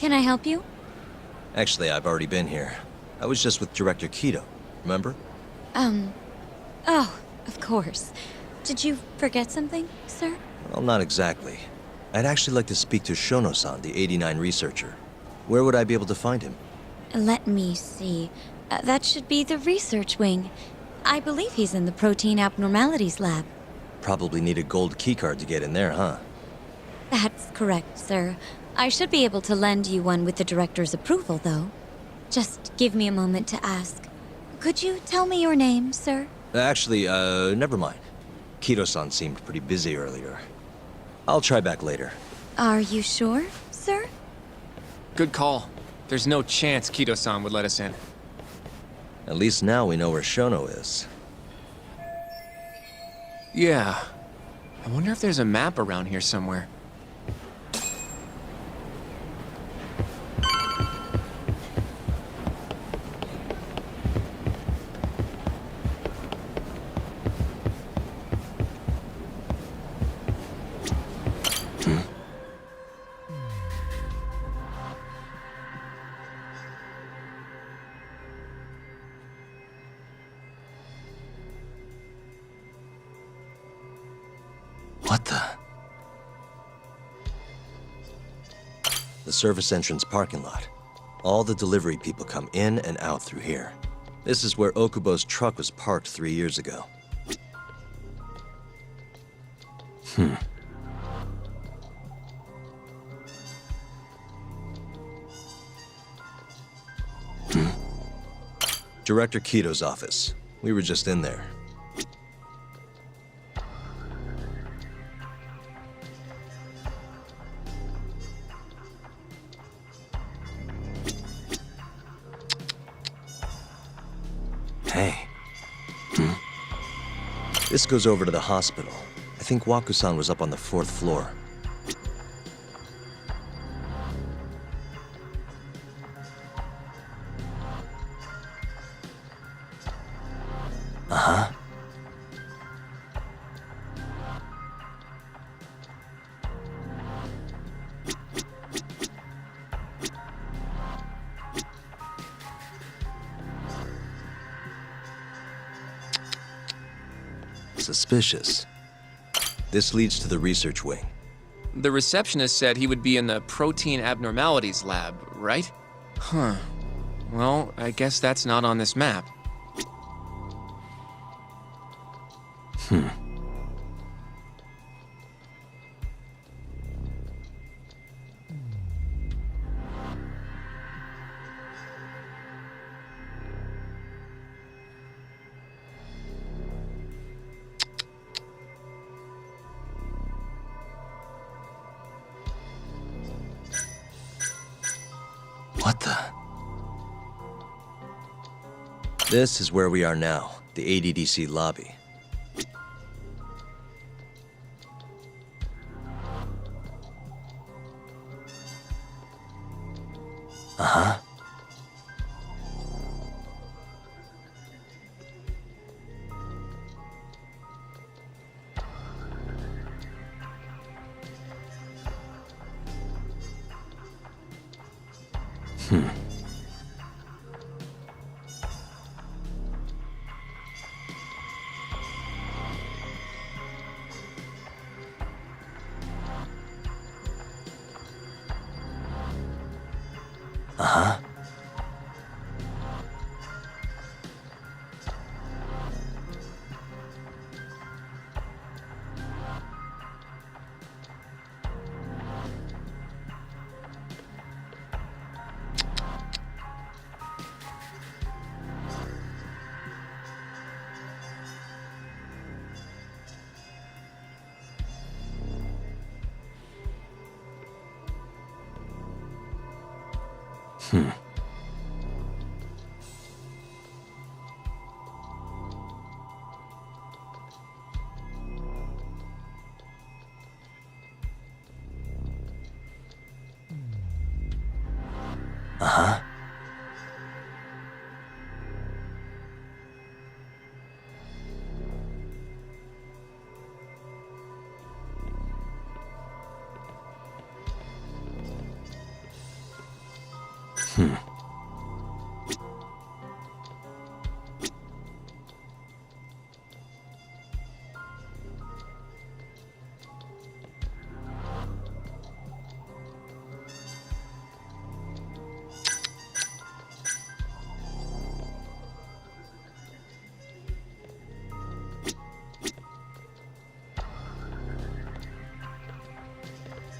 Can I help you? Actually, I've already been here. I was just with Director Kido, remember? Oh, of course. Did you forget something, sir? Well, not exactly. I'd actually like to speak to Shono-san, the 89 researcher. Where would I be able to find him? Let me see. That should be the research wing. I believe he's in the protein abnormalities lab. Probably need a gold keycard to get in there, huh? That's correct, sir. I should be able to lend you one with the director's approval, though. Just give me a moment to ask. Could you tell me your name, sir? Actually, never mind. Kido-san seemed pretty busy earlier. I'll try back later. Are you sure, sir? Good call. There's no chance Kido-san would let us in. At least now we know where Shono is. Yeah. I wonder if there's a map around here somewhere. What the? The service entrance parking lot. All the delivery people come in and out through here. This is where Okubo's truck was parked 3 years ago. Director Kido's office. We were just in there. Hey. This goes over to the hospital. I think Waku-san was up on the 4th floor. Uh-huh. Suspicious. This leads to the research wing. The receptionist said he would be in the protein abnormalities lab, right? Huh. Well, I guess that's not on this map. What the? This is where we are now, the ADDC lobby. Uh-huh. Uh-huh. Uh-huh.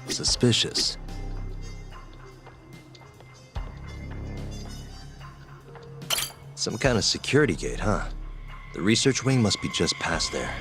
Suspicious. Some kind of security gate, huh? The research wing must be just past there.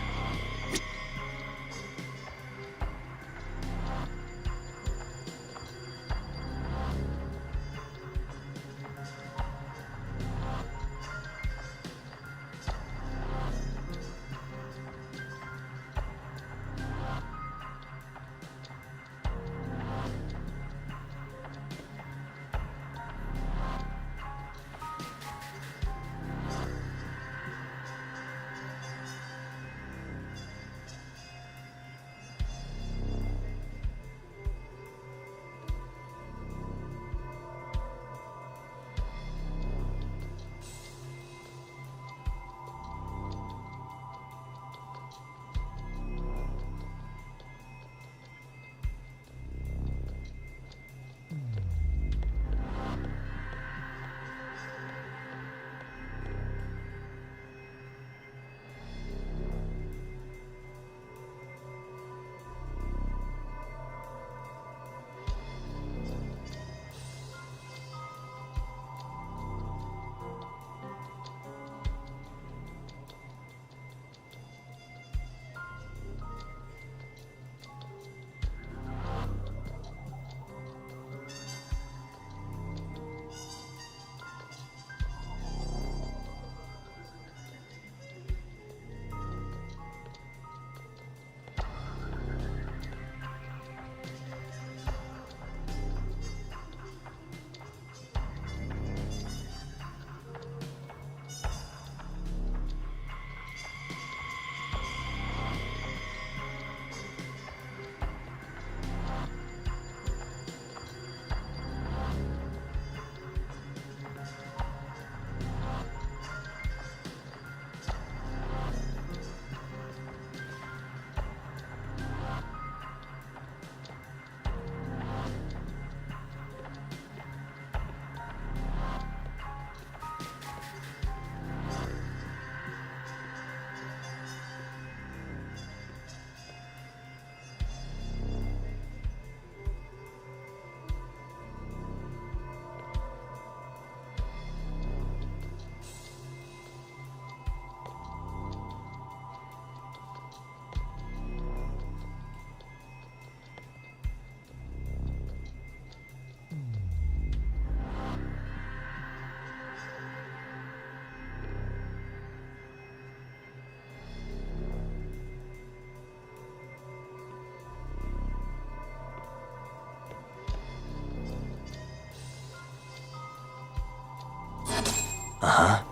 Uh-huh.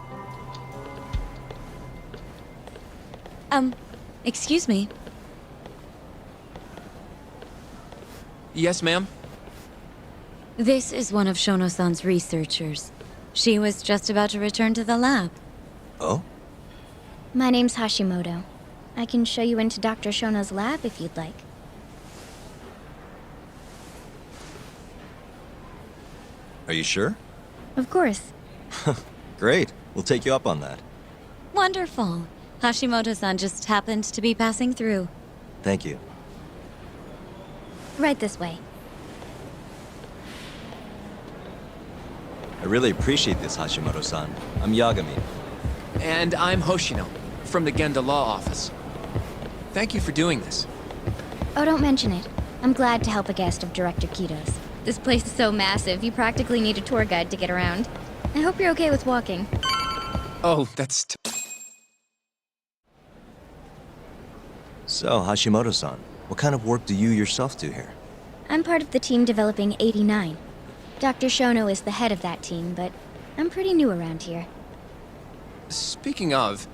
Excuse me. Yes, ma'am? This is one of Shono-san's researchers. She was just about to return to the lab. Oh? My name's Hashimoto. I can show you into Dr. Shono's lab if you'd like. Are you sure? Of course. Great. We'll take you up on that. Wonderful. Hashimoto-san just happened to be passing through. Thank you. Right this way. I really appreciate this, Hashimoto-san. I'm Yagami. And I'm Hoshino, from the Genda Law Office. Thank you for doing this. Oh, don't mention it. I'm glad to help a guest of Director Kito's. This place is so massive, you practically need a tour guide to get around. I hope you're okay with walking. Oh, that's... So, Hashimoto-san, what kind of work do you yourself do here? I'm part of the team developing 89. Dr. Shono is the head of that team, but I'm pretty new around here. Speaking of,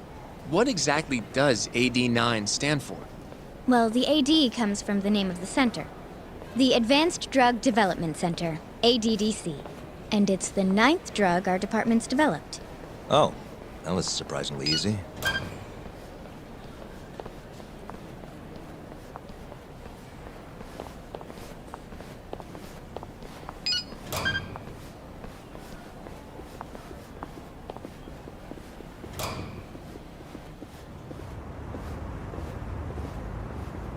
what exactly does AD9 stand for? Well, the AD comes from the name of the center. The Advanced Drug Development Center, ADDC. And it's the 9th drug our department's developed. Oh, that was surprisingly easy.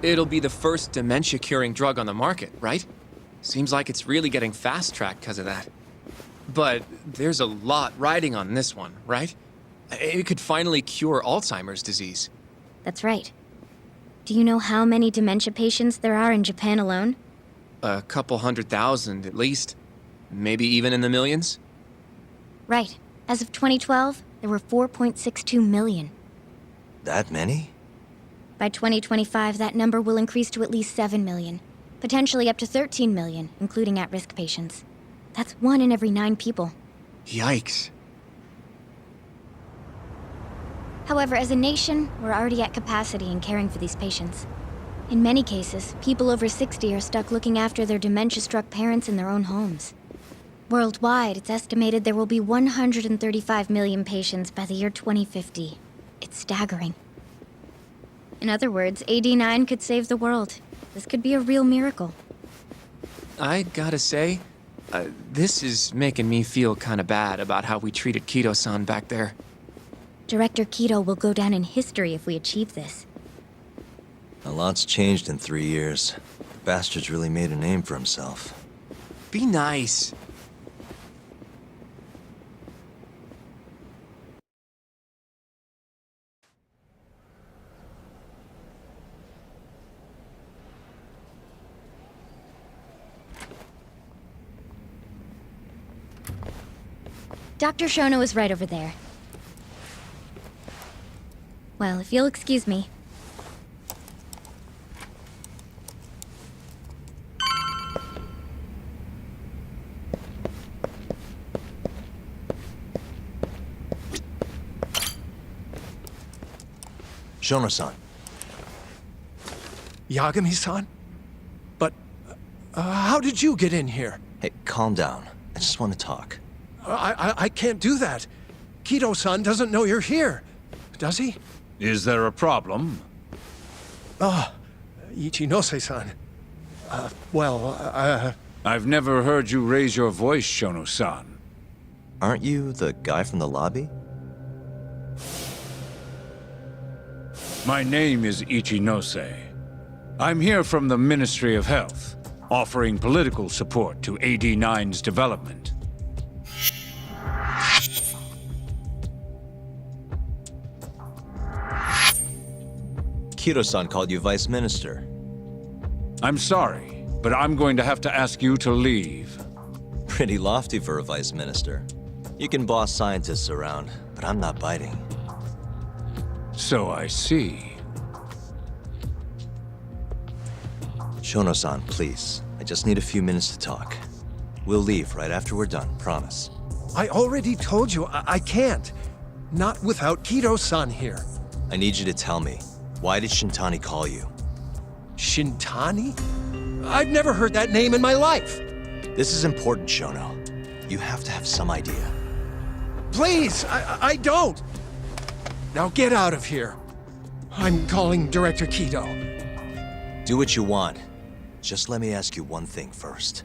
It'll be the first dementia-curing drug on the market, right? Seems like it's really getting fast-tracked because of that. But there's a lot riding on this one, right? It could finally cure Alzheimer's disease. That's right. Do you know how many dementia patients there are in Japan alone? A couple 100,000 at least. Maybe even in the millions? Right. As of 2012, there were 4.62 million. That many? By 2025, that number will increase to at least 7 million, potentially up to 13 million, including at-risk patients. That's 1 in every 9 people. Yikes. However, as a nation, we're already at capacity in caring for these patients. In many cases, people over 60 are stuck looking after their dementia-struck parents in their own homes. Worldwide, it's estimated there will be 135 million patients by the year 2050. It's staggering. In other words, AD9 could save the world. This could be a real miracle. I gotta say, this is making me feel kinda bad about how we treated Kido-san back there. Director Kido will go down in history if we achieve this. A lot's changed in 3 years. The bastard's really made a name for himself. Be nice. Dr. Shono is right over there. Well, if you'll excuse me. Shono-san. Yagami-san? But, how did you get in here? Hey, calm down. I just want to talk. I can't do that. Kido-san doesn't know you're here, does he? Is there a problem? Ichinose-san. I've never heard you raise your voice, Shono-san. Aren't you the guy from the lobby? My name is Ichinose. I'm here from the Ministry of Health, offering political support to AD9's development. Kido-san called you Vice Minister. I'm sorry, but I'm going to have to ask you to leave. Pretty lofty for a Vice Minister. You can boss scientists around, but I'm not biting. So I see. Shono-san, please. I just need a few minutes to talk. We'll leave right after we're done, promise. I already told you I can't. Not without Kido-san here. I need you to tell me, why did Shintani call you? Shintani? I've never heard that name in my life. This is important, Shono. You have to have some idea. Please, I don't. Now get out of here. I'm calling Director Kido. Do what you want. Just let me ask you one thing first.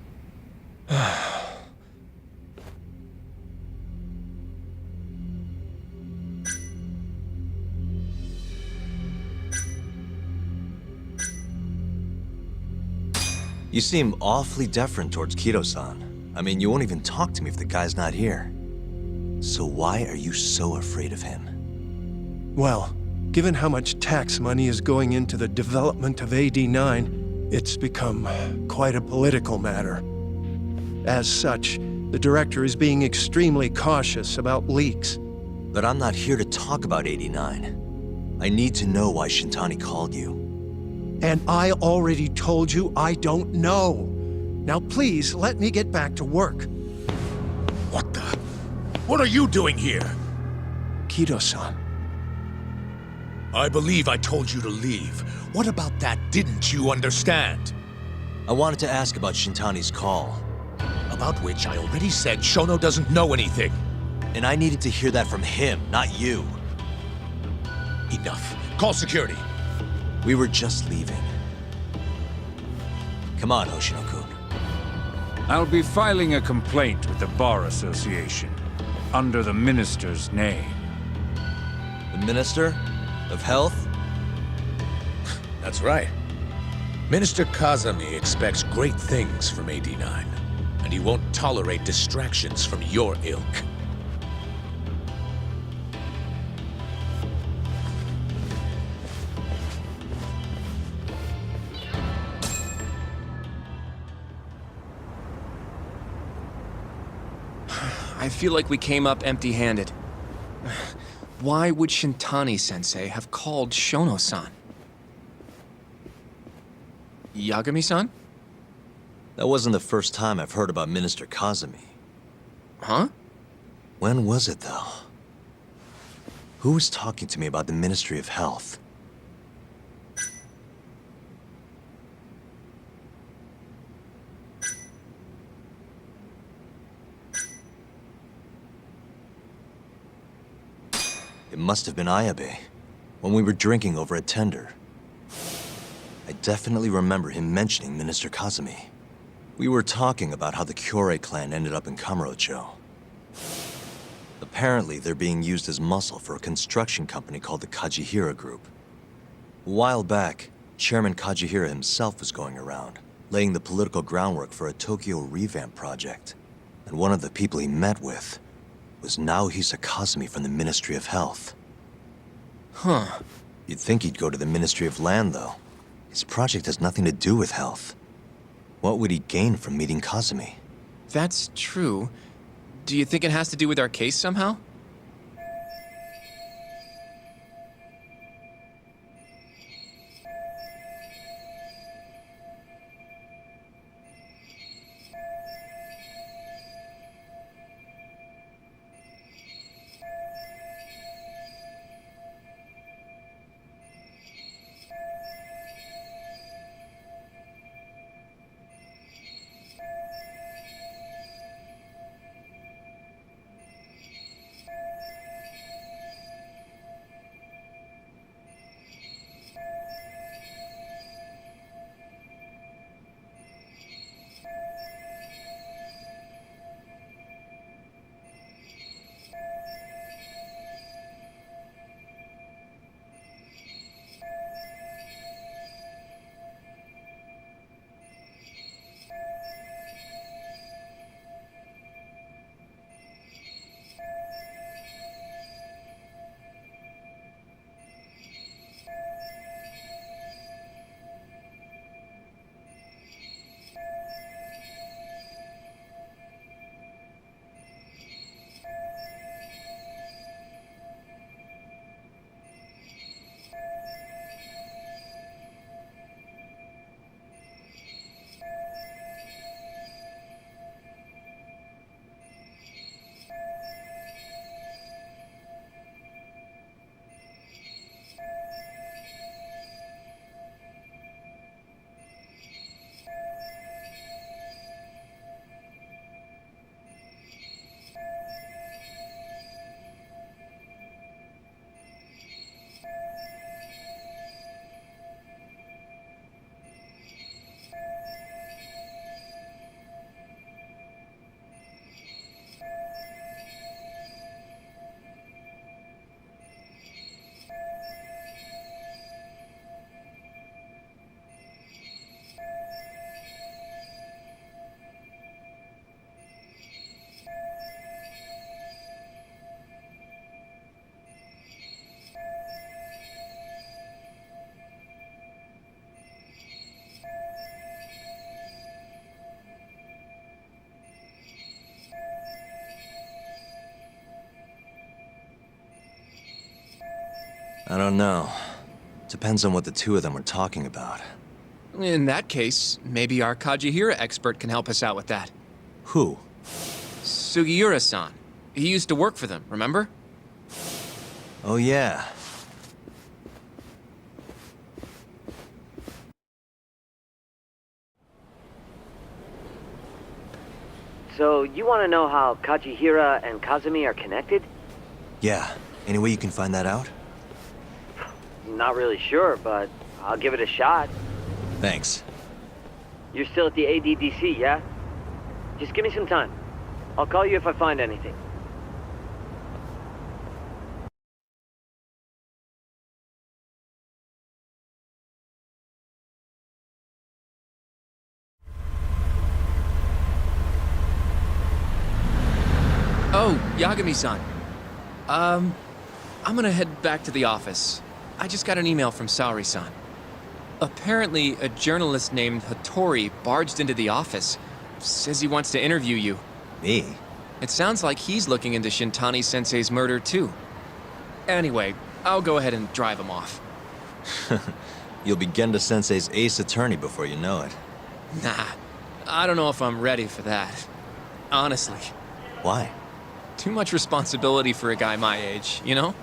You seem awfully deferent towards Kido-san. I mean, you won't even talk to me if the guy's not here. So why are you so afraid of him? Well, given how much tax money is going into the development of AD9, it's become quite a political matter. As such, the director is being extremely cautious about leaks. But I'm not here to talk about 89. I need to know why Shintani called you. And I already told you I don't know. Now please, let me get back to work. What the? What are you doing here? Kido-san. I believe I told you to leave. What about that didn't you understand? I wanted to ask about Shintani's call. A about which I already said Shono doesn't know anything. And I needed to hear that from him, not you. Enough. Call security. We were just leaving. Come on, Hoshino-kun. I'll be filing a complaint with the Bar Association, under the Minister's name. The Minister of Health? That's right. Minister Kazami expects great things from AD9, and he won't tolerate distractions from your ilk. I feel like we came up empty-handed. Why would Shintani-sensei have called Shono-san? Yagami-san? That wasn't the first time I've heard about Minister Kazami. Huh? When was it, though? Who was talking to me about the Ministry of Health? It must have been Ayabe, when we were drinking over a tender. I definitely remember him mentioning Minister Kazami. We were talking about how the Kyorei clan ended up in Kamurocho. Apparently, they're being used as muscle for a construction company called the Kajihira Group. A while back, Chairman Kajihira himself was going around, laying the political groundwork for a Tokyo revamp project. And one of the people he met with was Naohisa Kazami from the Ministry of Health. Huh. You'd think he'd go to the Ministry of Land, though. His project has nothing to do with health. What would he gain from meeting Kazami? That's true. Do you think it has to do with our case somehow? I don't know. Depends on what the two of them were talking about. In that case, maybe our Kajihira expert can help us out with that. Who? Sugiura-san. He used to work for them, remember? Oh yeah. So, you want to know how Kajihira and Kazumi are connected? Yeah. Any way you can find that out? Not really sure, but I'll give it a shot. Thanks. You're still at the ADDC, yeah? Just give me some time. I'll call you if I find anything. Oh, Yagami-san. I'm gonna head back to the office. I just got an email from Saori-san. Apparently, a journalist named Hattori barged into the office. Says he wants to interview you. Me? It sounds like he's looking into Shintani-sensei's murder, too. Anyway, I'll go ahead and drive him off. You'll be Genda-sensei's ace attorney before you know it. Nah, I don't know if I'm ready for that. Honestly. Why? Too much responsibility for a guy my age, you know?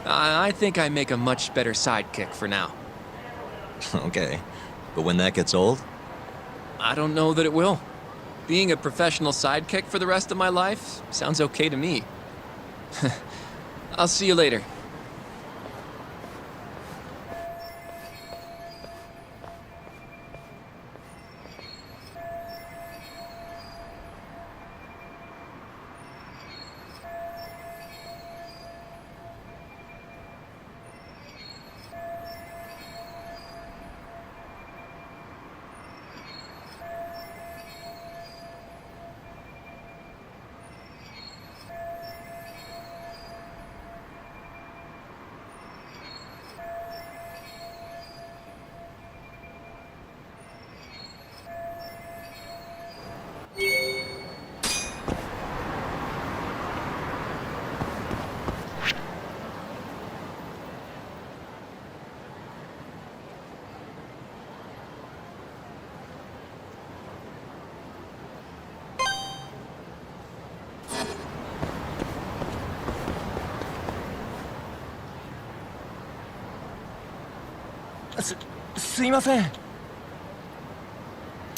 I think I make a much better sidekick for now. Okay. But when that gets old? I don't know that it will. Being a professional sidekick for the rest of my life sounds okay to me. I'll see you later.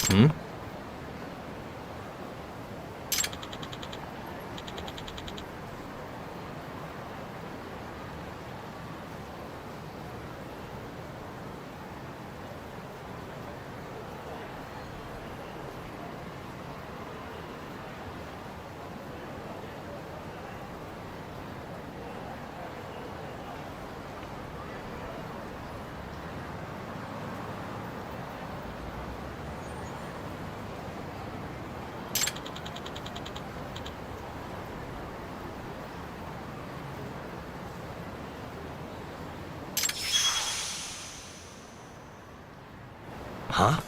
Hmm? Huh?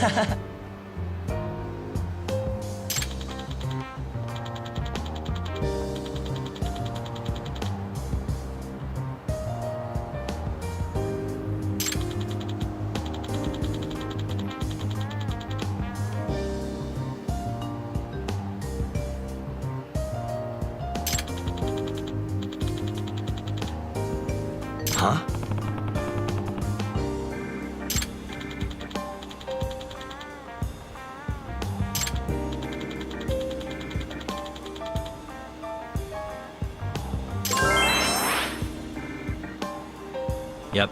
Huh? Yep.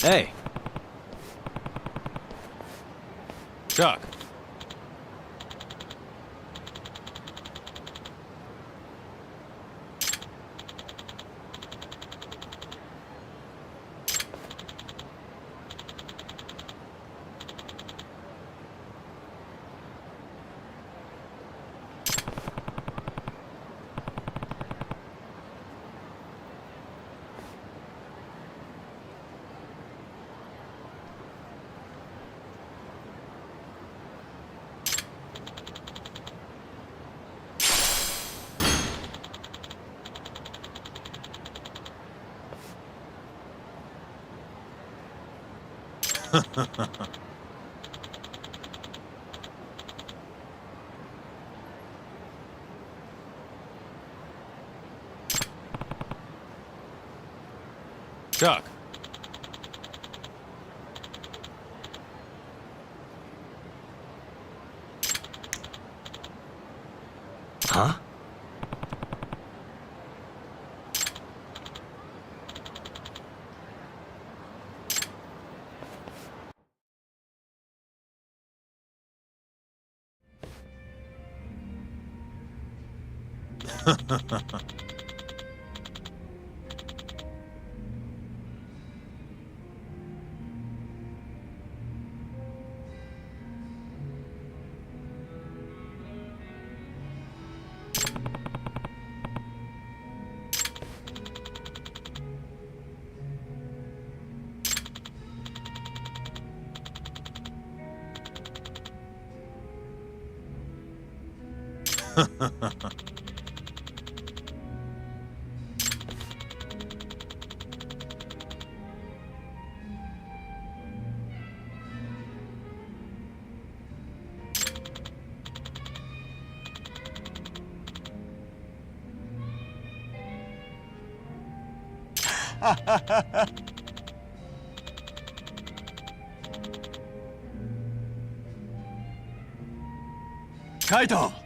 Hey. Chuck. Chuck. Huh? Kaito!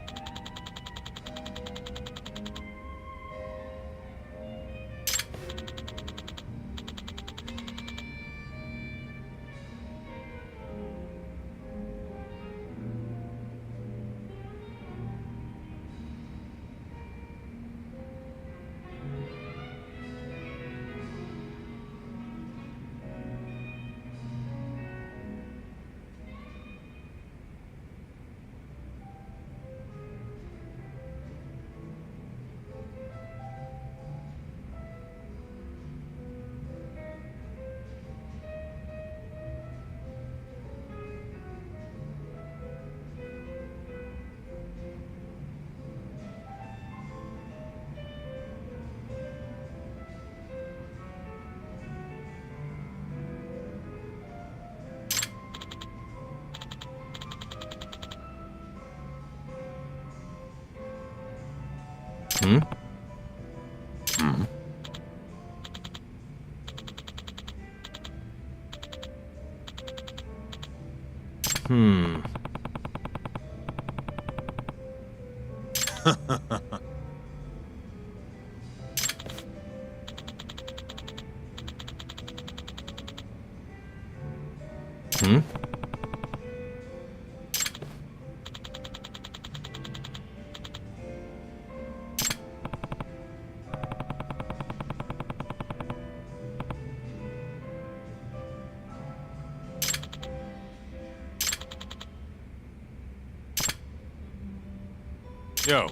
Hmm? Hmm? Hmm. Hmm? Yo.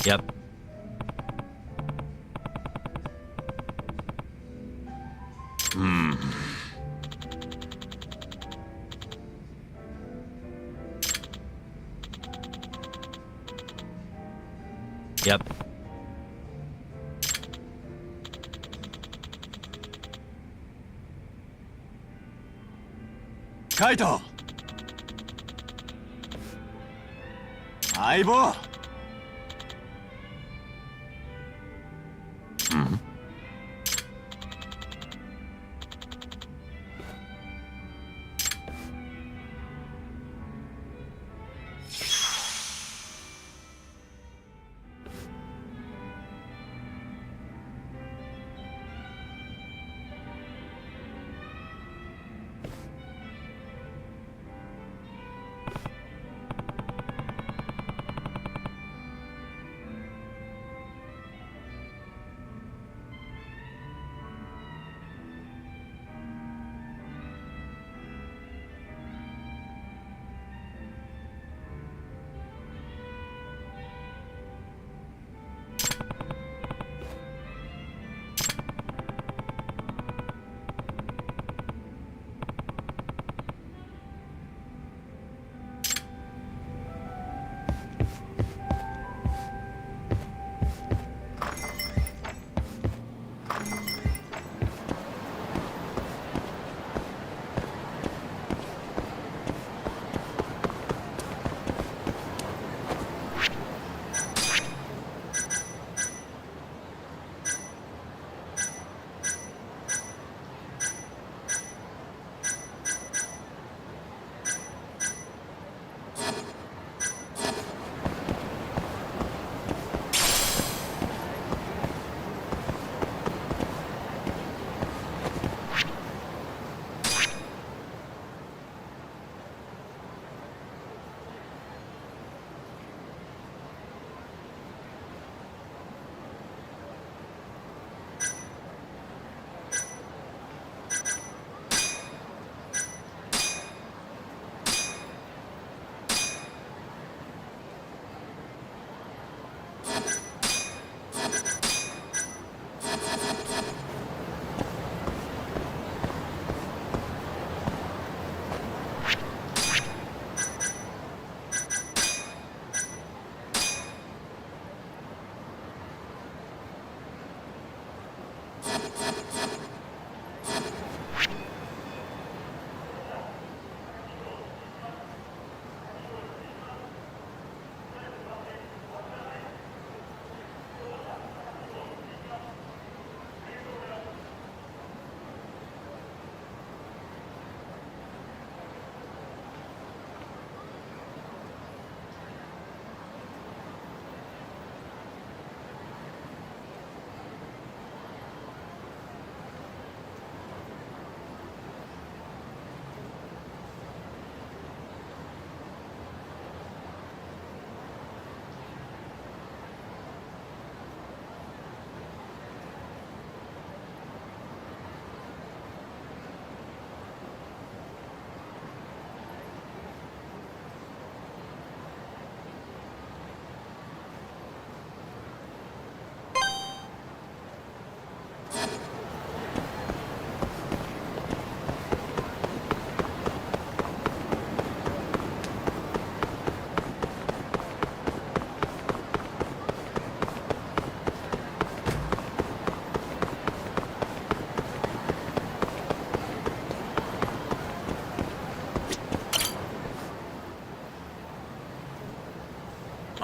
Yep. Yep. Kaito! 相棒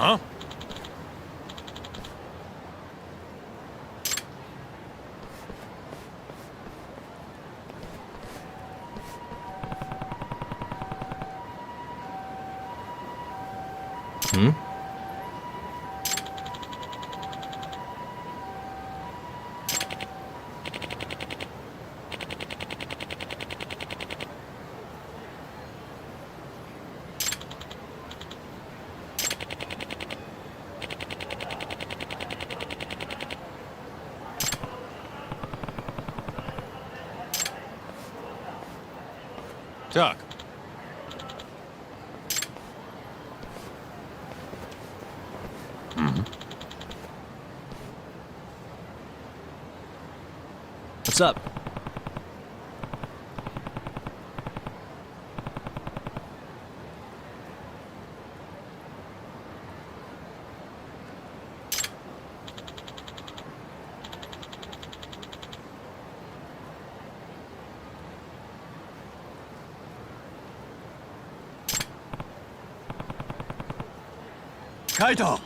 Huh? Hmm? Tuck. What's up? Kaito!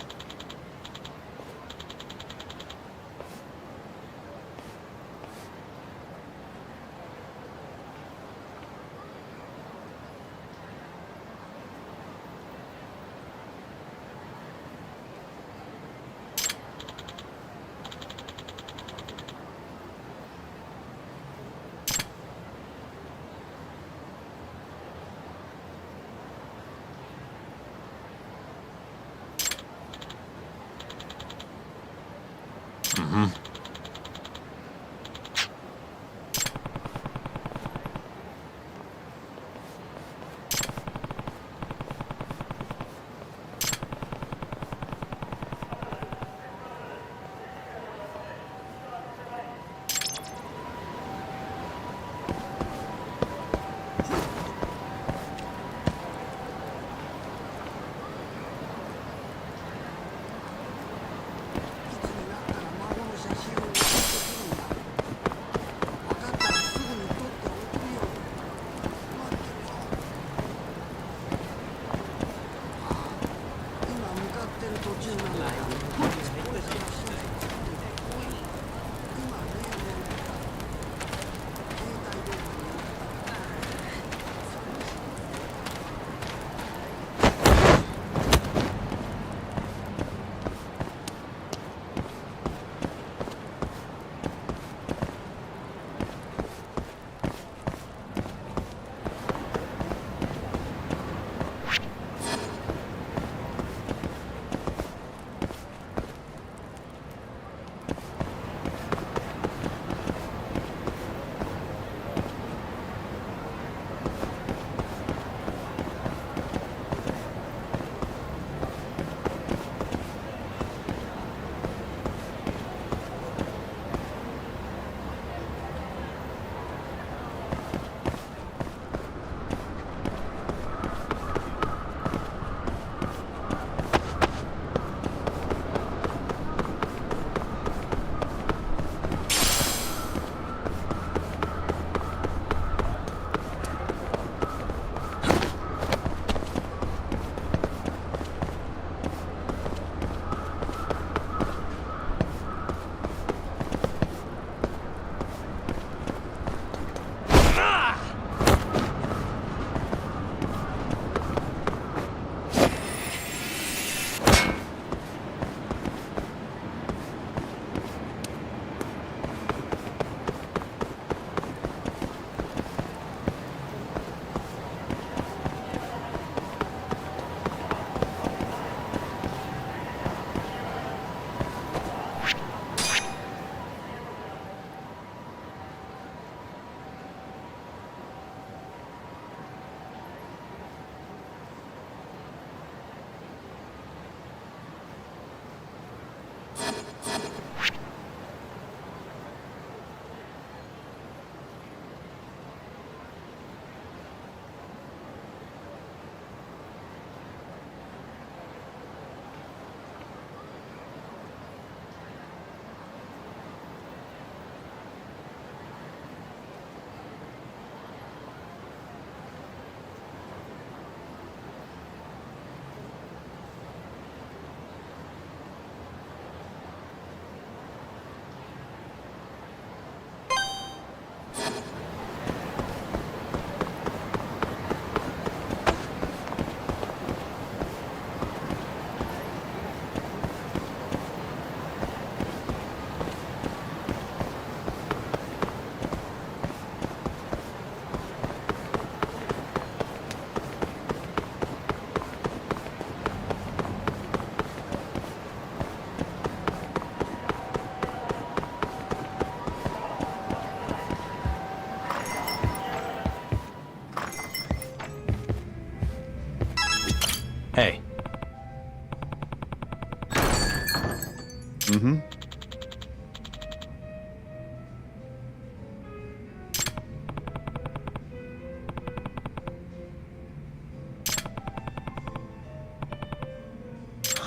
Hey.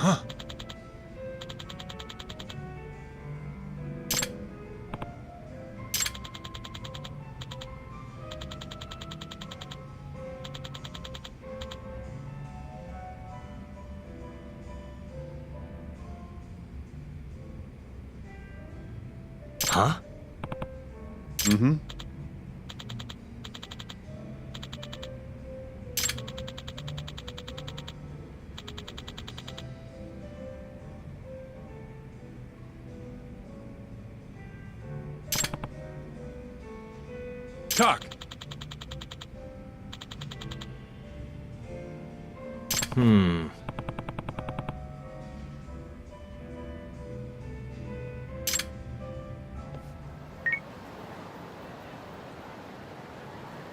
Huh? Mm-hmm. Talk.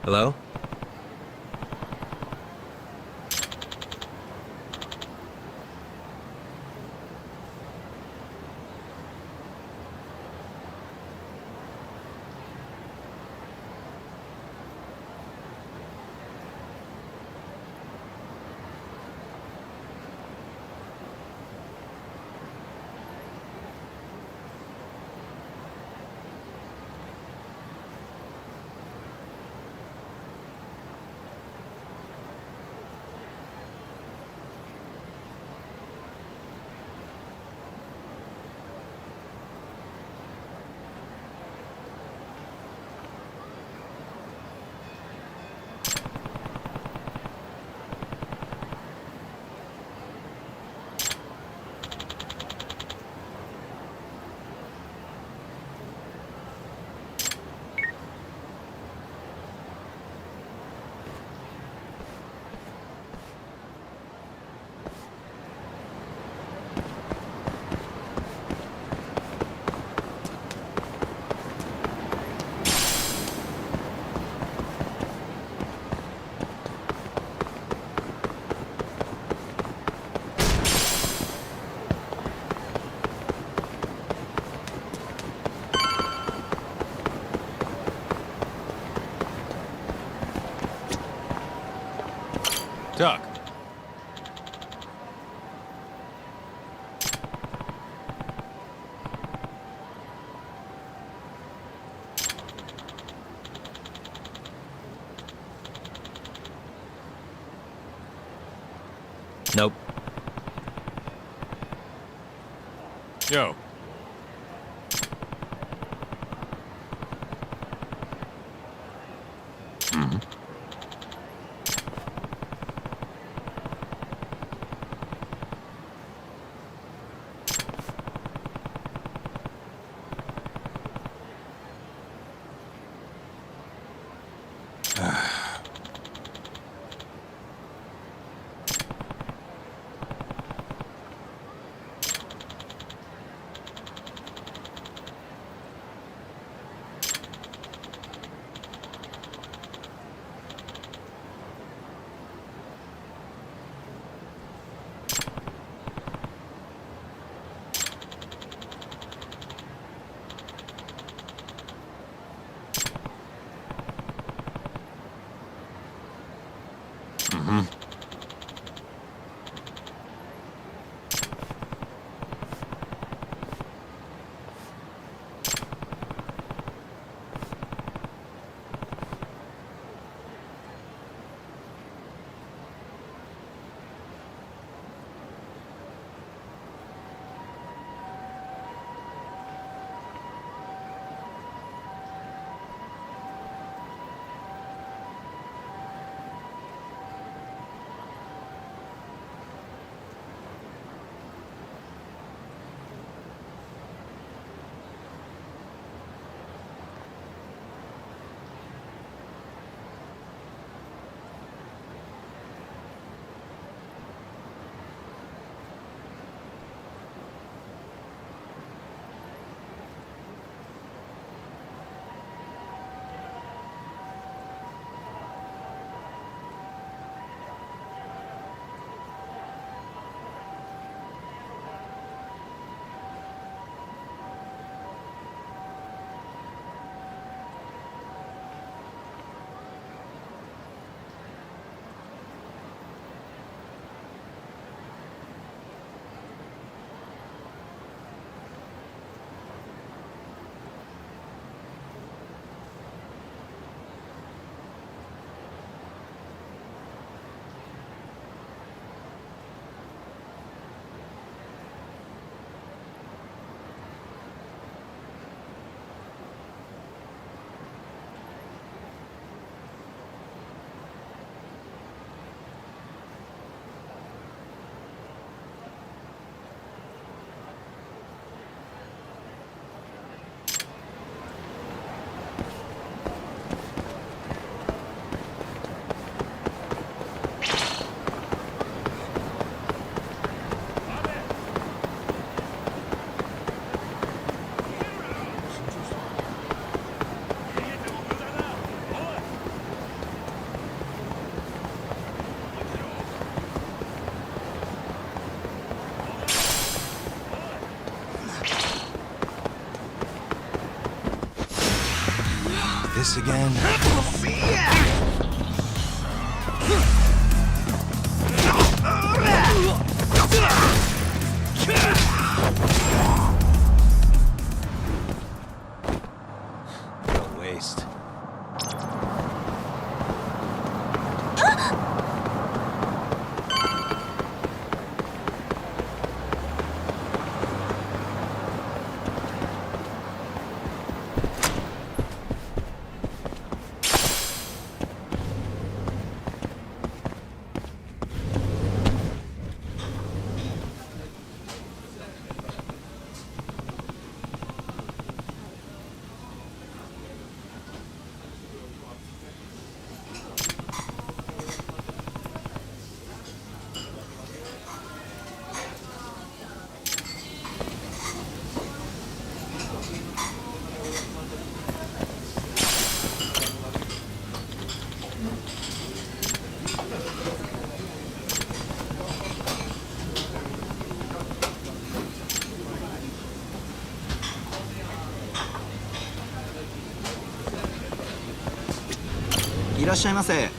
Hello? Talk. Nope. Yo. this again. What a waste.いらっしゃいませ。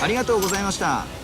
ありがとうございました。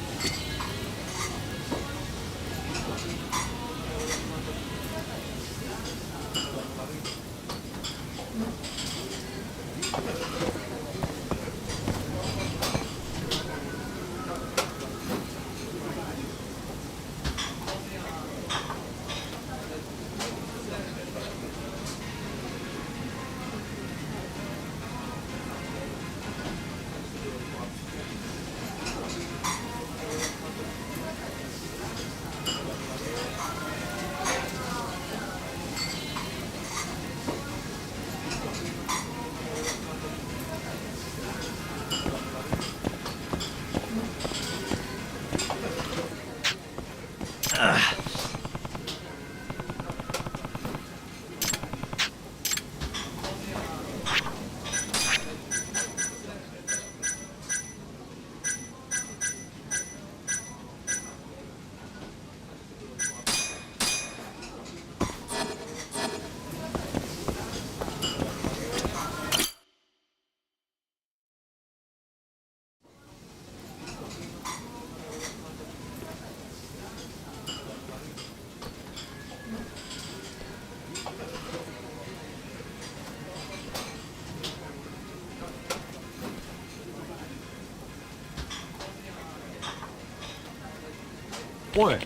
おい。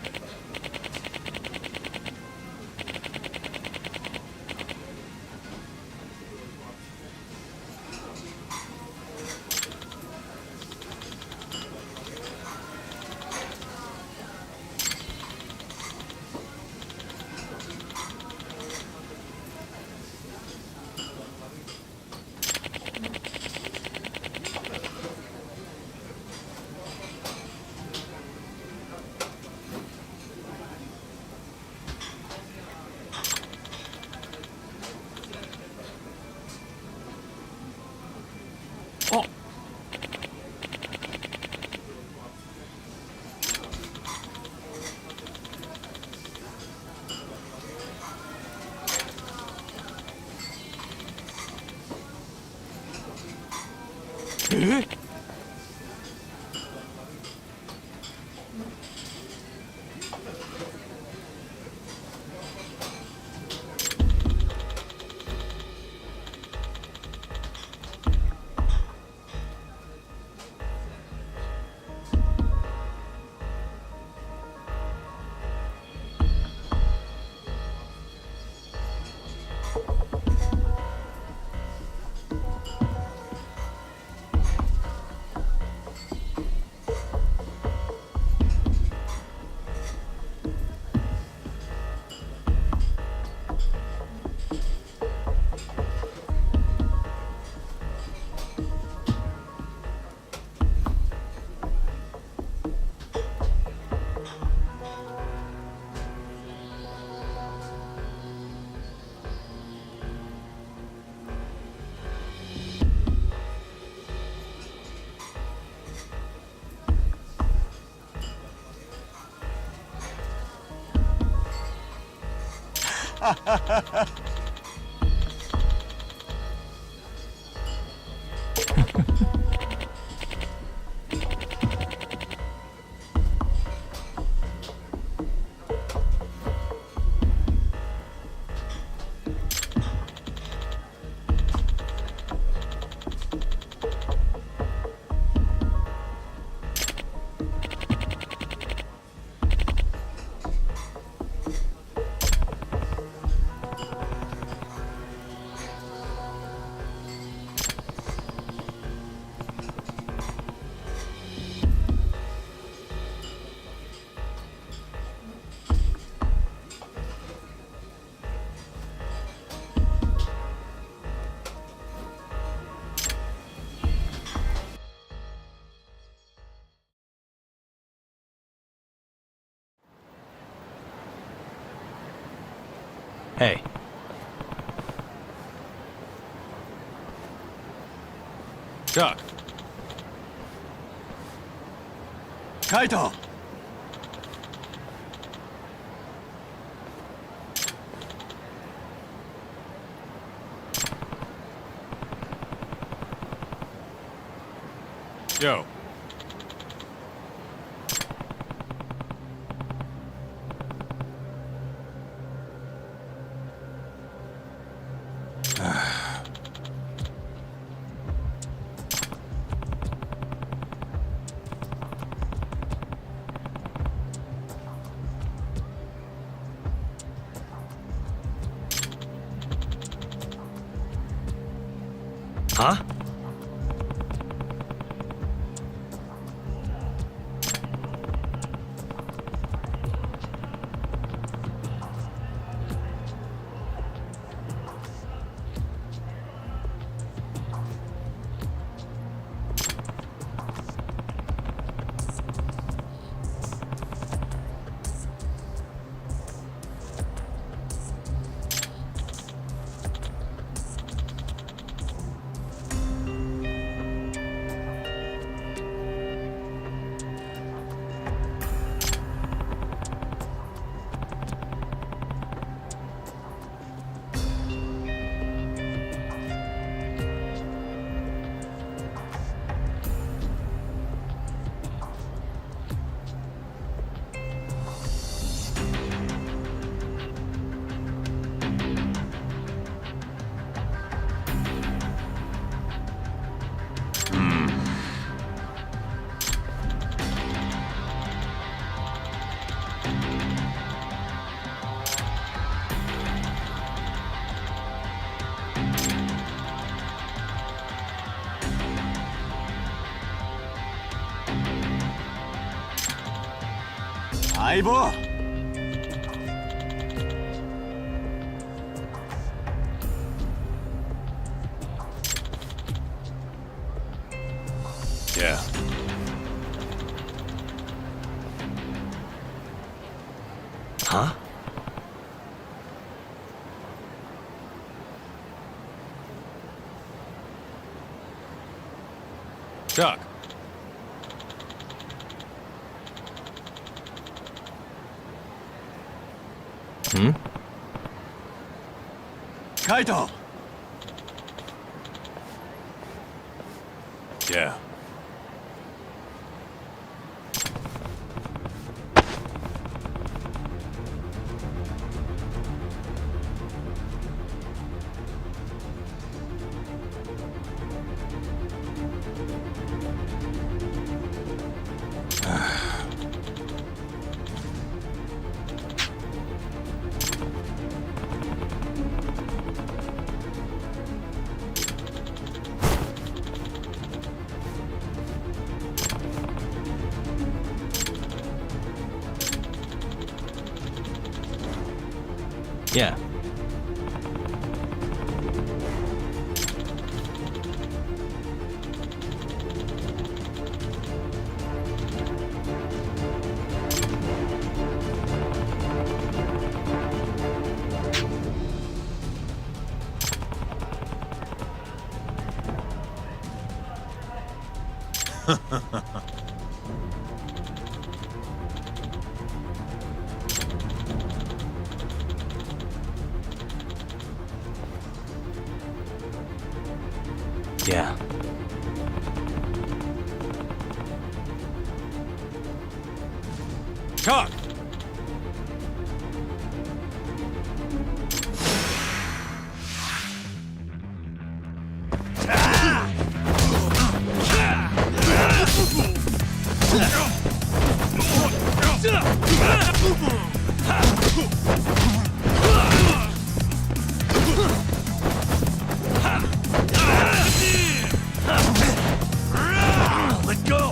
Hey. Chuck. カイト Yo. Huh?相棒 Yeah. Huh? Chuck. Hmm? カイト Yeah. Yeah. Yeah. Talk! Let go!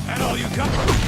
That all you got?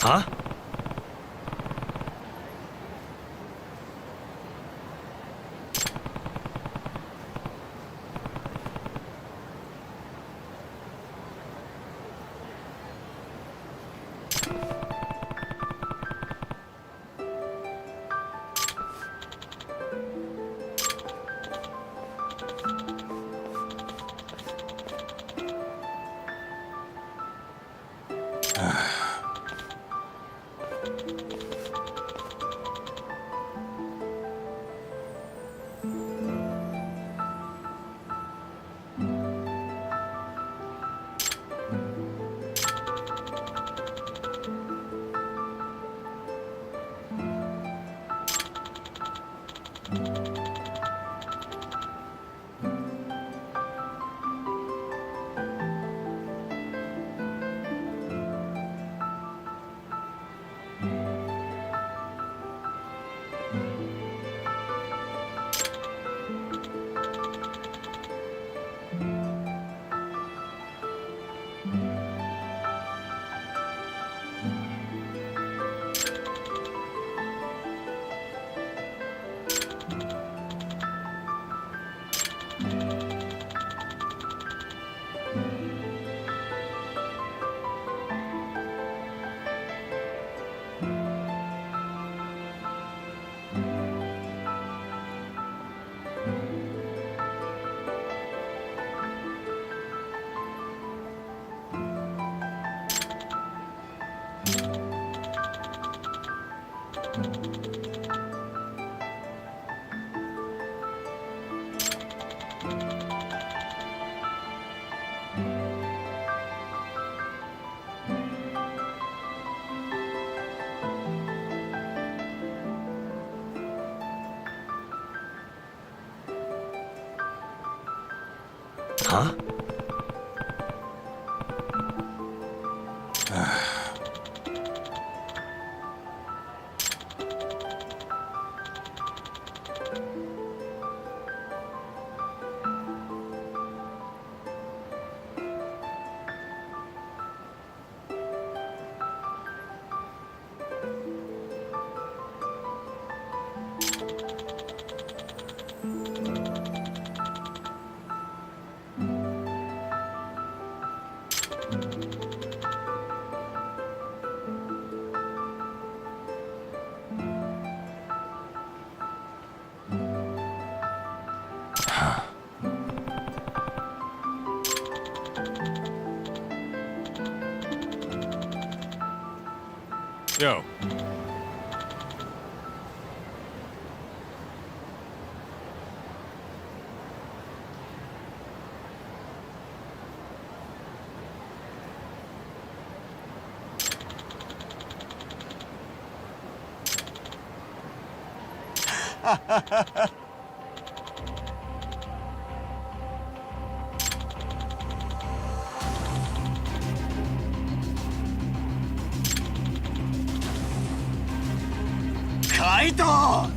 Huh? Huh? Yo. Kaito!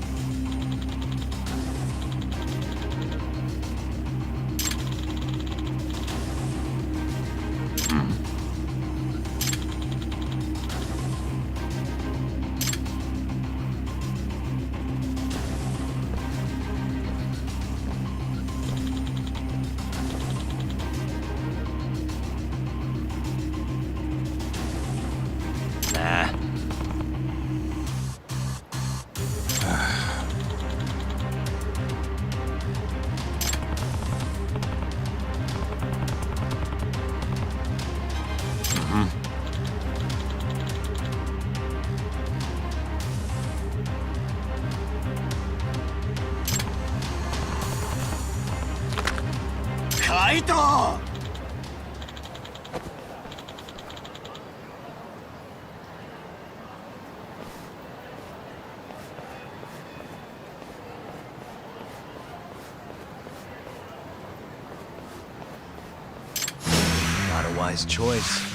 Nah. Kaito! Not a wise choice.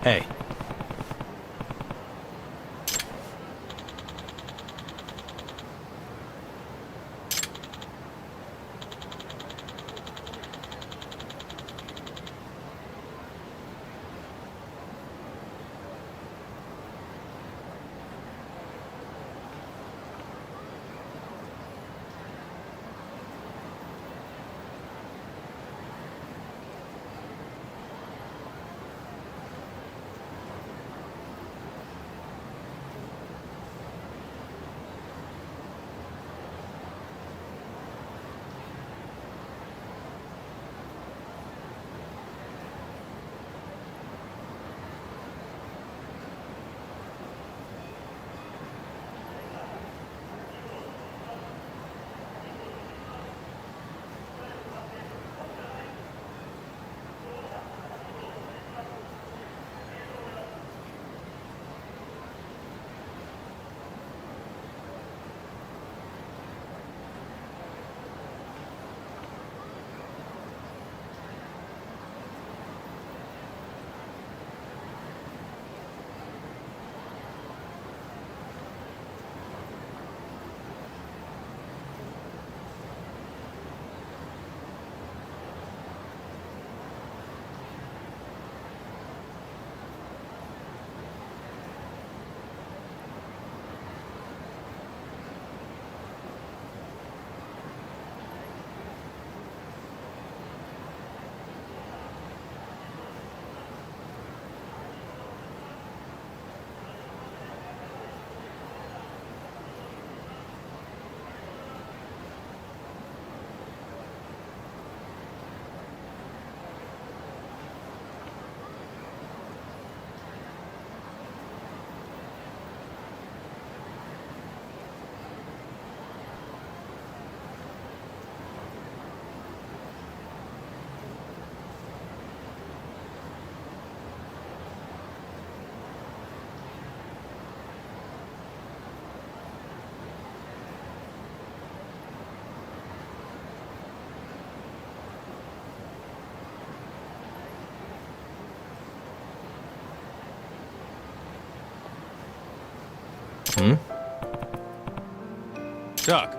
Hey. Duck.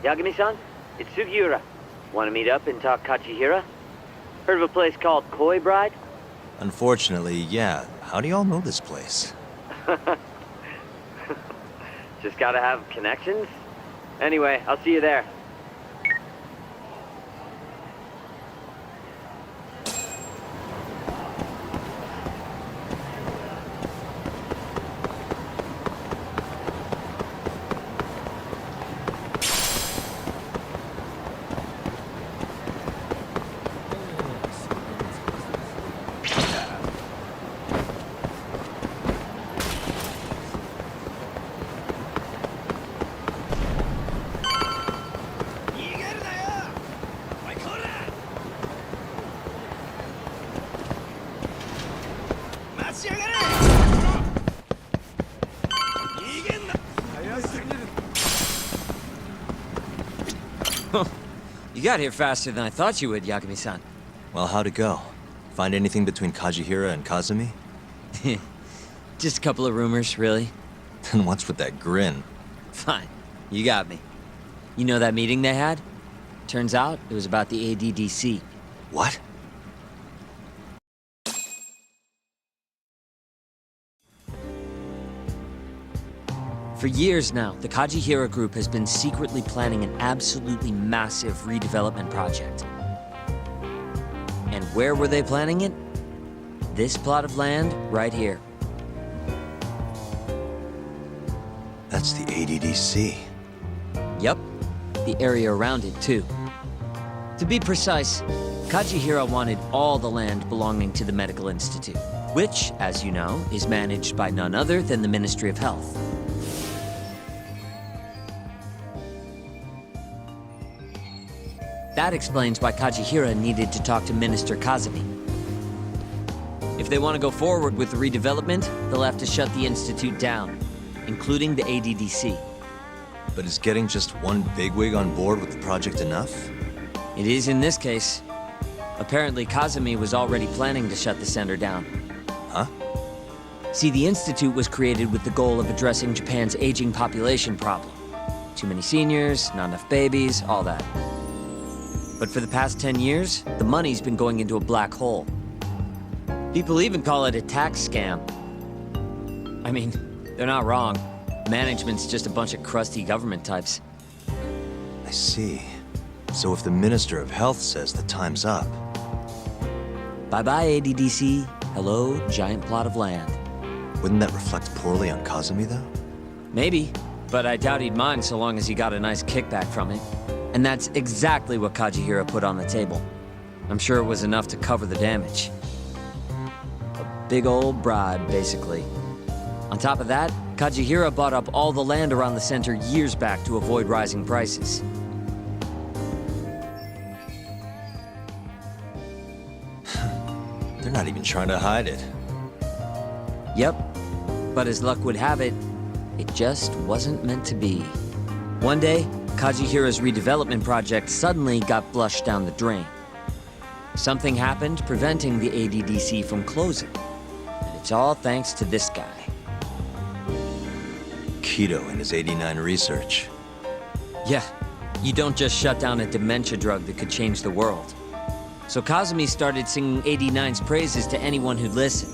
Yagami-san, it's Sugiura. Want to meet up and talk Kachihira? Heard of a place called Koi Bride? Unfortunately, yeah. How do y'all know this place? Just gotta have connections? Anyway, I'll see you there. You got here faster than I thought you would, Yagami-san. Well, how'd it go? Find anything between Kajihira and Kazumi? Just a couple of rumors, really. Then what's with that grin? Fine. You got me. You know that meeting they had? Turns out it was about the ADDC. What? For years now, the Kajihira Group has been secretly planning an absolutely massive redevelopment project. And where were they planning it? This plot of land right here. That's the ADDC. Yep, the area around it too. To be precise, Kajihira wanted all the land belonging to the Medical Institute, which, as you know, is managed by none other than the Ministry of Health. That explains why Kajihira needed to talk to Minister Kazumi. If they want to go forward with the redevelopment, they'll have to shut the Institute down, including the ADDC. But is getting just one bigwig on board with the project enough? It is in this case. Apparently, Kazumi was already planning to shut the center down. Huh? See, the Institute was created with the goal of addressing Japan's aging population problem. Too many seniors, not enough babies, all that. But for the past 10 years, the money's been going into a black hole. People even call it a tax scam. I mean, they're not wrong. Management's just a bunch of crusty government types. I see. So if the Minister of Health says the time's up... Bye-bye, ADDC. Hello, giant plot of land. Wouldn't that reflect poorly on Kazumi, though? Maybe, but I doubt he'd mind so long as he got a nice kickback from it. And that's exactly what Kajihira put on the table. I'm sure it was enough to cover the damage. A big old bribe, basically. On top of that, Kajihira bought up all the land around the center years back to avoid rising prices. They're not even trying to hide it. Yep, but as luck would have it, it just wasn't meant to be. One day, Kajihira's redevelopment project suddenly got flushed down the drain. Something happened preventing the ADDC from closing. And it's all thanks to this guy. Keto and his 89 research. Yeah, you don't just shut down a dementia drug that could change the world. So Kazumi started singing 89's praises to anyone who'd listen.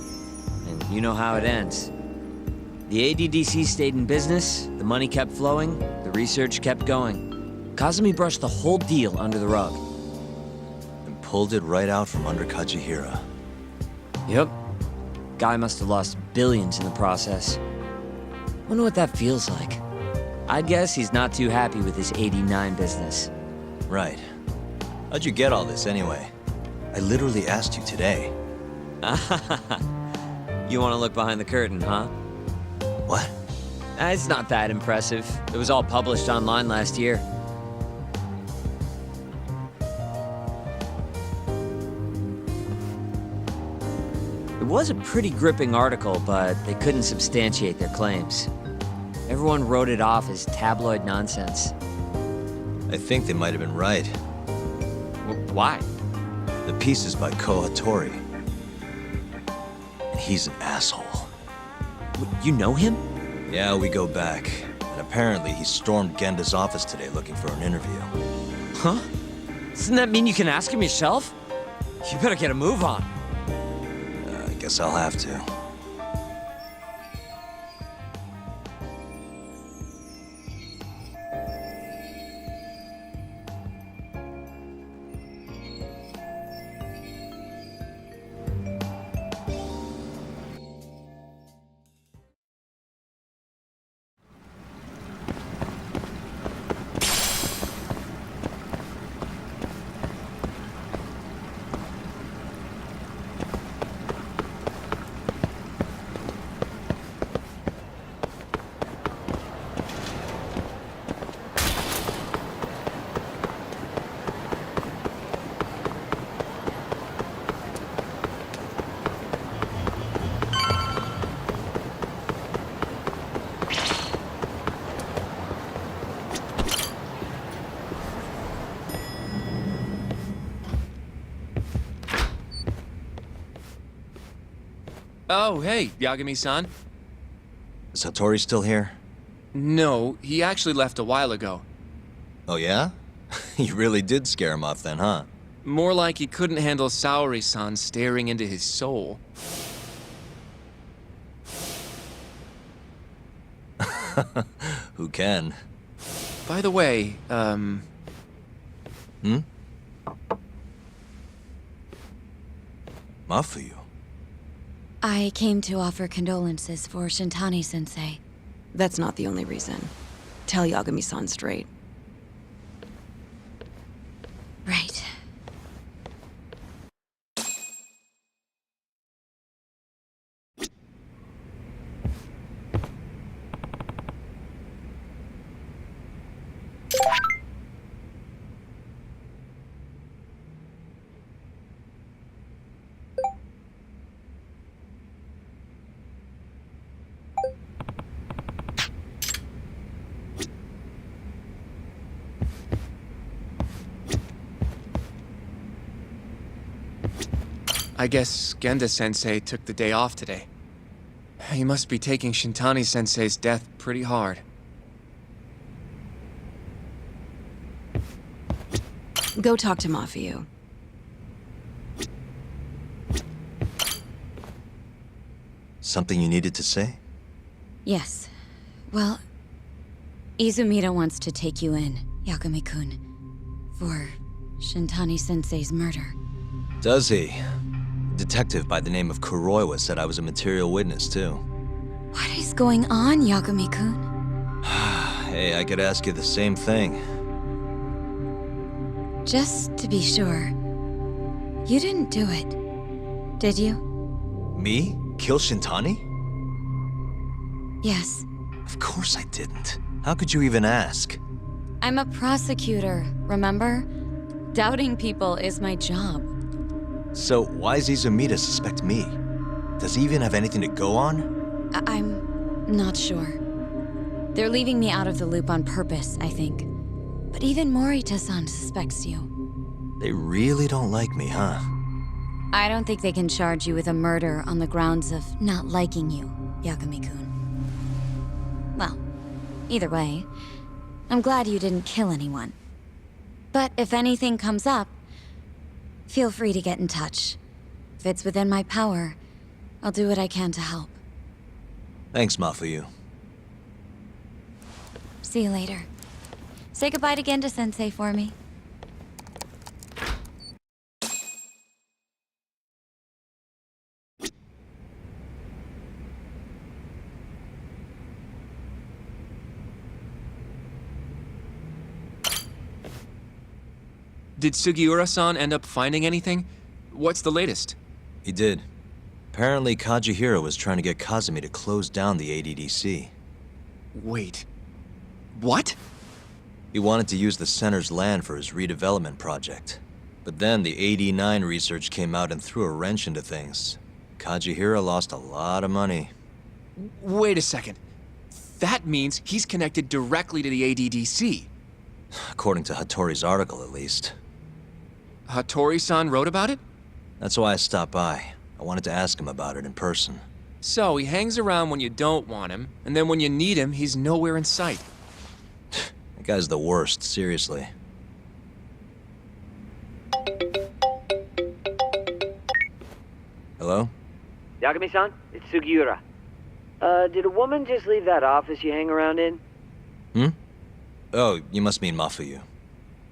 And you know how it ends. The ADDC stayed in business, the money kept flowing, the research kept going. Kazumi brushed the whole deal under the rug. And pulled it right out from under Kajihira. Yep. Guy must have lost billions in the process. Wonder what that feels like. I'd guess he's not too happy with his 89 business. Right. How'd you get all this anyway? I literally asked you today. You want to look behind the curtain, huh? What? It's not that impressive. It was all published online last year. It was a pretty gripping article, but they couldn't substantiate their claims. Everyone wrote it off as tabloid nonsense. I think they might have been right. Why? The piece is by Ko Hattori. And he's an asshole. You know him? Yeah, we go back. And apparently he stormed Genda's office today looking for an interview. Huh? Doesn't that mean you can ask him yourself? You better get a move on. I guess I'll have to. Oh, hey, Yagami-san. Is Hattori still here? No, he actually left a while ago. Oh yeah? You really did scare him off then, huh? More like he couldn't handle Saori-san staring into his soul. Who can? By the way, Mafuyu? I came to offer condolences for Shintani-sensei. That's not the only reason. Tell Yagami-san straight. Right. I guess Genda-sensei took the day off today. He must be taking Shintani-sensei's death pretty hard. Go talk to Mafuyu. Something you needed to say? Yes. Well, Izumida wants to take you in, Yagami-kun, for Shintani-sensei's murder. Does he? A detective by the name of Kuroiwa said I was a material witness, too. What is going on, Yagami-kun? Hey, I could ask you the same thing. Just to be sure, you didn't do it, did you? Me? Kill Shintani? Yes. Of course I didn't. How could you even ask? I'm a prosecutor, remember? Doubting people is my job. So why does Izumida suspect me? Does he even have anything to go on? I'm not sure. They're leaving me out of the loop on purpose, I think. But even Morita-san suspects you. They really don't like me, huh? I don't think they can charge you with a murder on the grounds of not liking you, Yagami-kun. Well, either way, I'm glad you didn't kill anyone. But if anything comes up, feel free to get in touch. If it's within my power, I'll do what I can to help. Thanks, Mafuyu. See you later. Say goodbye to Genda-sensei for me. Did Sugiura-san end up finding anything? What's the latest? He did. Apparently, Kajihira was trying to get Kazumi to close down the ADDC. Wait. What? He wanted to use the center's land for his redevelopment project. But then the AD9 research came out and threw a wrench into things. Kajihira lost a lot of money. Wait a second. That means he's connected directly to the ADDC. According to Hattori's article, at least. Hattori-san wrote about it? That's why I stopped by. I wanted to ask him about it in person. So he hangs around when you don't want him, and then when you need him, he's nowhere in sight. That guy's the worst, seriously. Hello? Yagami-san, it's Sugiura. Did a woman just leave that office you hang around in? Oh, you must mean Mafuyu.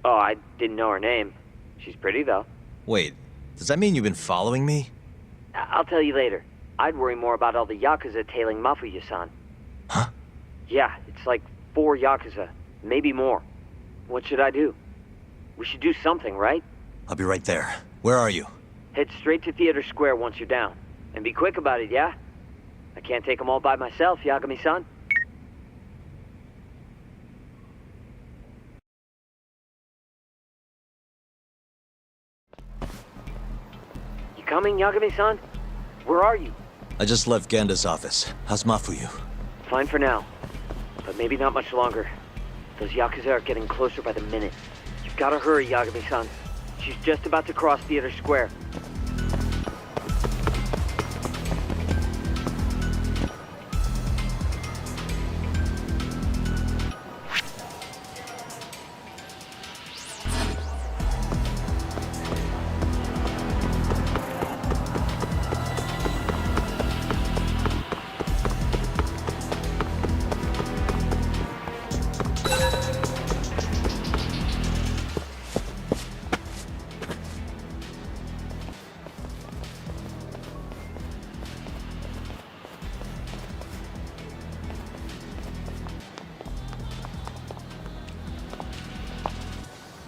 Oh, I didn't know her name. She's pretty, though. Wait, does that mean you've been following me? I'll tell you later. I'd worry more about all the Yakuza tailing Mafuyu-san. Huh? Yeah, it's like 4 Yakuza, maybe more. What should I do? We should do something, right? I'll be right there. Where are you? Head straight to Theater Square once you're down. And be quick about it, yeah? I can't take them all by myself, Yagami-san. You coming, Yagami-san? Where are you? I just left Genda's office. How's Mafuyu? Fine for now. But maybe not much longer. Those Yakuza are getting closer by the minute. You've gotta hurry, Yagami-san. She's just about to cross Theater Square.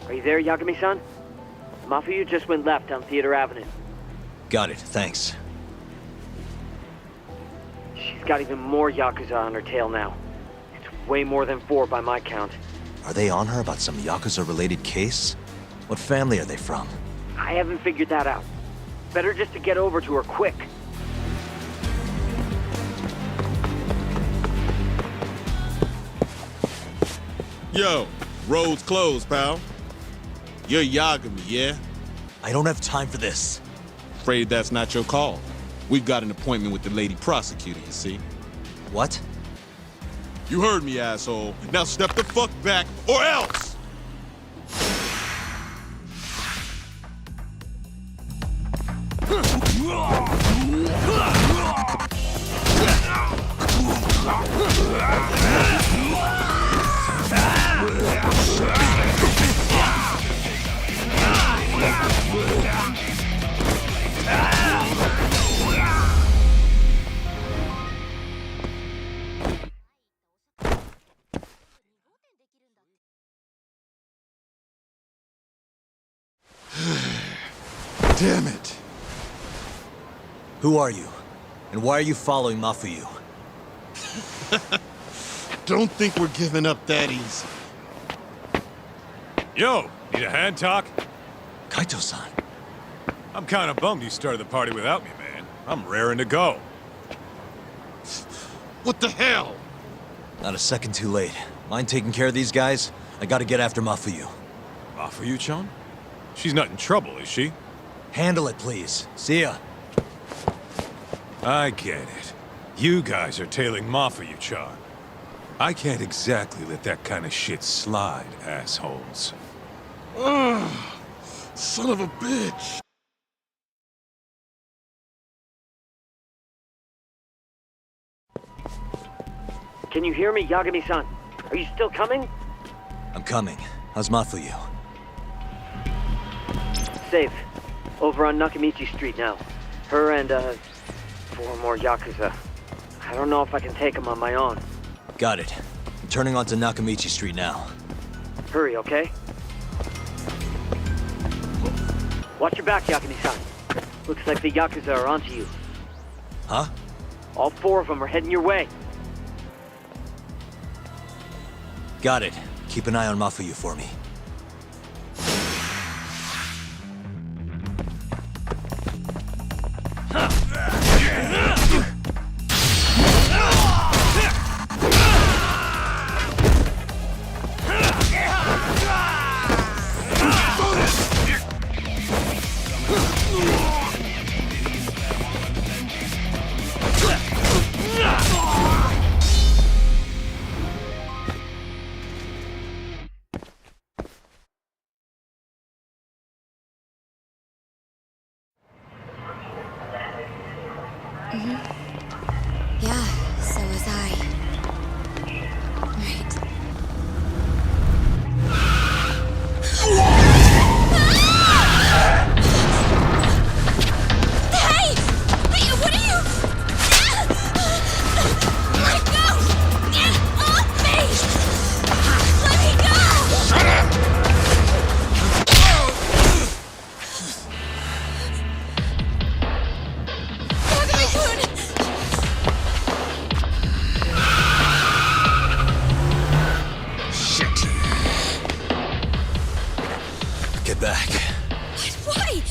Are you there, Yagami-san? Mafuyu just went left on Theater Avenue. Got it, thanks. She's got even more Yakuza on her tail now. It's way more than 4 by my count. Are they on her about some Yakuza-related case? What family are they from? I haven't figured that out. Better just to get over to her quick. Yo, road's closed, pal. You're Yagami, yeah? I don't have time for this. Afraid that's not your call. We've got an appointment with the lady prosecutor, you see. What? You heard me, asshole. Now step the fuck back, or else! Damn it. Who are you? And why are you following Mafuyu? Don't think we're giving up that easy. Yo, need a hand talk? Kaito-san. I'm kind of bummed you started the party without me, man. I'm raring to go. What the hell? Not a second too late. Mind taking care of these guys? I gotta get after Mafuyu. Mafuyu-chan? She's not in trouble, is she? Handle it, please. See ya. I get it. You guys are tailing Mafuyu-chan. I can't exactly let that kind of shit slide, assholes. Ugh, son of a bitch. Can you hear me, Yagami-san? Are you still coming? I'm coming. How's Mafuyu? Safe. Over on Nakamichi Street now. Her and, 4 more Yakuza. I don't know if I can take them on my own. Got it. I'm turning onto Nakamichi Street now. Hurry, okay? Watch your back, Yagami-san. Looks like the Yakuza are onto you. Huh? All 4 of them are heading your way. Got it. Keep an eye on Mafuyu for me. Yeah, so was I. Right. Hey! Hey, what are you? Let go! Get off me! Let me go! Shut up! Yagami-kun! Get back. Why?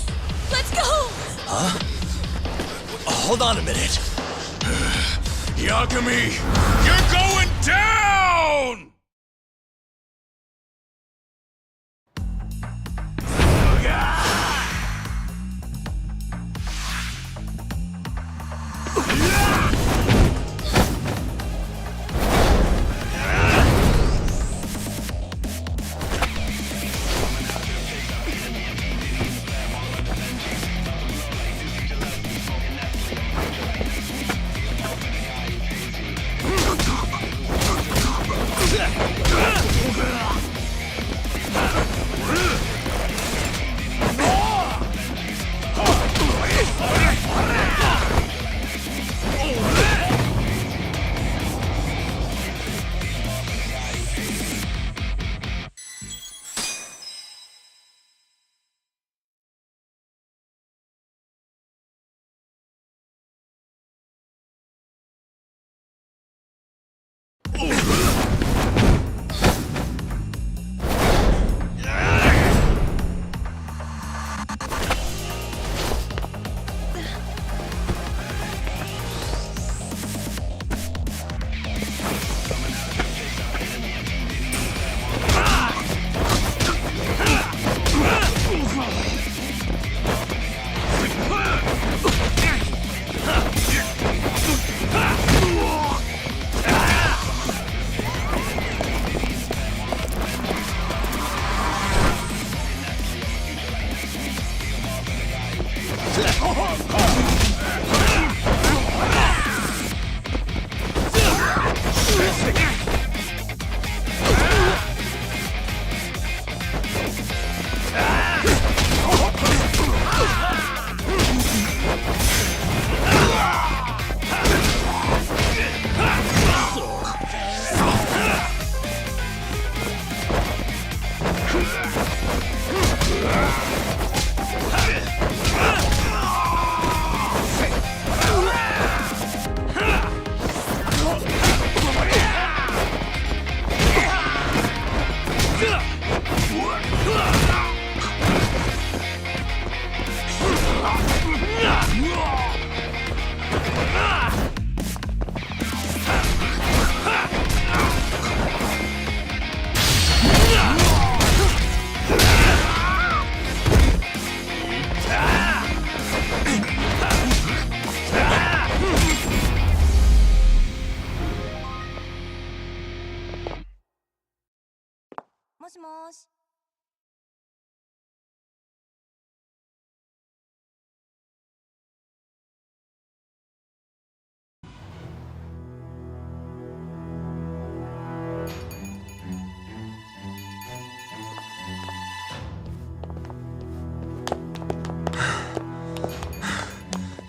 Let's go! Huh? Hold on a minute. Yagami, you're going down!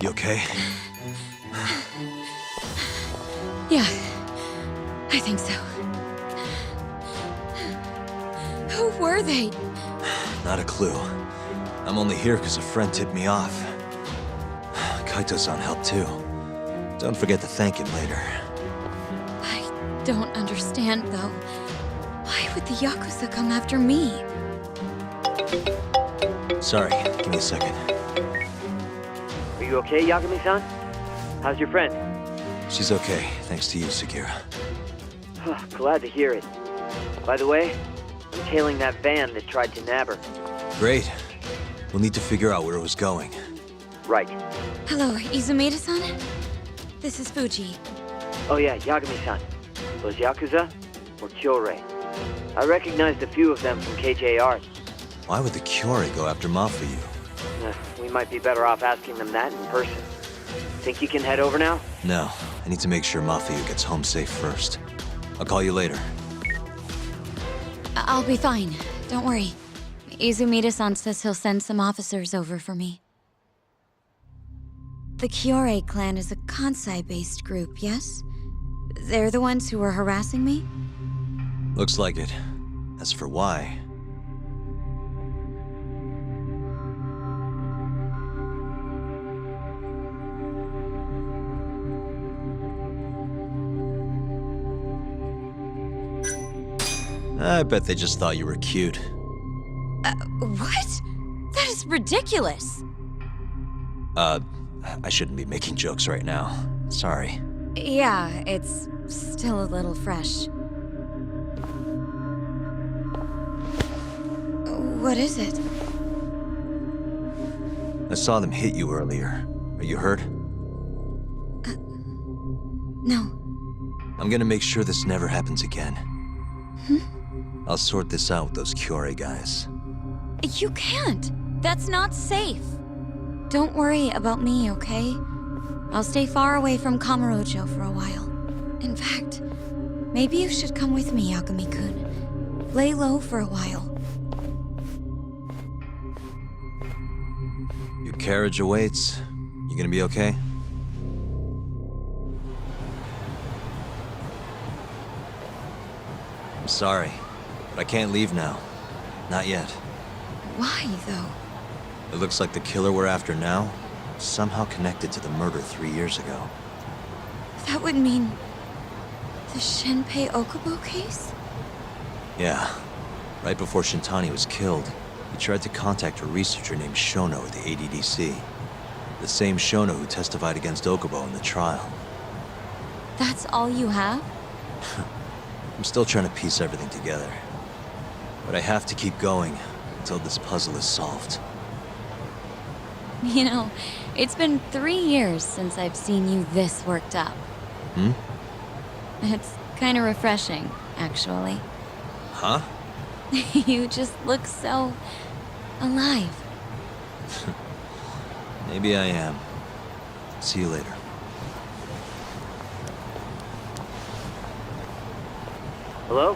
You okay? Yeah, I think so. Who were they? Not a clue. I'm only here because a friend tipped me off. Kaito-san helped too. Don't forget to thank him later. I don't understand, though. Why would the Yakuza come after me? Sorry, give me a second. Are you okay, Yagami-san? How's your friend? She's okay, thanks to you, Sekira. Glad to hear it. By the way, I'm tailing that van that tried to nab her. Great. We'll need to figure out where it was going. Right. Hello, Izumida-san? This is Fuji. Oh yeah, Yagami-san. Those Yakuza or Kyorei? I recognized a few of them from KJR. Why would the Kyorei go after Mafuyu? We might be better off asking them that in person. Think you can head over now? No, I need to make sure Mafuyu gets home safe first. I'll call you later. I'll be fine. Don't worry. Izumida-san says he'll send some officers over for me. The Kyorei clan is a Kansai-based group, yes? They're the ones who were harassing me? Looks like it. As for why... I bet they just thought you were cute. What? That is ridiculous! I shouldn't be making jokes right now. Sorry. Yeah, it's still a little fresh. What is it? I saw them hit you earlier. Are you hurt? No. I'm gonna make sure this never happens again. I'll sort this out with those Kyorei guys. You can't! That's not safe! Don't worry about me, okay? I'll stay far away from Kamurocho for a while. In fact, maybe you should come with me, Yagami-kun. Lay low for a while. Your carriage awaits. You gonna be okay? I'm sorry, but I can't leave now. Not yet. Why, though? It looks like the killer we're after now is somehow connected to the murder 3 years ago. That would mean... the Shenpei Okubo case? Yeah. Right before Shintani was killed, he tried to contact a researcher named Shono at the ADDC. The same Shono who testified against Okubo in the trial. That's all you have? I'm still trying to piece everything together. But I have to keep going until this puzzle is solved. You know, it's been 3 years since I've seen you this worked up. It's kind of refreshing, actually. Huh? You just look so... alive. Maybe I am. See you later. Hello?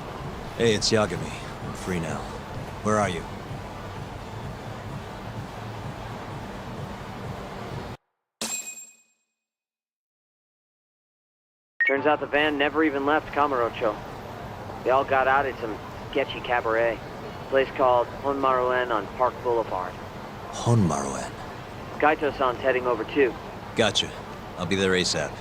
Hey, it's Yagami. I'm free now. Where are you? Turns out the van never even left Kamurocho. They all got out at some sketchy cabaret. A place called Honmaruen on Park Boulevard. Honmaruen. Kaito-san's heading over too. Gotcha. I'll be there ASAP.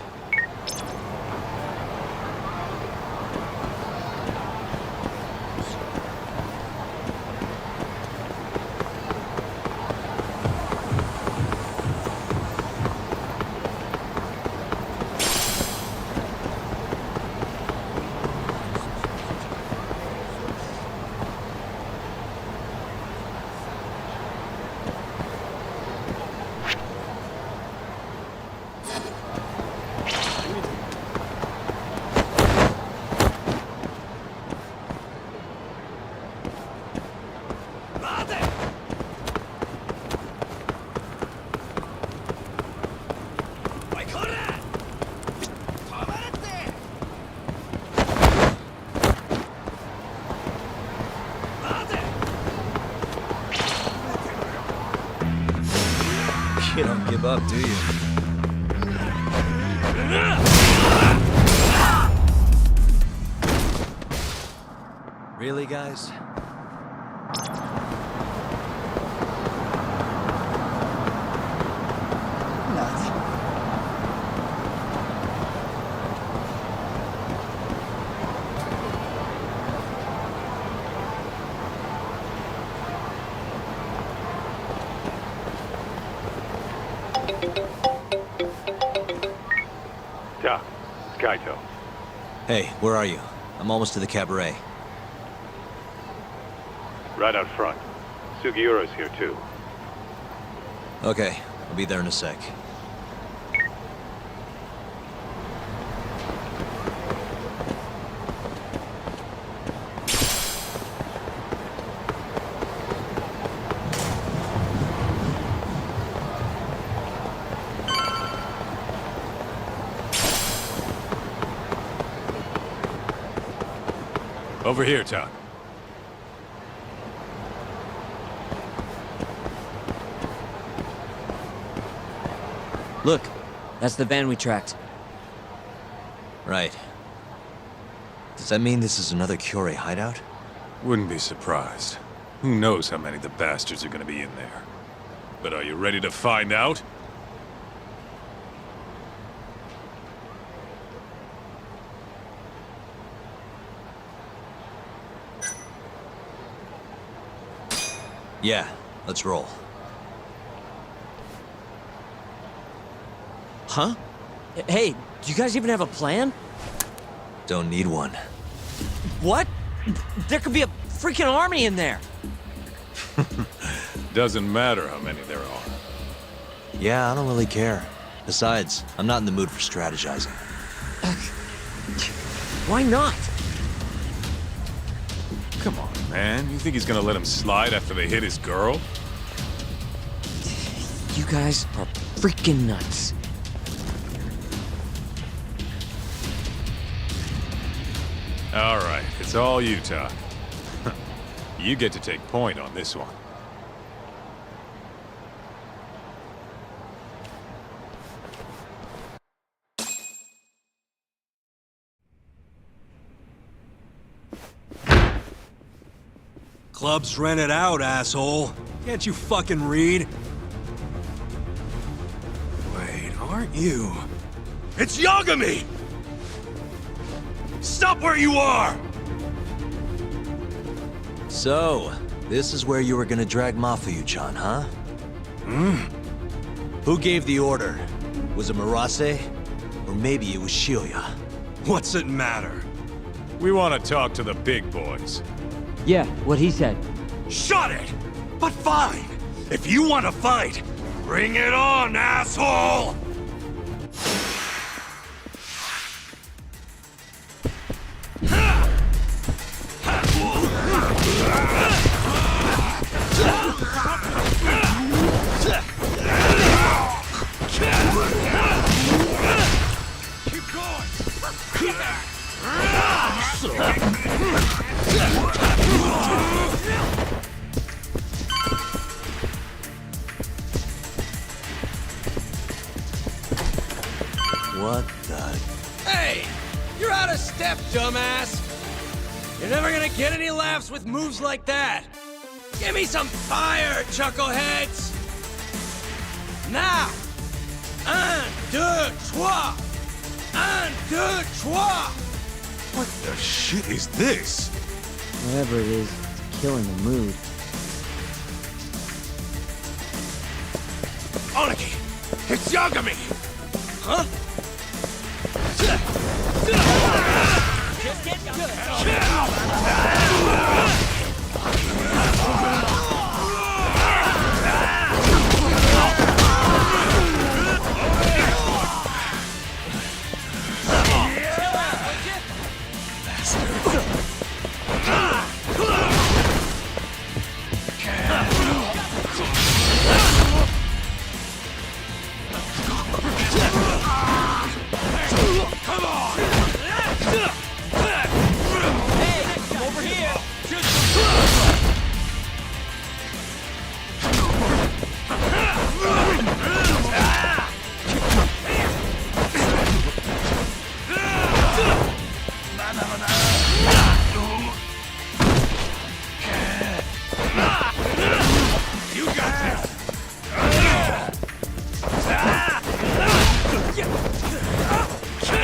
You don't give up, do you? Really, guys? Doc, it's Kaito. Hey, where are you? I'm almost to the cabaret. Right out front. Sugiura's here too. Okay, I'll be there in a sec. Over here, Doc. Look, that's the van we tracked. Right. Does that mean this is another Kyorei hideout? Wouldn't be surprised. Who knows how many of the bastards are gonna be in there. But are you ready to find out? Yeah, let's roll. Huh? Hey, do you guys even have a plan? Don't need one. What? There could be a freaking army in there! Doesn't matter how many there are. Yeah, I don't really care. Besides, I'm not in the mood for strategizing. Why not? Come on, man. You think he's gonna let him slide after they hit his girl? You guys are freaking nuts. All right, it's all you, Doc. You get to take point on this one. Club's rented out, asshole. Can't you fucking read? Wait, aren't you? It's Yagami! Stop where you are! So, this is where you were gonna drag Mafuyu-chan, huh? Who gave the order? Was it Murase? Or maybe it was Shibuya? What's it matter? We want to talk to the big boys. Yeah, what he said. Shut it! But fine! If you want to fight, bring it on, asshole! What the... Hey! You're out of step, dumbass! You're never gonna get any laughs with moves like that! Give me some fire, chuckleheads! Now! Un, deux, trois! Un, deux, trois! What the shit is this? Whatever it is, it's killing the mood. Oniki! It's Yagami! Huh? Just get good.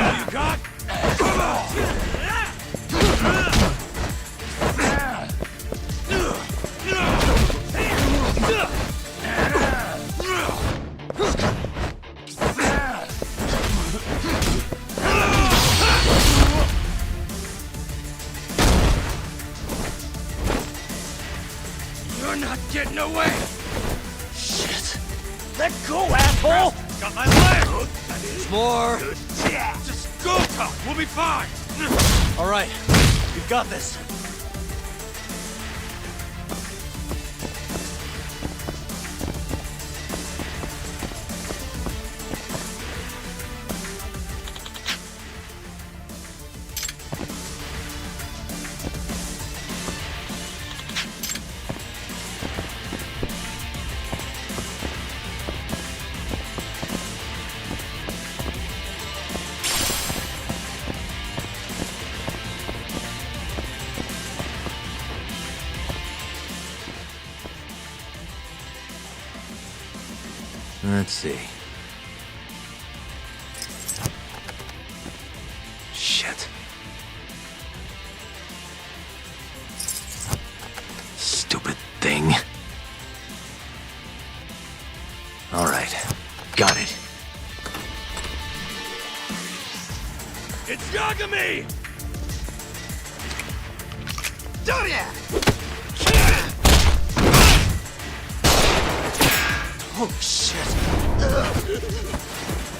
You got? Come on! getting away! Shit. Let go, asshole! Got my leg! More. Just go, Tom. We'll be fine. All right. You've got this. Let's see. Shit. Stupid thing. All right. Got it. It's Yagami! Oh, shit.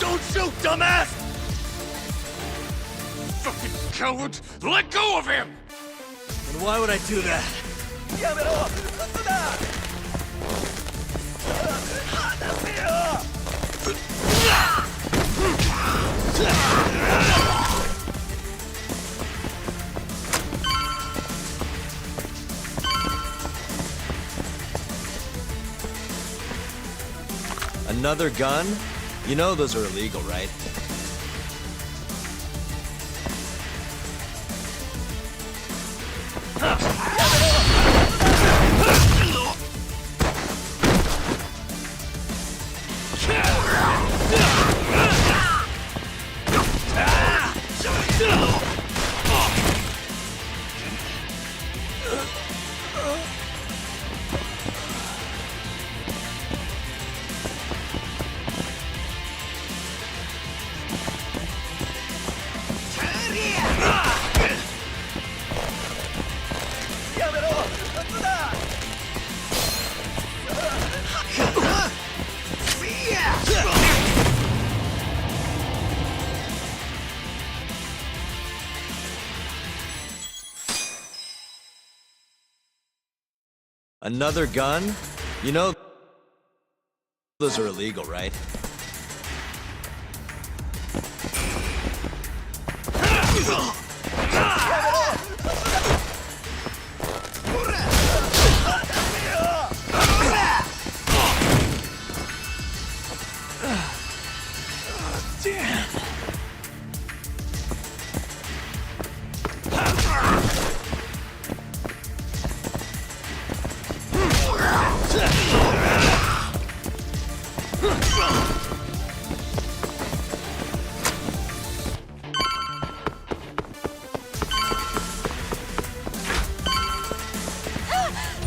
Don't shoot, dumbass! Fucking coward! Let go of him! And why would I do that? Another gun? You know those are illegal, right? Another gun? You know those are illegal, right?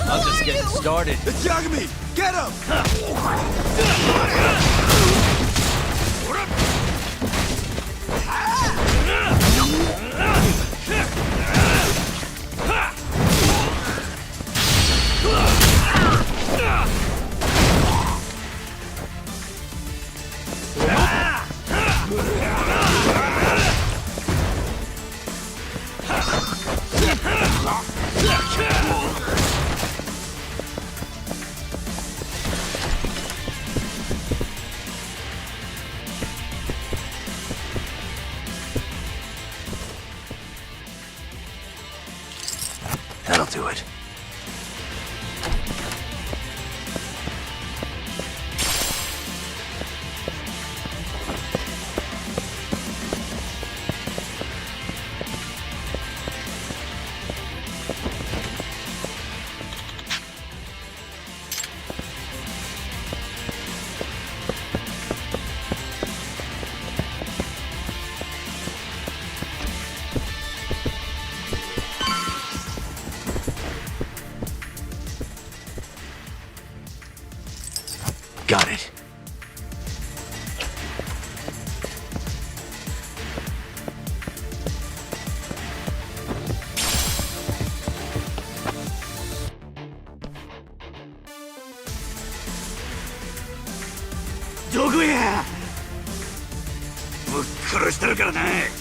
I'm just getting started. It's Yagami! Get him! That'll do it. からね。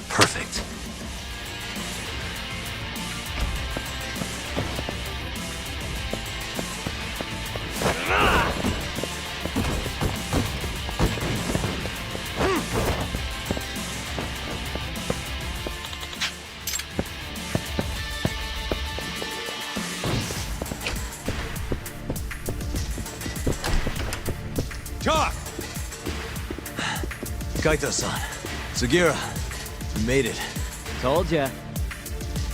Perfect. Talk! Kaito-san, Sugira, you made it. Told ya.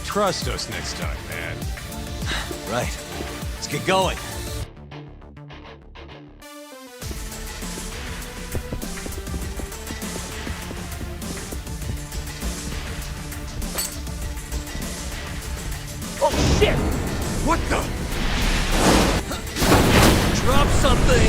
Trust us next time, man. Right. Let's get going. Oh shit! What the? Drop something!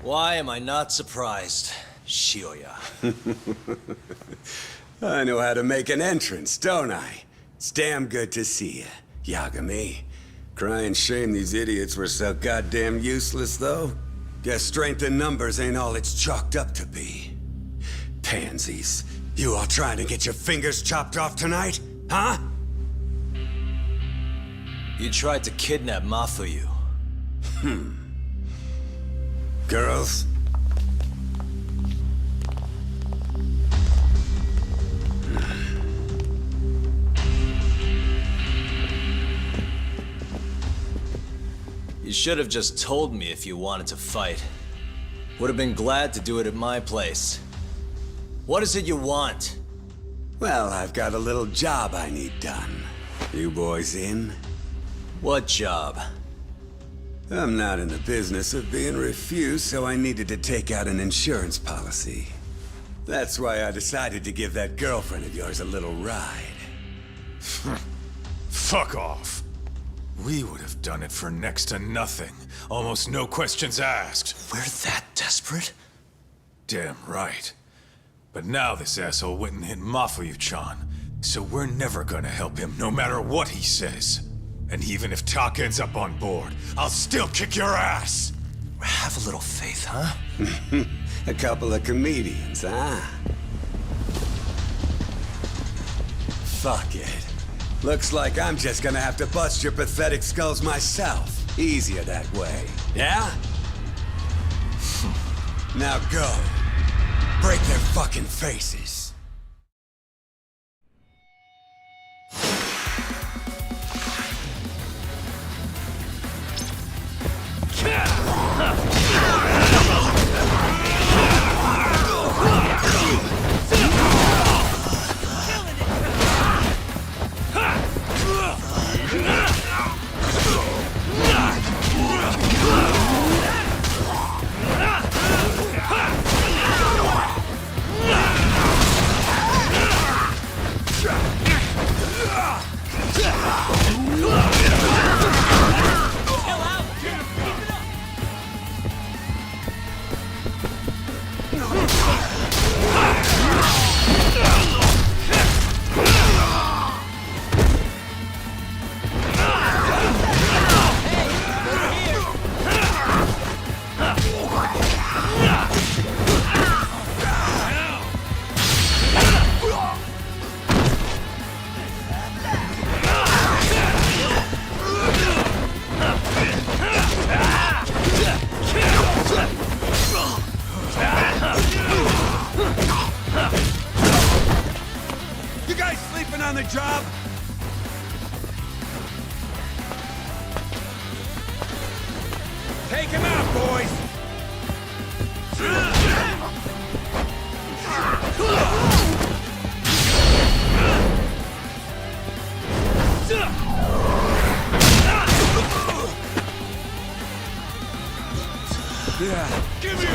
Why am I not surprised, Shioya? I know how to make an entrance, don't I? It's damn good to see you, Yagami. Crying shame these idiots were so goddamn useless, though. Guess strength in numbers ain't all it's chalked up to be. Pansies. You all trying to get your fingers chopped off tonight? Huh? You tried to kidnap Mafuyu. Girls? You should have just told me if you wanted to fight. Would have been glad to do it at my place. What is it you want? Well, I've got a little job I need done. You boys in? What job? I'm not in the business of being refused, so I needed to take out an insurance policy. That's why I decided to give that girlfriend of yours a little ride. Fuck off. We would have done it for next to nothing. Almost no questions asked. We're that desperate? Damn right. But now this asshole went and hit Mafuyu-chan, so we're never gonna help him no matter what he says. And even if Tak ends up on board, I'll still kick your ass! Have a little faith, huh? A couple of comedians, huh? Fuck it. Looks like I'm just gonna have to bust your pathetic skulls myself. Easier that way, yeah? Now go. break their fucking faces. You guys sleeping on the job? Take him out, boys! Give me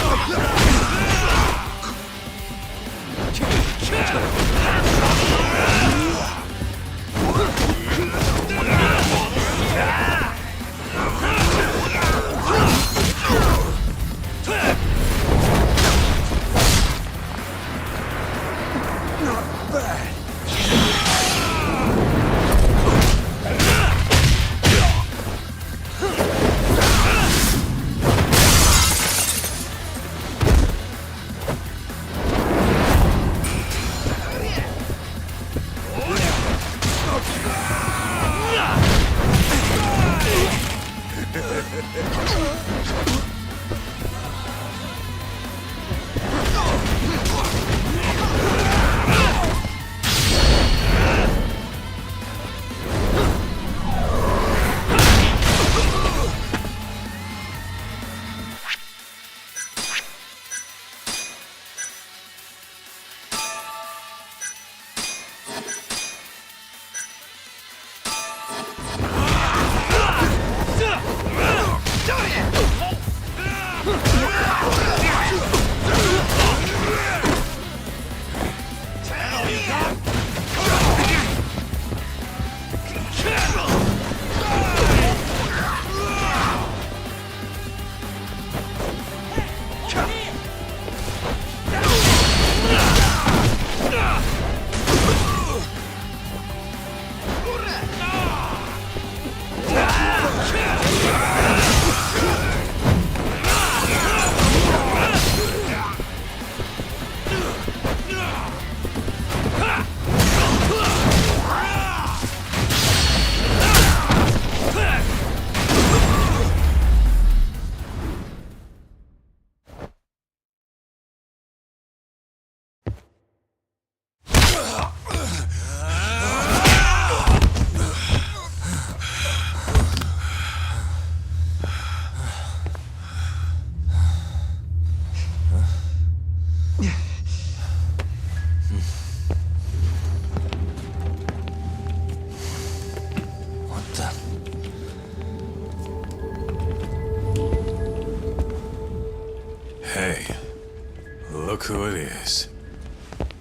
Hey, look who it is.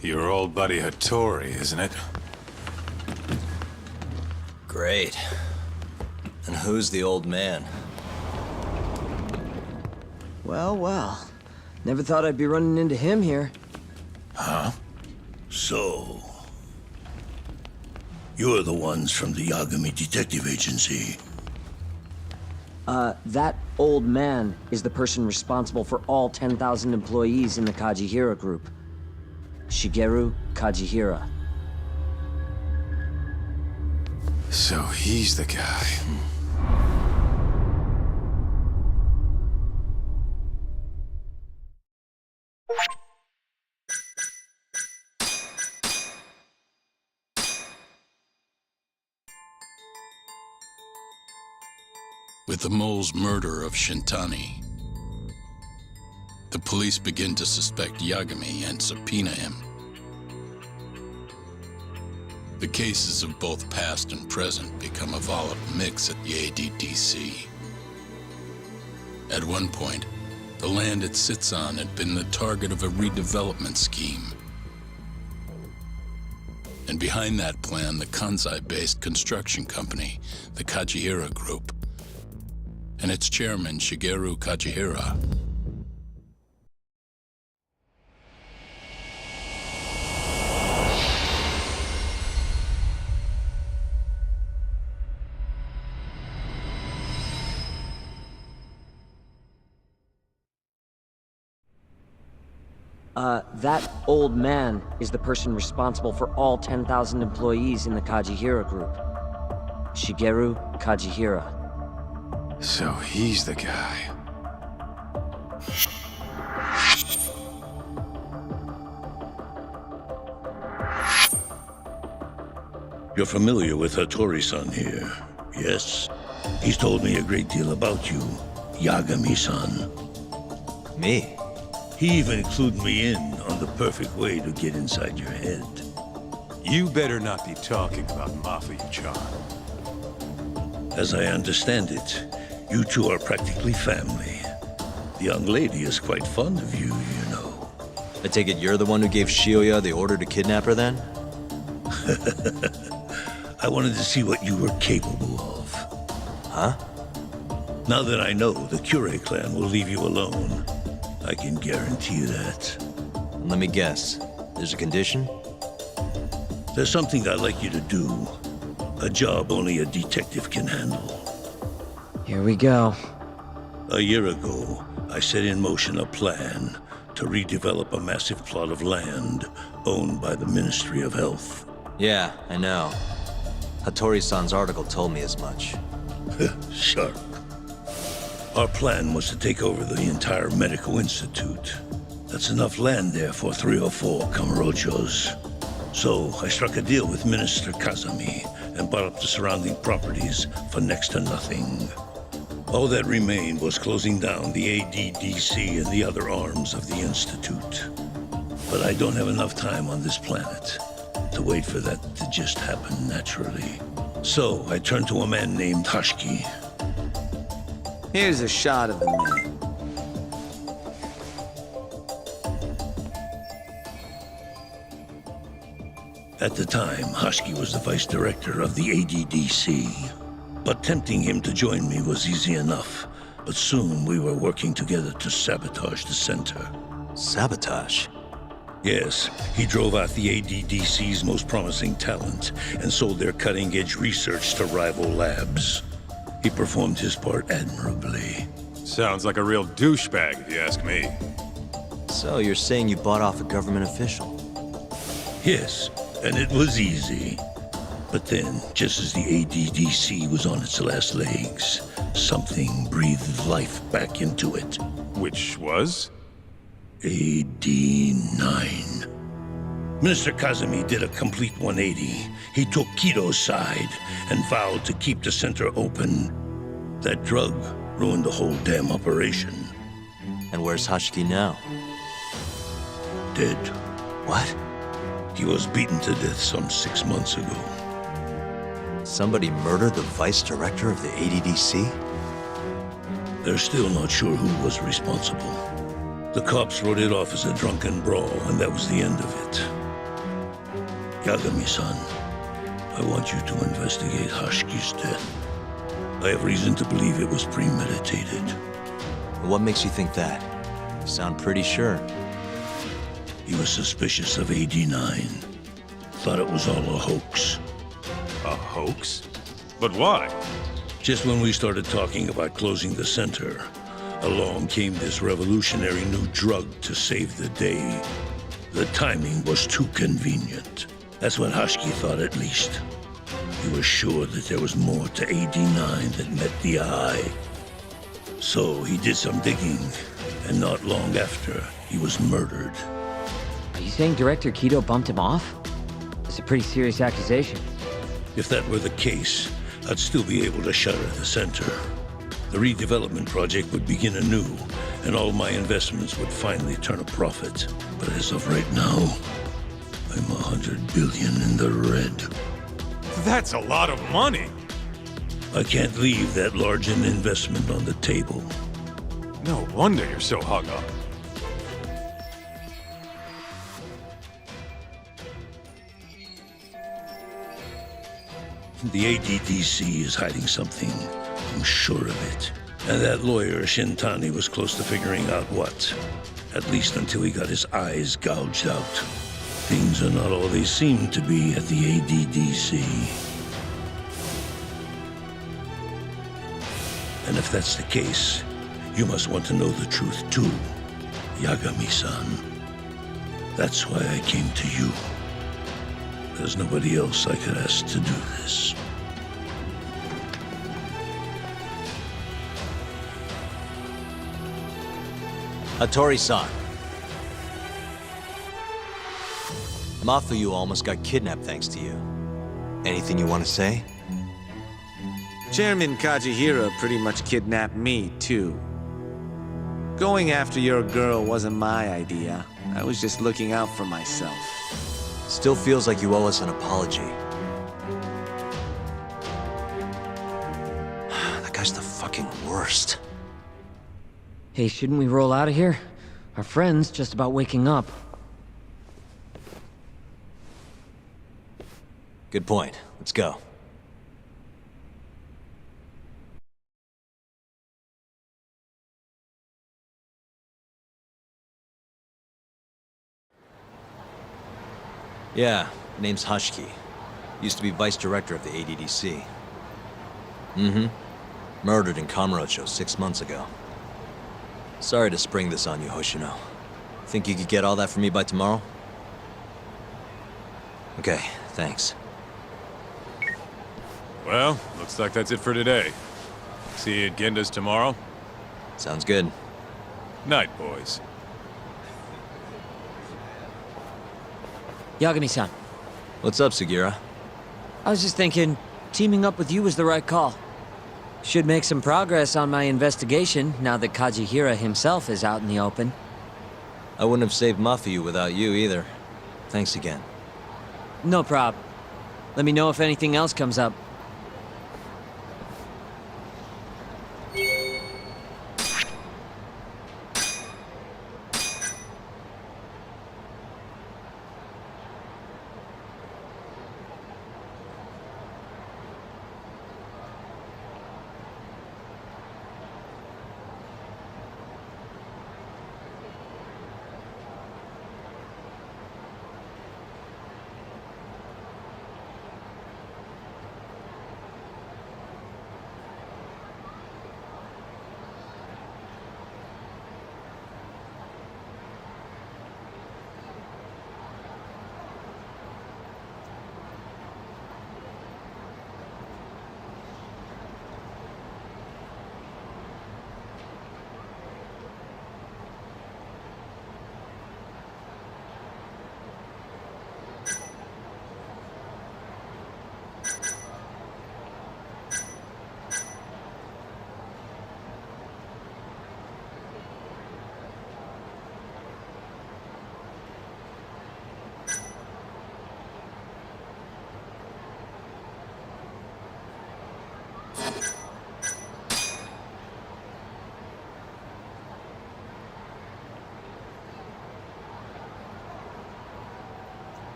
Your old buddy Hattori, isn't it? Great. And who's the old man? Well, well. Never thought I'd be running into him here. Huh? So, you're the ones from the Yagami Detective Agency. That old man is the person responsible for all 10,000 employees in the Kajihira Group. Shigeru Kajihira. So he's the guy. With the mole's murder of Shintani, the police begin to suspect Yagami and subpoena him. The cases of both past and present become a volatile mix at the ADDC. At one point, the land it sits on had been the target of a redevelopment scheme. And behind that plan, the Kansai-based construction company, the Kajihira Group, and its chairman, Shigeru Kajihira. That old man is the person responsible for all 10,000 employees in the Kajihira Group. Shigeru Kajihira. So he's the guy. You're familiar with Hattori-san here, yes? He's told me a great deal about you, Yagami-san. Me? He even included me in on the perfect way to get inside your head. You better not be talking about Mafia-chan. As I understand it, you two are practically family. The young lady is quite fond of you, you know. I take it you're the one who gave Shioya the order to kidnap her then? I wanted to see what you were capable of. Huh? Now that I know the Kure clan will leave you alone, I can guarantee that. Let me guess. There's a condition? There's something I'd like you to do. A job only a detective can handle. Here we go. A year ago, I set in motion a plan to redevelop a massive plot of land owned by the Ministry of Health. Yeah, I know. Hattori-san's article told me as much. Sharp. Our plan was to take over the entire medical institute. That's enough land there for 3 or 4 Kamurochos. So I struck a deal with Minister Kazami and bought up the surrounding properties for next to nothing. All that remained was closing down the ADDC and the other arms of the institute. But I don't have enough time on this planet to wait for that to just happen naturally. So I turned to a man named Hashiki. Here's a shot of the man. At the time, Hashiki was the vice director of the ADDC. But tempting him to join me was easy enough. But soon we were working together to sabotage the center. Sabotage? Yes, he drove out the ADDC's most promising talent and sold their cutting-edge research to rival labs. He performed his part admirably. Sounds like a real douchebag, if you ask me. So you're saying you bought off a government official? Yes, and it was easy. But then, just as the ADDC was on its last legs, something breathed life back into it. Which was? AD9. Minister Kazami did a complete 180. He took Kido's side and vowed to keep the center open. That drug ruined the whole damn operation. And where's Hashiki now? Dead. What? He was beaten to death some 6 months ago. Somebody murdered the vice director of the ADDC? They're still not sure who was responsible. The cops wrote it off as a drunken brawl, and that was the end of it. Yagami-san, I want you to investigate Hashiki's death. I have reason to believe it was premeditated. What makes you think that? You sound pretty sure. He was suspicious of AD9. Thought it was all a hoax. A hoax? But why? Just when we started talking about closing the center, along came this revolutionary new drug to save the day. The timing was too convenient. That's what Hashiki thought, at least. He was sure that there was more to AD9 that met the eye. So he did some digging, and not long after, he was murdered. Are you saying Director Kido bumped him off? That's a pretty serious accusation. If that were the case, I'd still be able to shutter the center. The redevelopment project would begin anew, and all my investments would finally turn a profit. But as of right now, I'm 100 billion in the red. That's a lot of money. I can't leave that large an investment on the table. No wonder you're so hung up. The ADDC is hiding something. I'm sure of it. And that lawyer, Shintani, was close to figuring out what. At least until he got his eyes gouged out. Things are not all they seem to be at the ADDC. And if that's the case, you must want to know the truth too, Yagami-san. That's why I came to you. There's nobody else I could ask to do this. Hattori-san. Mafuyu almost got kidnapped thanks to you. Anything you want to say? Chairman Kajihira pretty much kidnapped me, too. Going after your girl wasn't my idea. I was just looking out for myself. Still feels like you owe us an apology. That guy's the fucking worst. Hey, shouldn't we roll out of here? Our friend's just about waking up. Good point. Let's go. Yeah, name's Hashiki. Used to be vice director of the ADDC. Mm-hmm. Murdered in Kamurocho 6 months ago. Sorry to spring this on you, Hoshino. Think you could get all that for me by tomorrow? Okay, thanks. Well, looks like that's it for today. See you at Genda's tomorrow? Sounds good. Night, boys. Yagami-san. What's up, Sugira? I was just thinking, teaming up with you was the right call. Should make some progress on my investigation now that Kajihira himself is out in the open. I wouldn't have saved Mafuyu without you either. Thanks again. No prob. Let me know if anything else comes up.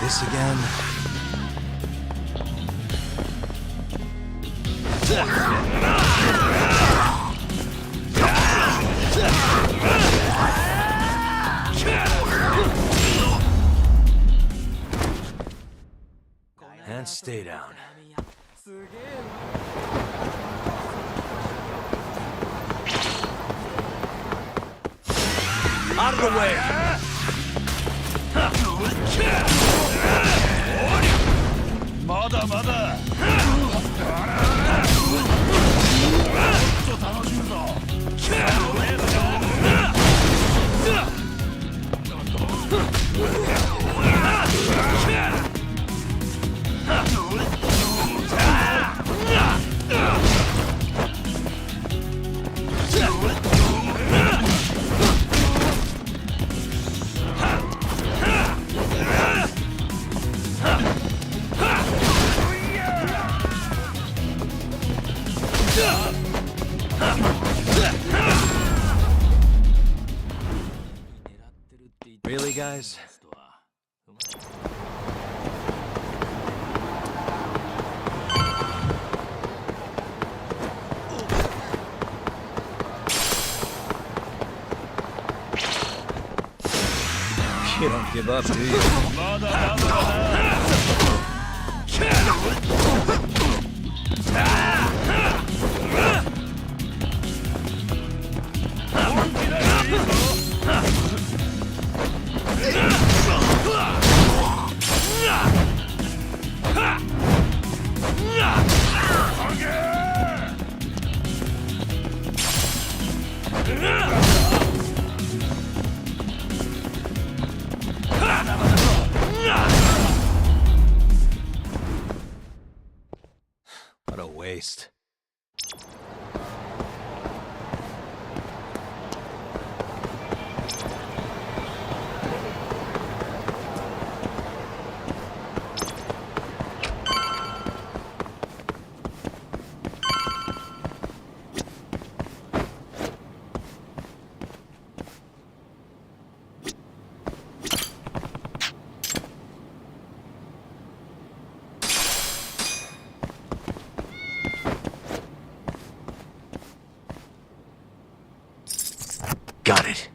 This again? And stay down. Out of the way! Mada, mada! Really, guys? You don't give up, do you? What a waste. Got it.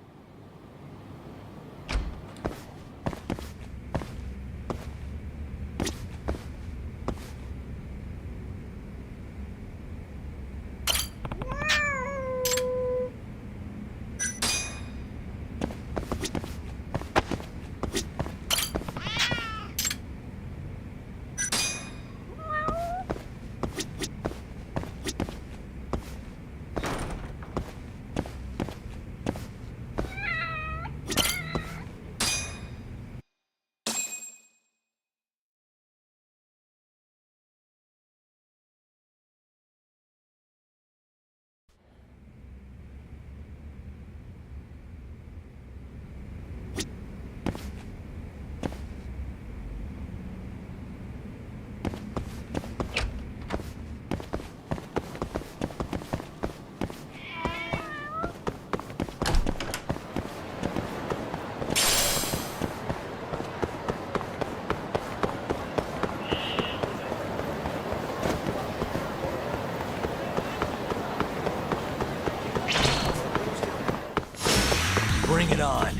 Bring it on.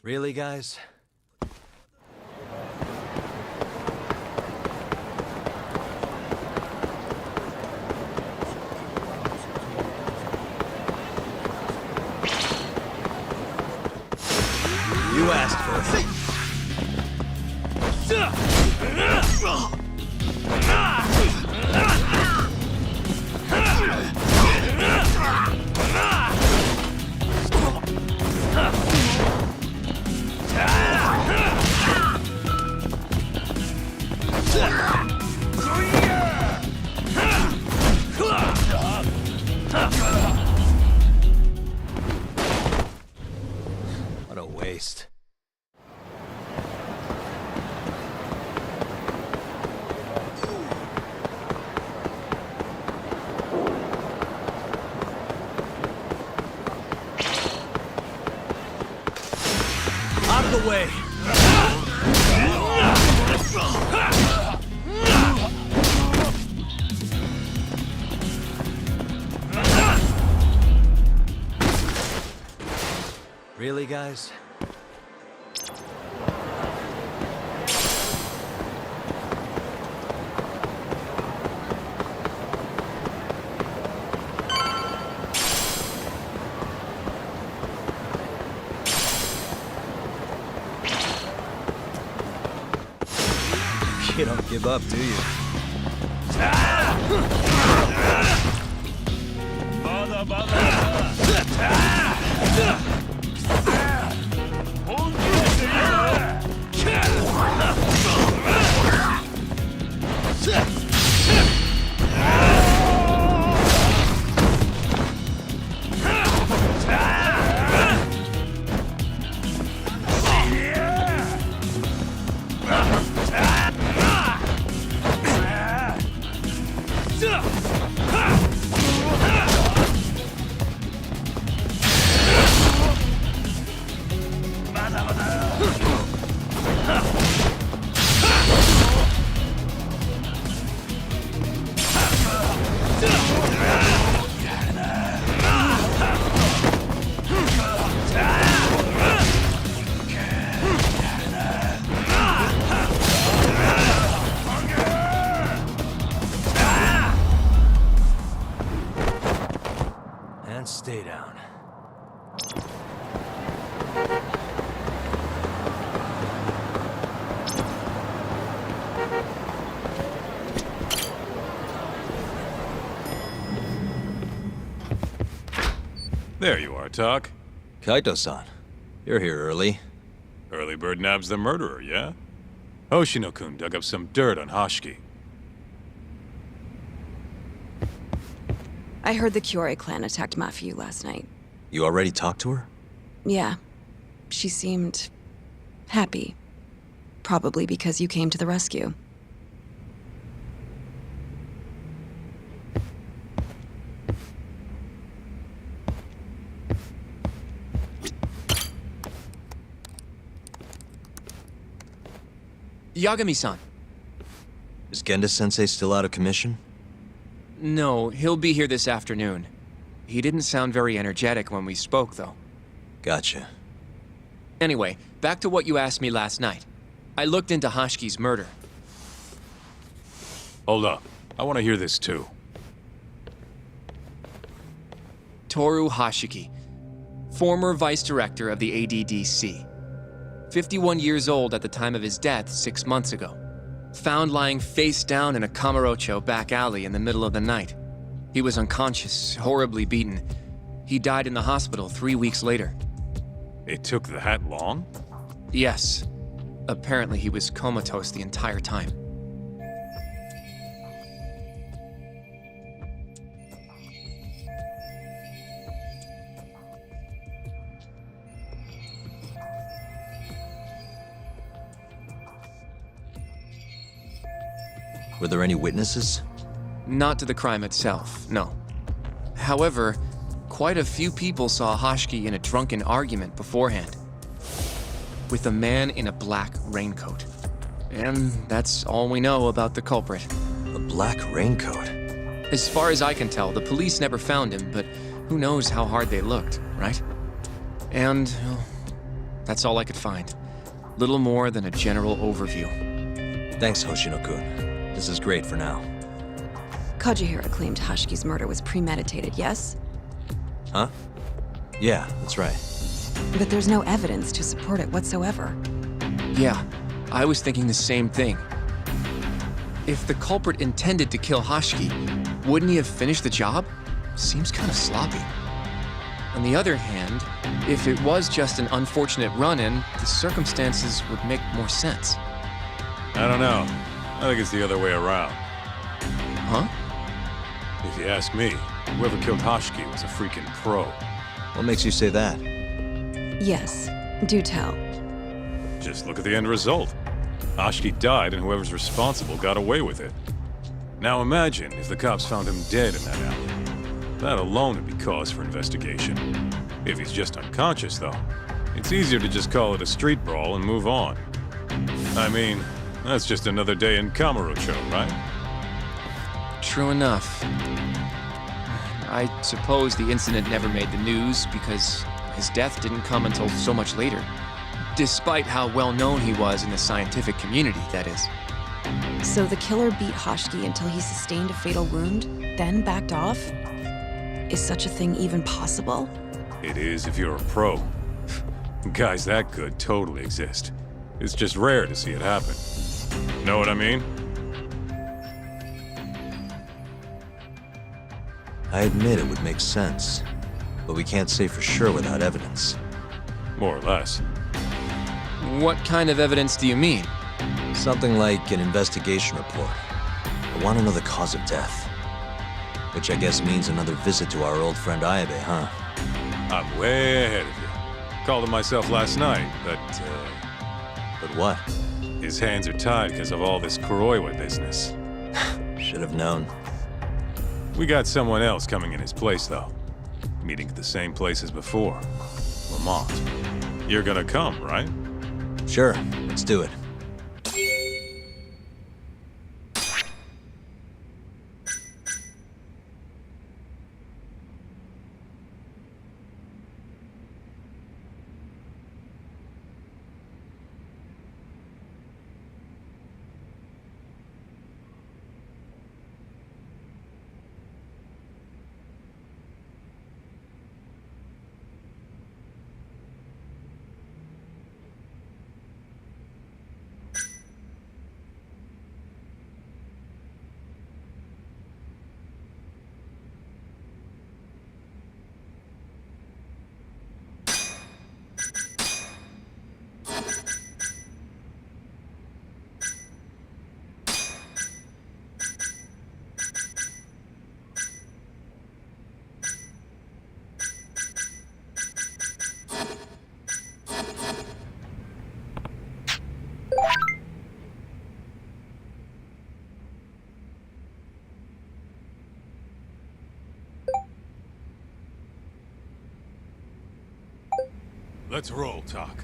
Really, guys? You asked for it. waste. Out of the way! Really, guys? You don't give up, do you? And stay down. There you are, Tak. Kaito-san, you're here early. Early bird nabs the murderer, yeah? Hoshino-kun dug up some dirt on Hashiki. I heard the Kyorei clan attacked Mafuyu last night. You already talked to her? Yeah. She seemed happy. Probably because you came to the rescue. Yagami-san. Is Genda-sensei still out of commission? No, he'll be here this afternoon. He didn't sound very energetic when we spoke, though. Gotcha. Anyway, back to what you asked me last night. I looked into Hashiki's murder. Hold up. I want to hear this too. Toru Hashiki, former vice director of the ADDC. 51 years old at the time of his death 6 months ago. Found lying face down in a Kamurocho back alley in the middle of the night. He was unconscious, horribly beaten. He died in the hospital 3 weeks later. It took that long? Yes. Apparently he was comatose the entire time. Were there any witnesses? Not to the crime itself, no. However, quite a few people saw Hashiki in a drunken argument beforehand. With a man in a black raincoat. And that's all we know about the culprit. A black raincoat? As far as I can tell, the police never found him, but who knows how hard they looked, right? And, well, that's all I could find. Little more than a general overview. Thanks, Hoshino-kun. This is great for now. Kajihira claimed Hashiki's murder was premeditated, yes? Huh? Yeah, that's right. But there's no evidence to support it whatsoever. Yeah, I was thinking the same thing. If the culprit intended to kill Hashiki, wouldn't he have finished the job? Seems kind of sloppy. On the other hand, if it was just an unfortunate run-in, the circumstances would make more sense. I don't know. I think it's the other way around. Huh? If you ask me, whoever killed Hashiki was a freaking pro. What makes you say that? Yes, Do tell. Just look at the end result. Ashki died and whoever's responsible got away with it. Now imagine if the cops found him dead in that alley. That alone would be cause for investigation. If he's just unconscious, though, it's easier to just call it a street brawl and move on. I mean, that's just another day in Kamurocho, right? True enough. I suppose the incident never made the news because his death didn't come until so much later. Despite how well known he was in the scientific community, that is. So the killer beat Hoshki until he sustained a fatal wound, then backed off? Is such a thing even possible? It is if you're a pro. Guys that good totally exist. It's just rare to see it happen. Know what I mean? I admit it would make sense, but we can't say for sure without evidence. More or less. What kind of evidence do you mean? Something like an investigation report. I want to know the cause of death. Which I guess means another visit to our old friend Ayabe, huh? I'm way ahead of you. Called him myself last night, but But what? his hands are tied because of all this Kuroiwa business. Should have known. We got someone else coming in his place, though. Meeting at the same place as before. Lamont. You're gonna come, right? Sure, let's do it. Let's roll, Talk.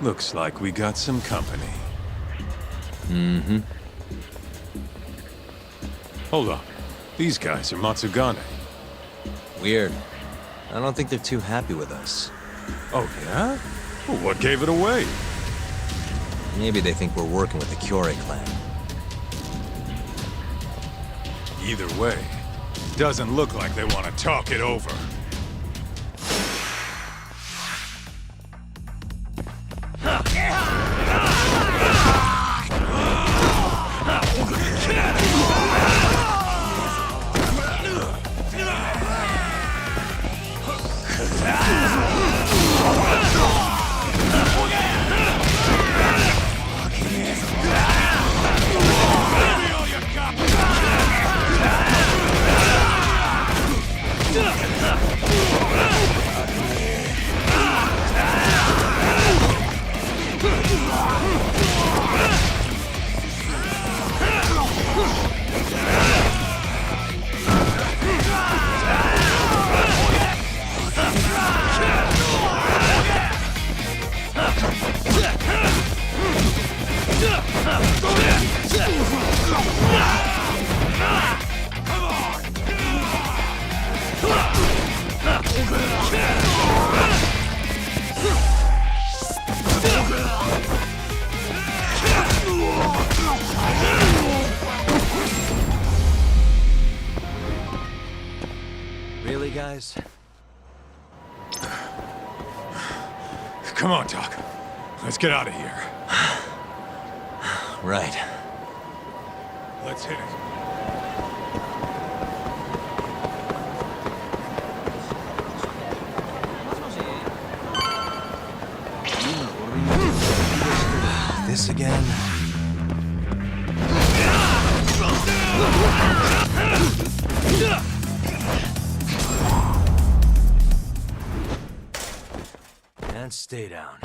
Looks like we got some company. Mm-hmm. Hold on. These guys are Matsugane. Weird. I don't think they're too happy with us. Oh, yeah? Well, what gave it away? Maybe they think we're working with the Kyorei clan. Either way, doesn't look like they want to talk it over. Really, guys? Come on, Doc. Let's get out of here. Right. Let's hit it. This again? And stay down.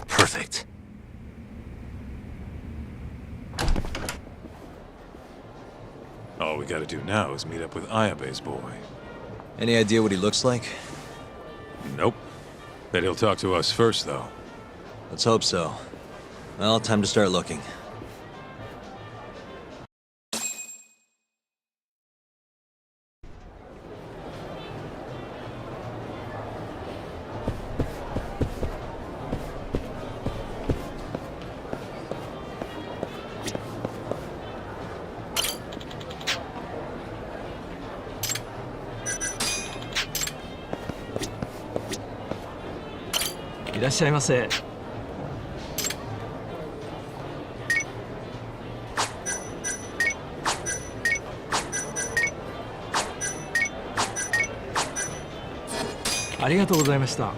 Perfect. All we gotta do now is meet up with Ayabe's boy. Any idea what he looks like? Nope. Bet he'll talk to us first, though. Let's hope so. Well, time to start looking.いらっしゃいませ。ありがとうございました。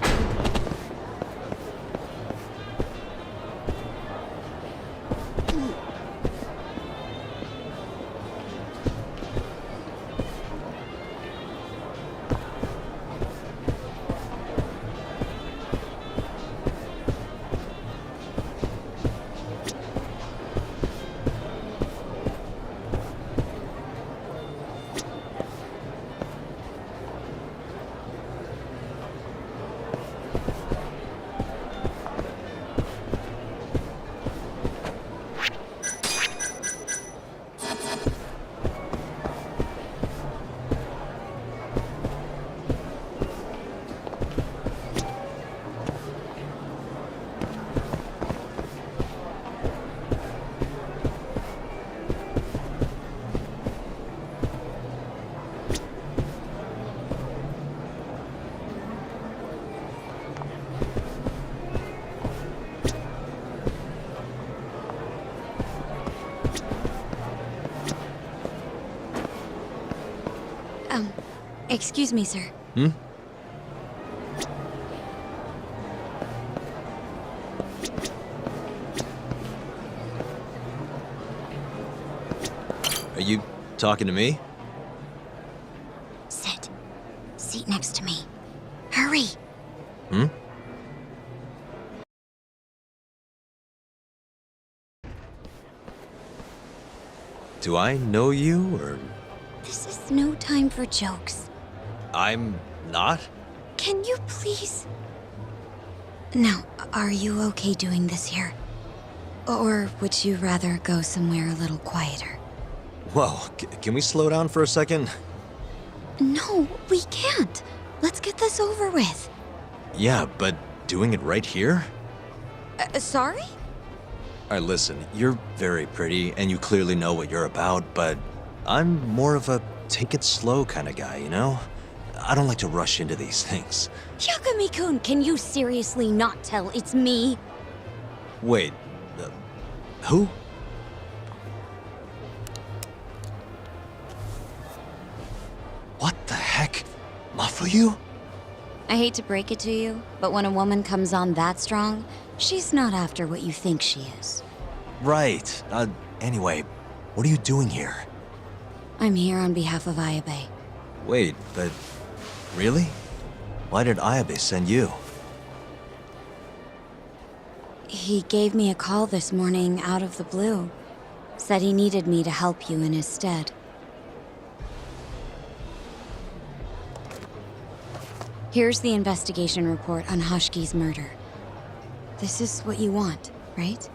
Excuse me, sir. Hmm? Are you talking to me? Sit. Seat next to me. Hurry. Hmm? Do I know you, or... This is no time for jokes. I'm not? Can you please... Now, are you okay doing this here? Or would you rather go somewhere a little quieter? Whoa, can we slow down for a second? No, we can't. Let's get this over with. Yeah, but doing it right here? Sorry? Alright, listen, you're very pretty, and you clearly know what you're about, but I'm more of a take it slow kind of guy, you know? I don't like to rush into these things. Yagami-kun, can you seriously not tell it's me? Wait, who? What the heck? Mafuyu? I hate to break it to you, but when a woman comes on that strong, she's not after what you think she is. Right. Anyway, what are you doing here? I'm here on behalf of Ayabe. Wait, but... really? Why did Ayabe send you? He gave me a call this morning out of the blue. Said he needed me to help you in his stead. Here's the investigation report on Hoshki's murder. This is what you want, right?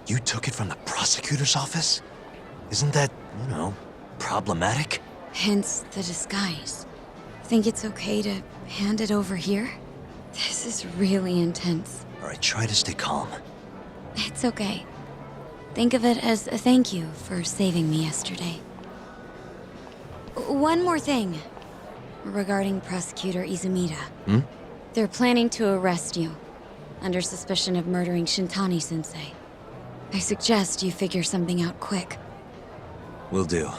You took it from the prosecutor's office? Isn't that, problematic? Hence the disguise. Think it's okay to hand it over here? This is really intense. All right, try to stay calm. It's okay. Think of it as a thank you for saving me yesterday. One more thing. Regarding Prosecutor Izumida. They're planning to arrest you, under suspicion of murdering Shintani-sensei. I suggest you figure something out quick. Will do.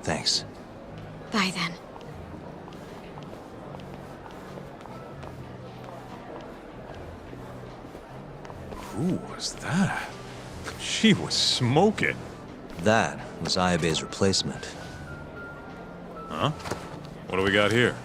Thanks. Bye then. Who was that? She was smoking. That was Ayabe's replacement. Huh? What do we got here?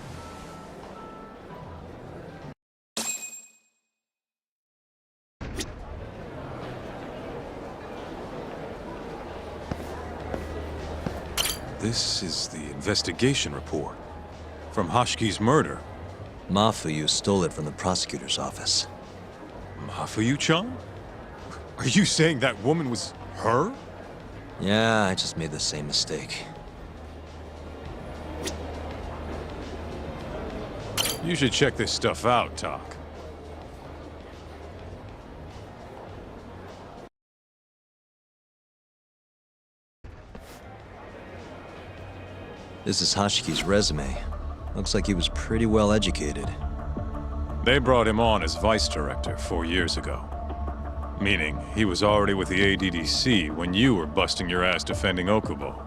This is the investigation report. From Hoshki's murder. Mafuyu stole it from the prosecutor's office. Mafuyu-chan? Are you saying that woman was her? Yeah, I just made the same mistake. You should check this stuff out, Tak. This is Hoshki's resume. Looks like he was pretty well educated. They brought him on as vice director 4 years ago. Meaning, he was already with the ADDC when you were busting your ass defending Okubo.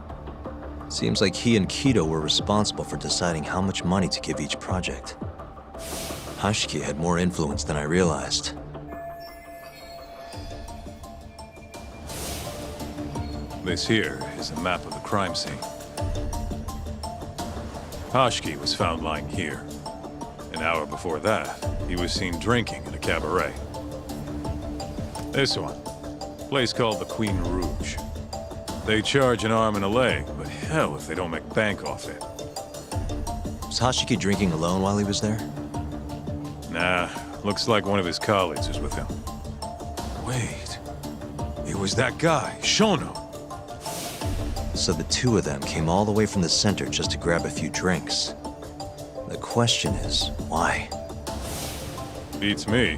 Seems like he and Kido were responsible for deciding how much money to give each project. Hoshki had more influence than I realized. This here is a map of the crime scene. Hoshki was found lying here. An hour before that, he was seen drinking in a cabaret. This one, place called the Queen Rouge. They charge an arm and a leg, but hell if they don't make bank off it. Was Hoshiki drinking alone while he was there? Nah, looks like one of his colleagues was with him. Wait, it was that guy, Shono. So the two of them came all the way from the center just to grab a few drinks. The question is, why? Beats me.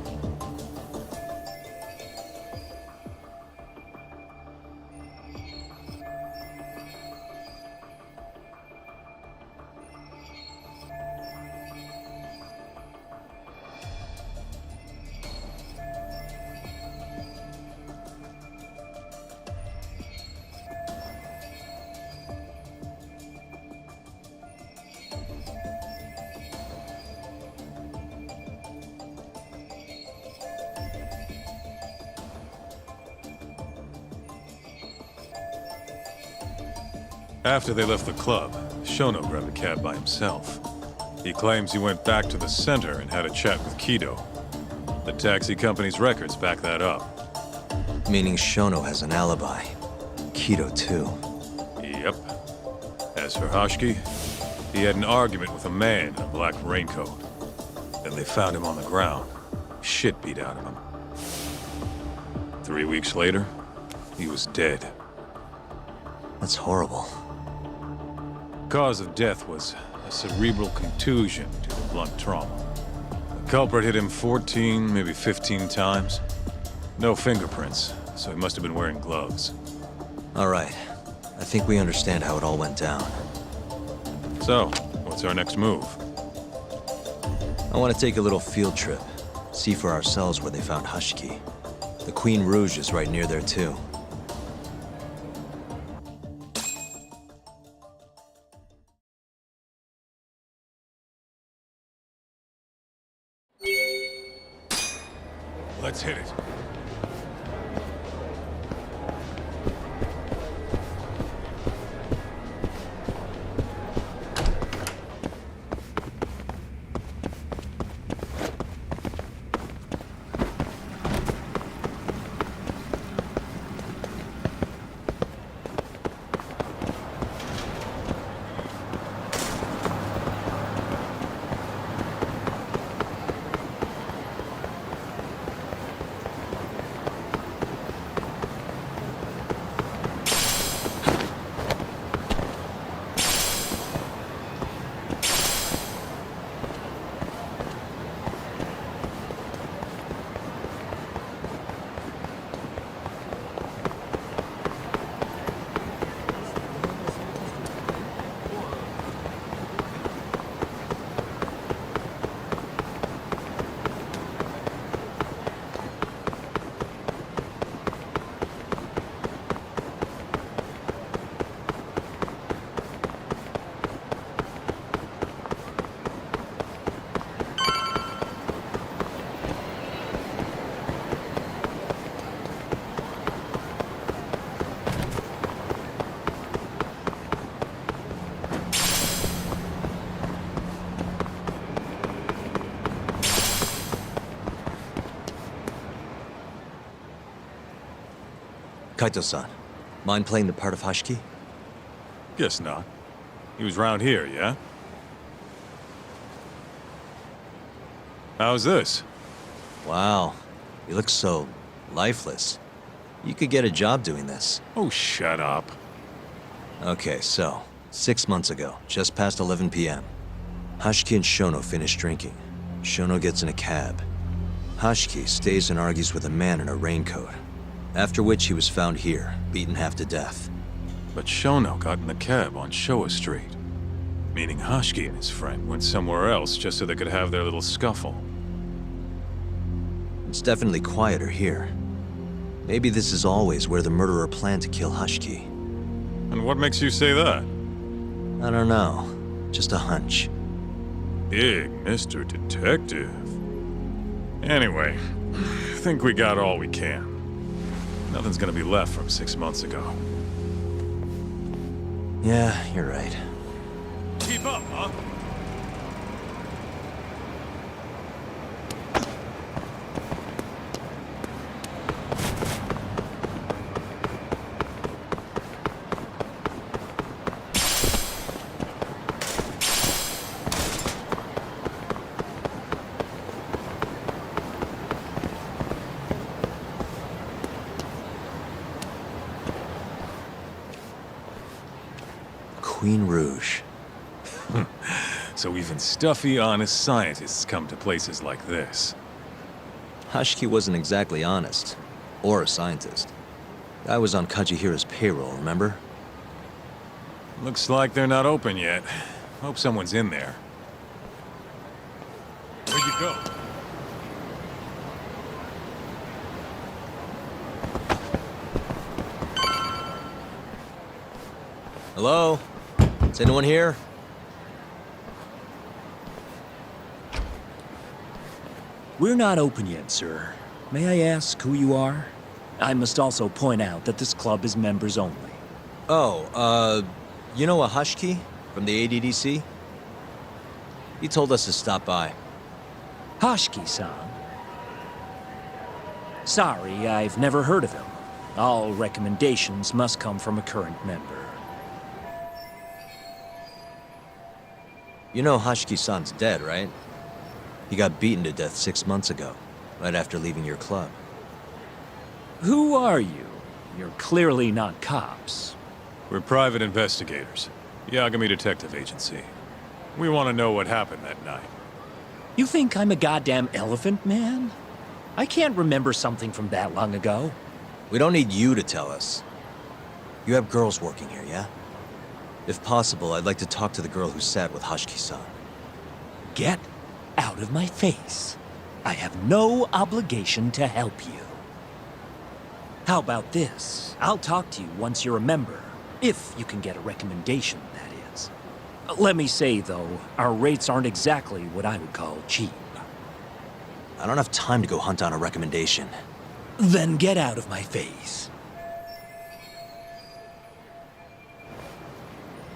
After they left the club, Shono grabbed a cab by himself. He claims he went back to the center and had a chat with Kido. The taxi company's records back that up. Meaning Shono has an alibi. Kido too. Yep. As for Hoshki, he had an argument with a man in a black raincoat. Then they found him on the ground. Shit beat out of him. 3 weeks later, he was dead. That's horrible. Cause of death was a cerebral contusion due to blunt trauma. The culprit hit him 14, maybe 15 times. No fingerprints, so he must have been wearing gloves. All right. I think we understand how it all went down. So, what's our next move? I want to take a little field trip. See for ourselves where they found Hoshiki. The Queen Rouge is right near there too. Let's hit it. Kaito-san, mind playing the part of Hashiki? Guess not. He was round here, yeah? How's this? Wow, you look so lifeless. You could get a job doing this. Oh, shut up. Okay, so, 6 months ago, just past 11 p.m., Hashiki and Shono finish drinking. Shono gets in a cab. Hashiki stays and argues with a man in a raincoat, after which he was found here, beaten half to death. But Shono got in the cab on Showa Street. Meaning Hashiki and his friend went somewhere else just so they could have their little scuffle. It's definitely quieter here. Maybe this is always where the murderer planned to kill Hashiki. And what makes you say that? I don't know. Just a hunch. Big Mr. Detective. Anyway, I think we got all we can. Nothing's gonna be left from 6 months ago. Yeah, you're right. Keep up, huh? Queen Rouge. So even stuffy, honest scientists come to places like this. Hashiki wasn't exactly honest. Or a scientist. I was on Kajihira's payroll, remember? Looks like they're not open yet. Hope someone's in there. Where'd you go? Hello? Is anyone here? We're not open yet, sir. May I ask who you are? I must also point out that this club is members only. Oh, you know a Hashiki from the ADDC? He told us to stop by. Hashiki-san? Sorry, I've never heard of him. All recommendations must come from a current member. You know Hashiki-san's dead, right? He got beaten to death 6 months ago, right after leaving your club. Who are you? You're clearly not cops. We're private investigators. Yagami Detective Agency. We want to know what happened that night. You think I'm a goddamn elephant man? I can't remember something from that long ago. We don't need you to tell us. You have girls working here, yeah? If possible, I'd like to talk to the girl who sat with Hashiki-san. Get out of my face. I have no obligation to help you. How about this? I'll talk to you once you're a member. If you can get a recommendation, that is. Let me say, though, our rates aren't exactly what I would call cheap. I don't have time to go hunt down a recommendation. Then get out of my face.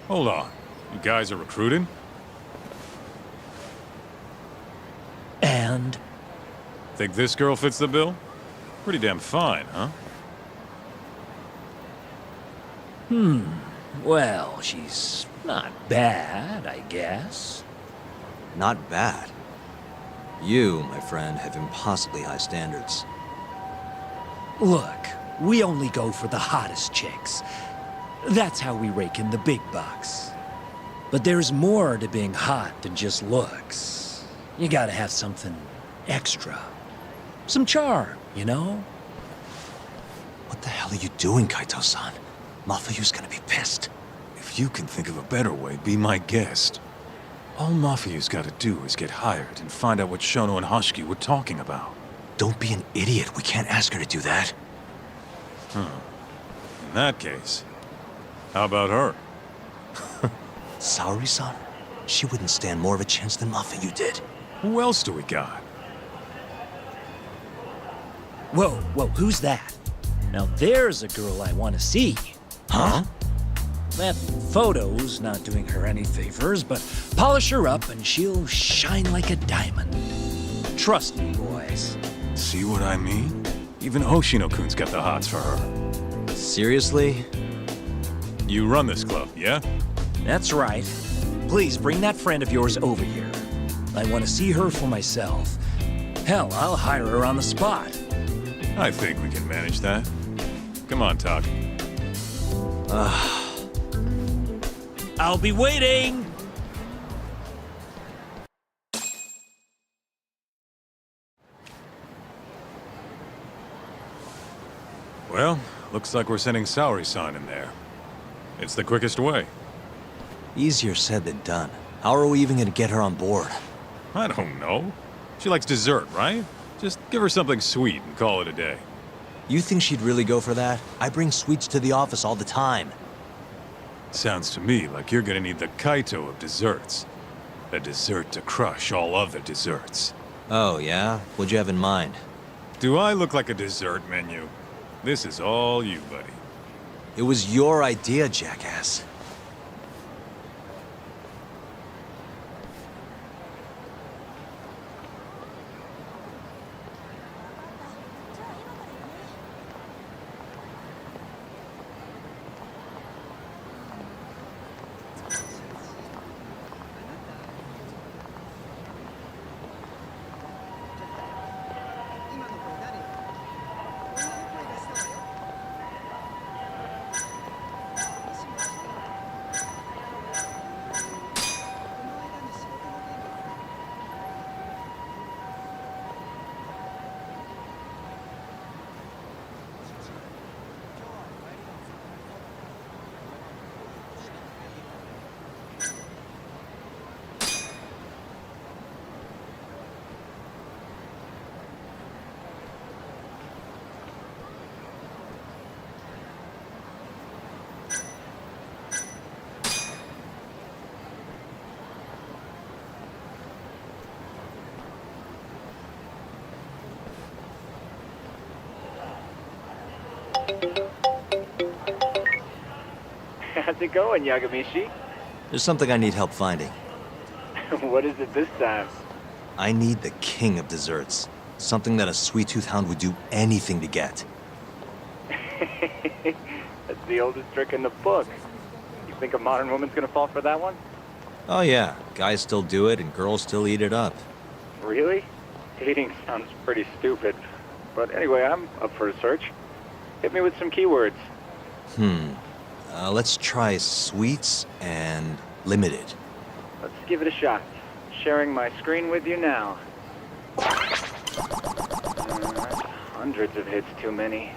Hold on. You guys are recruiting? And? Think this girl fits the bill? Pretty damn fine, huh? Well, she's not bad, I guess. Not bad. You, my friend, have impossibly high standards. Look, we only go for the hottest chicks. That's how we rake in the big bucks. But there's more to being hot than just looks. You gotta have something extra. Some charm, you know? What the hell are you doing, Kaito-san? Mafuyu's gonna be pissed. If you can think of a better way, be my guest. All Mafuyu's gotta do is get hired and find out what Shono and Hashiki were talking about. Don't be an idiot. We can't ask her to do that. In that case, how about her? Saori-san? She wouldn't stand more of a chance than Mafuyu did. Who else do we got? Whoa, who's that? Now there's a girl I want to see. Huh? That photo's not doing her any favors, but polish her up and she'll shine like a diamond. Trust me, boys. See what I mean? Even Hoshino-kun's got the hots for her. Seriously? You run this club, yeah? That's right. Please bring that friend of yours over here. I want to see her for myself. Hell, I'll hire her on the spot. I think we can manage that. Come on, Talk. I'll be waiting! Well, looks like we're sending Saori-san in there. It's the quickest way. Easier said than done. How are we even gonna get her on board? I don't know. She likes dessert, right? Just give her something sweet and call it a day. You think she'd really go for that? I bring sweets to the office all the time. Sounds to me like you're gonna need the Kaito of desserts. A dessert to crush all other desserts. Oh, yeah? What'd you have in mind? Do I look like a dessert menu? This is all you, buddy. It was your idea, jackass. How's it going, Yagamishi? There's something I need help finding. What is it this time? I need the king of desserts. Something that a sweet-tooth hound would do anything to get. That's the oldest trick in the book. You think a modern woman's gonna fall for that one? Oh yeah, guys still do it and girls still eat it up. Really? Dating sounds pretty stupid. But anyway, I'm up for a search. Hit me with some keywords. Let's try sweets and limited. Let's give it a shot. Sharing my screen with you now. Hundreds of hits too many.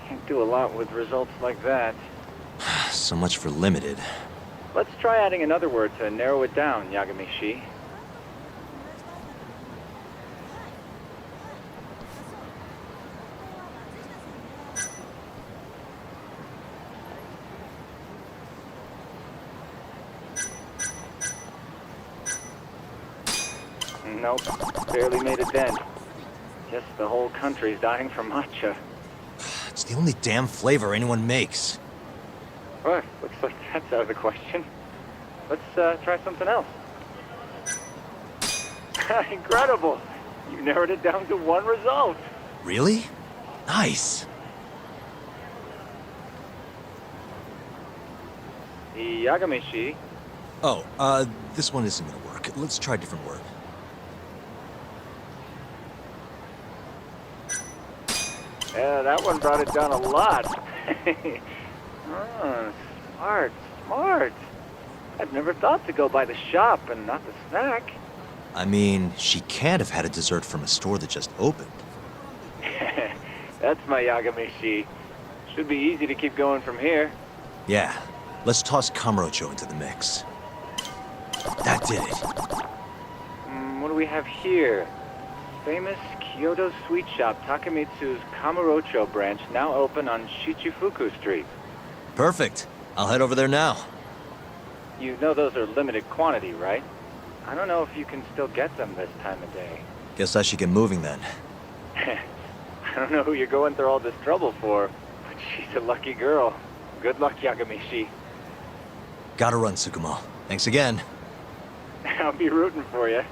Can't do a lot with results like that. So much for limited. Let's try adding another word to narrow it down, Yagamishi. Nope, barely made a dent. Guess the whole country's dying for matcha. It's the only damn flavor anyone makes. What? Looks like that's out of the question. Let's try something else. Incredible! You narrowed it down to one result. Really? Nice. Yagamishi. Oh, this one isn't gonna work. Let's try a different word. Yeah, that one brought it down a lot. Smart, smart. I've never thought to go by the shop and not the snack. I mean, she can't have had a dessert from a store that just opened. That's my Yagamishi. Should be easy to keep going from here. Yeah, let's toss Kamurocho into the mix. That did it. What do we have here? Famous Kyoto sweet shop Takemitsu's Kamurocho branch now open on Shichifuku Street. Perfect. I'll head over there now. You know those are limited quantity, right? I don't know if you can still get them this time of day. Guess I should get moving then. I don't know who you're going through all this trouble for, but she's a lucky girl. Good luck, Yagamishi. Gotta run, Tsukumo. Thanks again. I'll be rooting for you.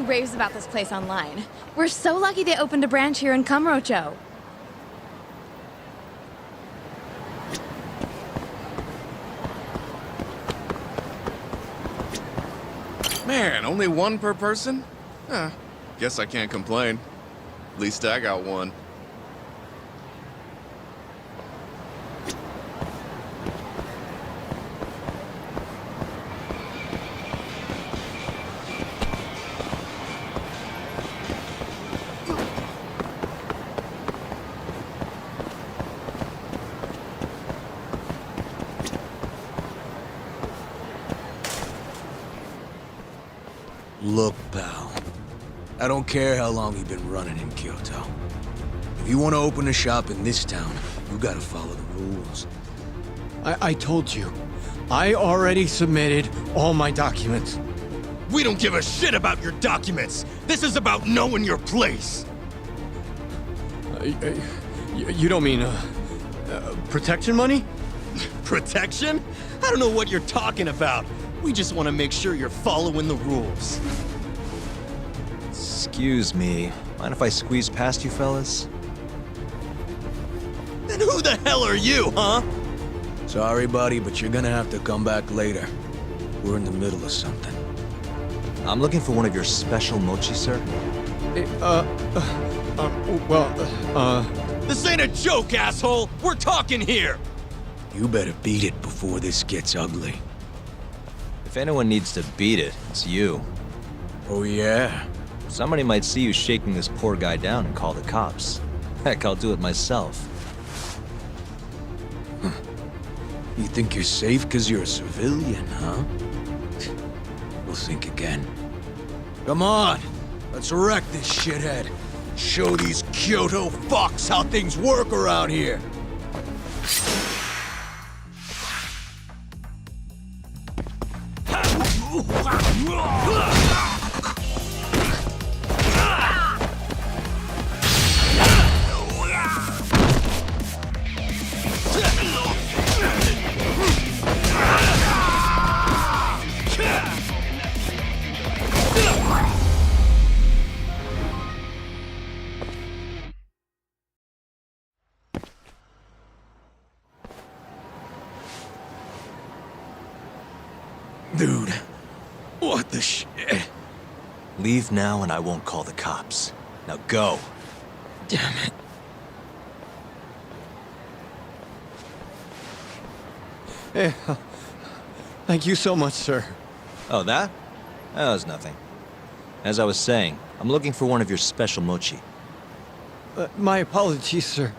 Everyone raves about this place online. We're so lucky they opened a branch here in Kamurocho. Man, only one per person? Huh. Guess I can't complain. At least I got one. Look, pal. I don't care how long you've been running in Kyoto. If you want to open a shop in this town, you gotta follow the rules. I told you. I already submitted all my documents. We don't give a shit about your documents! This is about knowing your place! You don't mean, protection money? Protection? I don't know what you're talking about. We just want to make sure you're following the rules. Excuse me. Mind if I squeeze past you fellas? Then who the hell are you, huh? Sorry, buddy, but you're gonna have to come back later. We're in the middle of something. I'm looking for one of your special mochi, sir. This ain't a joke, asshole! We're talking here! You better beat it before this gets ugly. If anyone needs to beat it, it's you. Oh, yeah? Somebody might see you shaking this poor guy down and call the cops. Heck, I'll do it myself. You think you're safe because you're a civilian, huh? We'll think again. Come on! Let's wreck this shithead. Show these Kyoto fucks how things work around here. Dude, what the shit? Leave now and I won't call the cops. Now go. Damn it. Hey, thank you so much, sir. Oh, that? That was nothing. As I was saying, I'm looking for one of your special mochi. My apologies, sir.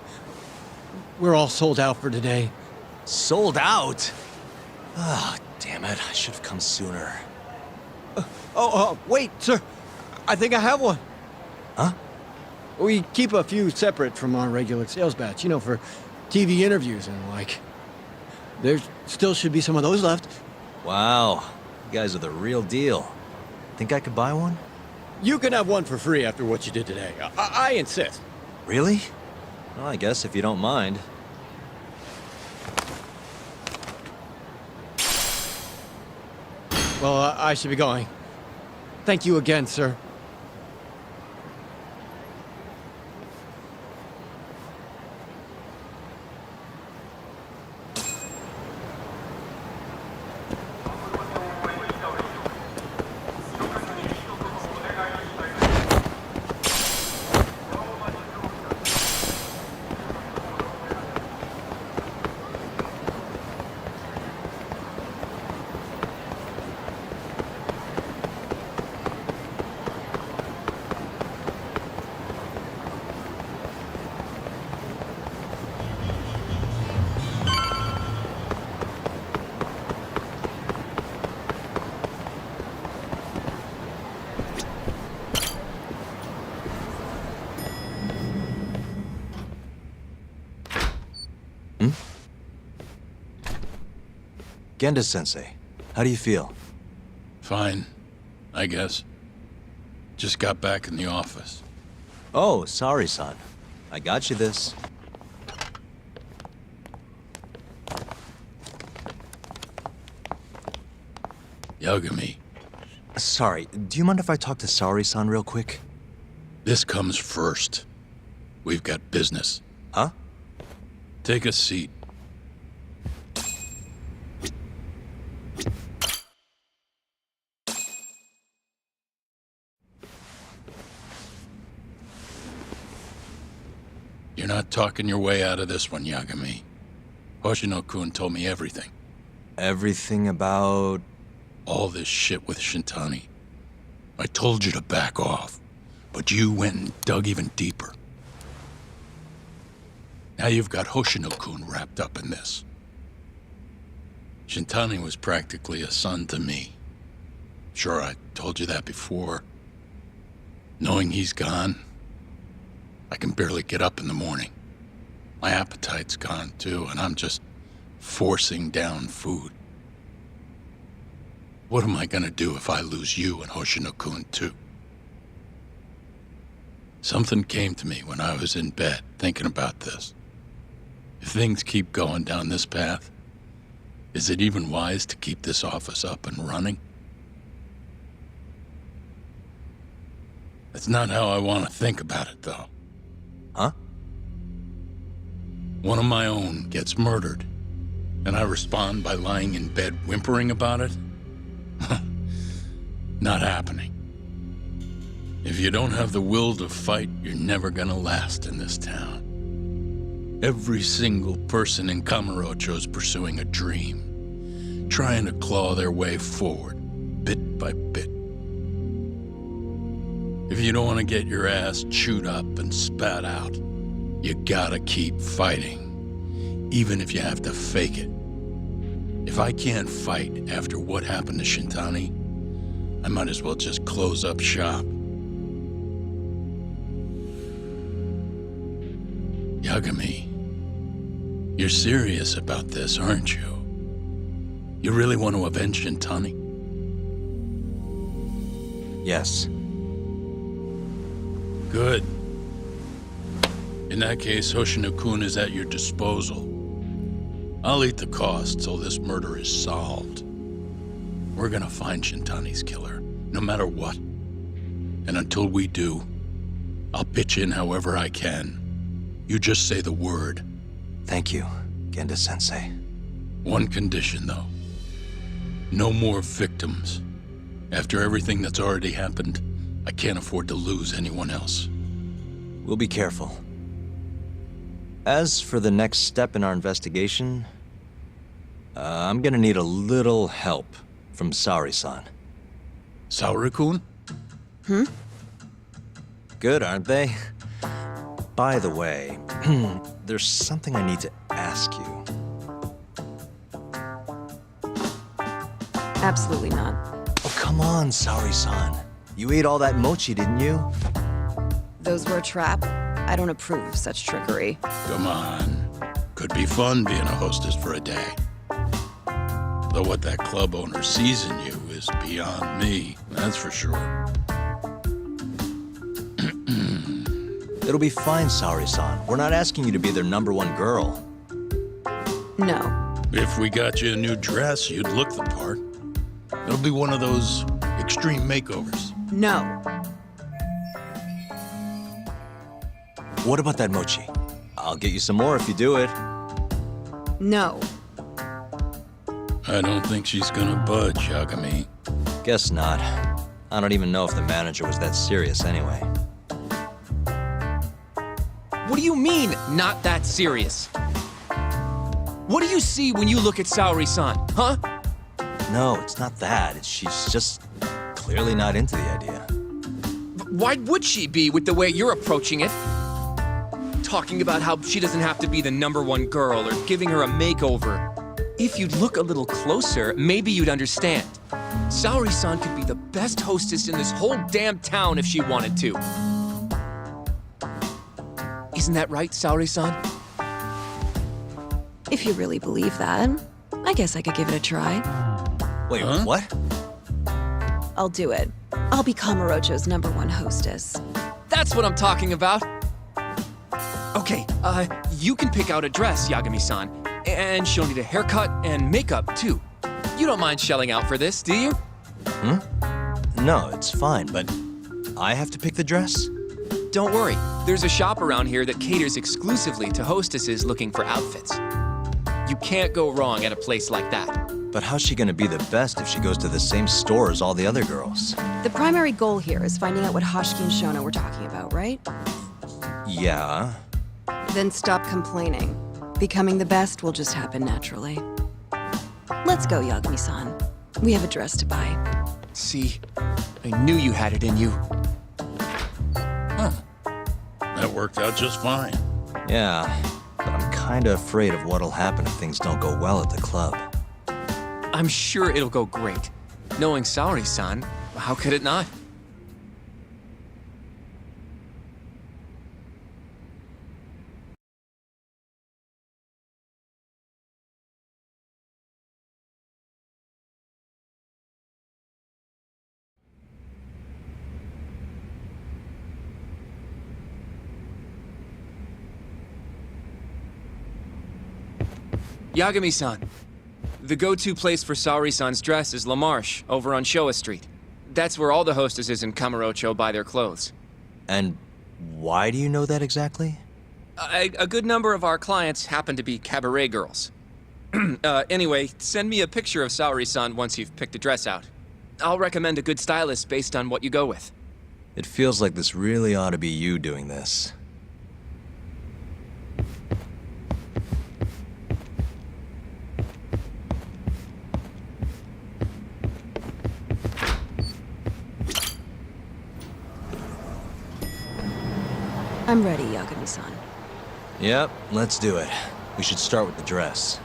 We're all sold out for today. Sold out? Ah, damn it. I should have come sooner. Wait, sir. I think I have one. Huh? We keep a few separate from our regular sales batch, you know, for TV interviews and like. There still should be some of those left. Wow. You guys are the real deal. Think I could buy one? You can have one for free after what you did today. I insist. Really? Well, I guess if you don't mind. Well, I should be going. Thank you again, sir. Genda-sensei, how do you feel? Fine, I guess. Just got back in the office. Oh, sorry, son. I got you this. Yagami, Sorry, do you mind if I talk to Saori-san real quick? This comes first. We've got business. Huh? Take a seat. You're not talking your way out of this one, Yagami. Hoshino-kun told me everything. Everything about... all this shit with Shintani. I told you to back off, but you went and dug even deeper. Now you've got Hoshino-kun wrapped up in this. Shintani was practically a son to me. Sure, I told you that before. Knowing he's gone, I can barely get up in the morning. My appetite's gone too, and I'm just forcing down food. What am I gonna do if I lose you and Hoshino-kun too? Something came to me when I was in bed thinking about this. If things keep going down this path, is it even wise to keep this office up and running? That's not how I want to think about it, though. Huh? One of my own gets murdered, and I respond by lying in bed whimpering about it? Not happening. If you don't have the will to fight, you're never gonna last in this town. Every single person in Kamurocho's pursuing a dream, trying to claw their way forward, bit by bit. If you don't want to get your ass chewed up and spat out, you gotta keep fighting, even if you have to fake it. If I can't fight after what happened to Shintani, I might as well just close up shop. Yagami, you're serious about this, aren't you? You really want to avenge Shintani? Yes. Good. In that case, Hoshino-kun is at your disposal. I'll eat the cost till this murder is solved. We're gonna find Shintani's killer, no matter what. And until we do, I'll pitch in however I can. You just say the word. Thank you, Genda-sensei. One condition, though. No more victims. After everything that's already happened, I can't afford to lose anyone else. We'll be careful. As for the next step in our investigation, I'm gonna need a little help from Saori-san. Saori-kun? Good, aren't they? By the way, there's something I need to ask you. Absolutely not. Oh, come on, Saori-san. You ate all that mochi, didn't you? Those were a trap. I don't approve of such trickery. Come on. Could be fun being a hostess for a day. Though what that club owner sees in you is beyond me, that's for sure. It'll be fine, Saori-san. We're not asking you to be their #1 girl. No. If we got you a new dress, you'd look the part. It'll be one of those extreme makeovers. No. What about that mochi? I'll get you some more if you do it. No. I don't think she's gonna budge, Yagami. Guess not. I don't even know if the manager was that serious anyway. What do you mean, not that serious? What do you see when you look at Saori-san, huh? No, it's not that. She's just clearly not into the idea. Why would she be with the way you're approaching it? Talking about how she doesn't have to be the #1 girl or giving her a makeover. If you'd look a little closer, maybe you'd understand. Saori-san could be the best hostess in this whole damn town if she wanted to. Isn't that right, Saori-san? If you really believe that, I guess I could give it a try. Wait, what? I'll do it. I'll be Kamurocho's #1 hostess. That's what I'm talking about. Okay, you can pick out a dress, Yagami-san. And she'll need a haircut and makeup, too. You don't mind shelling out for this, do you? No, it's fine, but I have to pick the dress? Don't worry, there's a shop around here that caters exclusively to hostesses looking for outfits. You can't go wrong at a place like that. But how's she gonna be the best if she goes to the same store as all the other girls? The primary goal here is finding out what Hoshki and Shona were talking about, right? Yeah. Then stop complaining. Becoming the best will just happen naturally. Let's go, Yagami-san. We have a dress to buy. See? I knew you had it in you. That worked out just fine. Yeah, but I'm kinda afraid of what'll happen if things don't go well at the club. I'm sure it'll go great. Knowing Saori-san, how could it not? Yagami-san. The go-to place for Saori-san's dress is La Marche, over on Showa Street. That's where all the hostesses in Kamurocho buy their clothes. And why do you know that exactly? A good number of our clients happen to be cabaret girls. Anyway, send me a picture of Saori-san once you've picked a dress out. I'll recommend a good stylist based on what you go with. It feels like this really ought to be you doing this. I'm ready, Yagami-san. Yep, let's do it. We should start with the dress.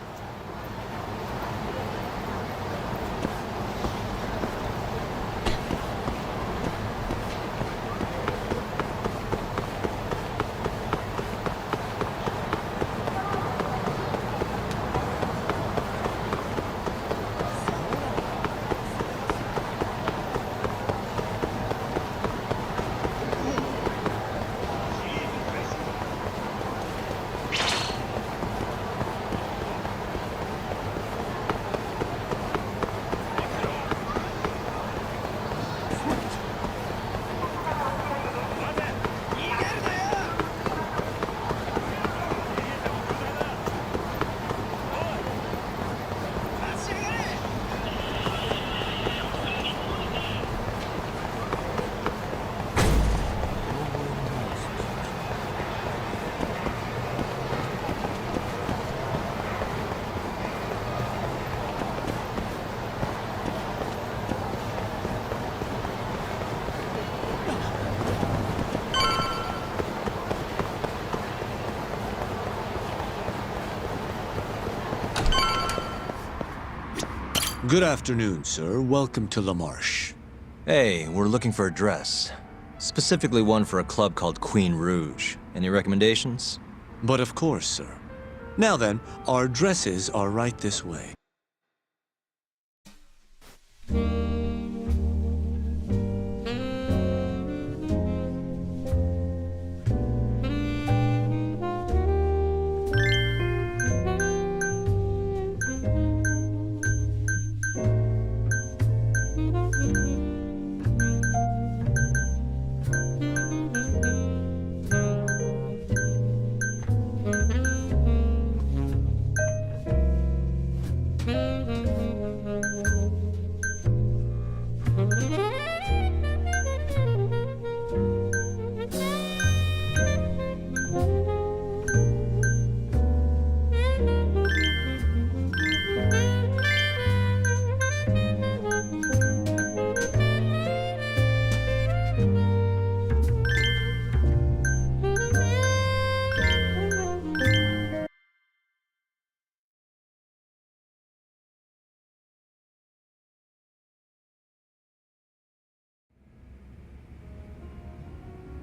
Good afternoon, sir. Welcome to La Marche. Hey, we're looking for a dress. Specifically one for a club called Queen Rouge. Any recommendations? But of course, sir. Now then, our dresses are right this way.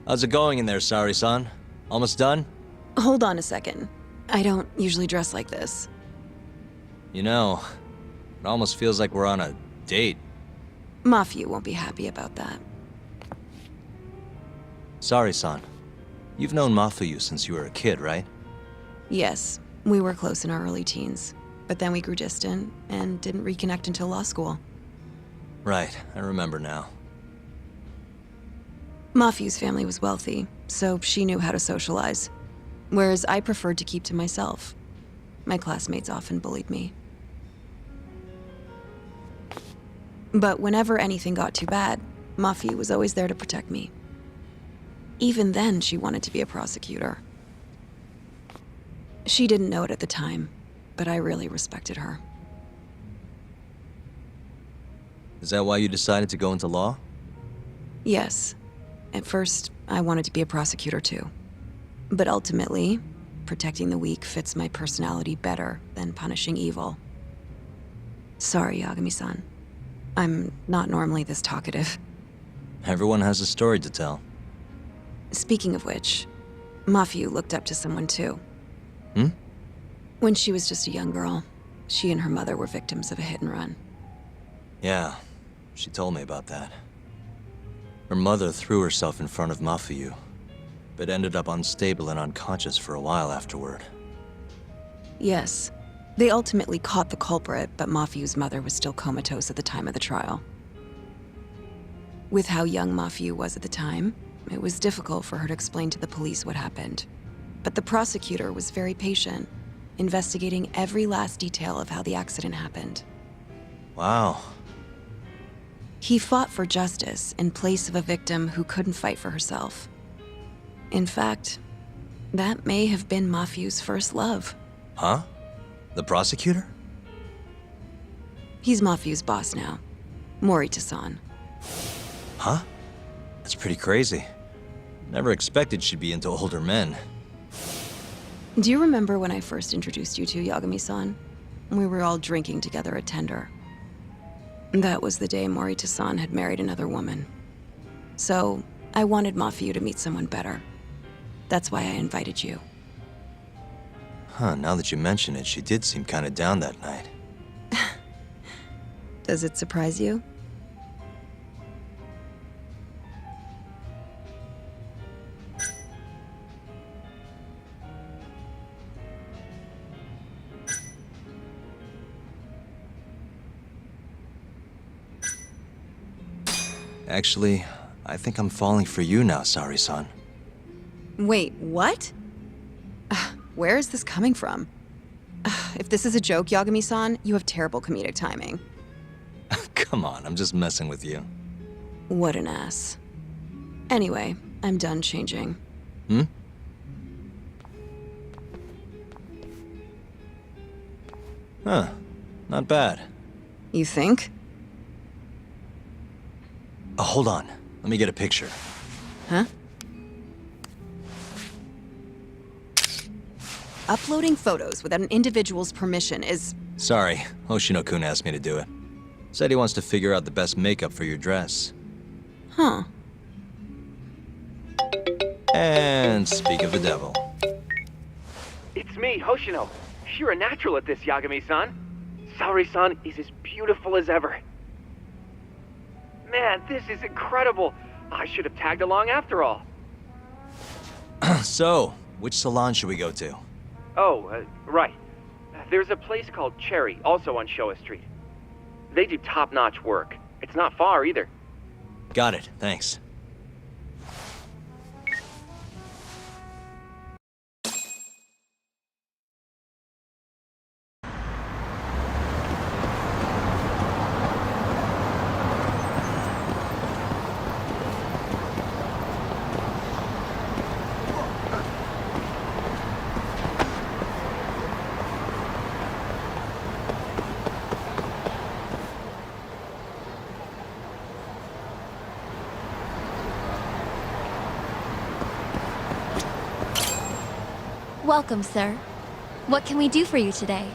How's it going in there, Saori-san? Almost done? Hold on a second. I don't usually dress like this. You know, it almost feels like we're on a date. Mafia won't be happy about that. Saori-san, you've known Mafuyu since you were a kid, right? Yes, we were close in our early teens. But then we grew distant and didn't reconnect until law school. Right, I remember now. Mafiu's family was wealthy, so she knew how to socialize. Whereas I preferred to keep to myself. My classmates often bullied me. But whenever anything got too bad, Mafiu was always there to protect me. Even then, she wanted to be a prosecutor. She didn't know it at the time, but I really respected her. Is that why you decided to go into law? Yes. At first, I wanted to be a prosecutor too. But ultimately, protecting the weak fits my personality better than punishing evil. Sorry, Yagami-san. I'm not normally this talkative. Everyone has a story to tell. Speaking of which, Mafiu looked up to someone too. Hmm? When she was just a young girl, she and her mother were victims of a hit and run. Yeah, she told me about that. Her mother threw herself in front of Mafiu, but ended up unstable and unconscious for a while afterward. Yes. They ultimately caught the culprit, but Mafiu's mother was still comatose at the time of the trial. With how young Mafiu was at the time, it was difficult for her to explain to the police what happened. But the prosecutor was very patient, investigating every last detail of how the accident happened. Wow. He fought for justice in place of a victim who couldn't fight for herself. In fact, that may have been Mafiu's first love. Huh? The prosecutor? He's Mafiu's boss now. Morita-san. Huh? That's pretty crazy. Never expected she'd be into older men. Do you remember when I first introduced you to Yagami-san? We were all drinking together at Tender. That was the day Morita-san had married another woman. So, I wanted Mafiu to meet someone better. That's why I invited you. Huh, now that you mention it, she did seem kinda down that night. Does it surprise you? Actually, I think I'm falling for you now, Sari-san. Wait, what? Where is this coming from? If this is a joke, Yagami-san, you have terrible comedic timing. Come on, I'm just messing with you. What an ass. Anyway, I'm done changing. Hmm? Huh. Not bad. You think? Hold on. Let me get a picture. Huh? Uploading photos without an individual's permission is... Sorry, Hoshino-kun asked me to do it. Said he wants to figure out the best makeup for your dress. Huh. And speak of the devil. It's me, Hoshino. You're a natural at this, Yagami-san. Saori-san is as beautiful as ever. Man, this is incredible. I should have tagged along after all. So, which salon should we go to? Oh, right. There's a place called Cherry, also on Showa Street. They do top-notch work. It's not far either. Got it, thanks. Welcome, sir. What can we do for you today?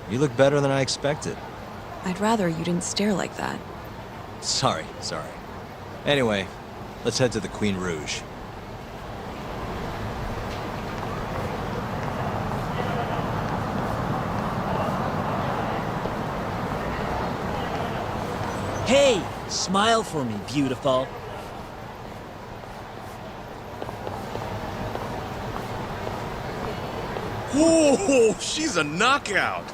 You look better than I expected. I'd rather you didn't stare like that. Sorry. Anyway, let's head to the Queen Rouge. Hey, smile for me, beautiful. Whoa, she's a knockout.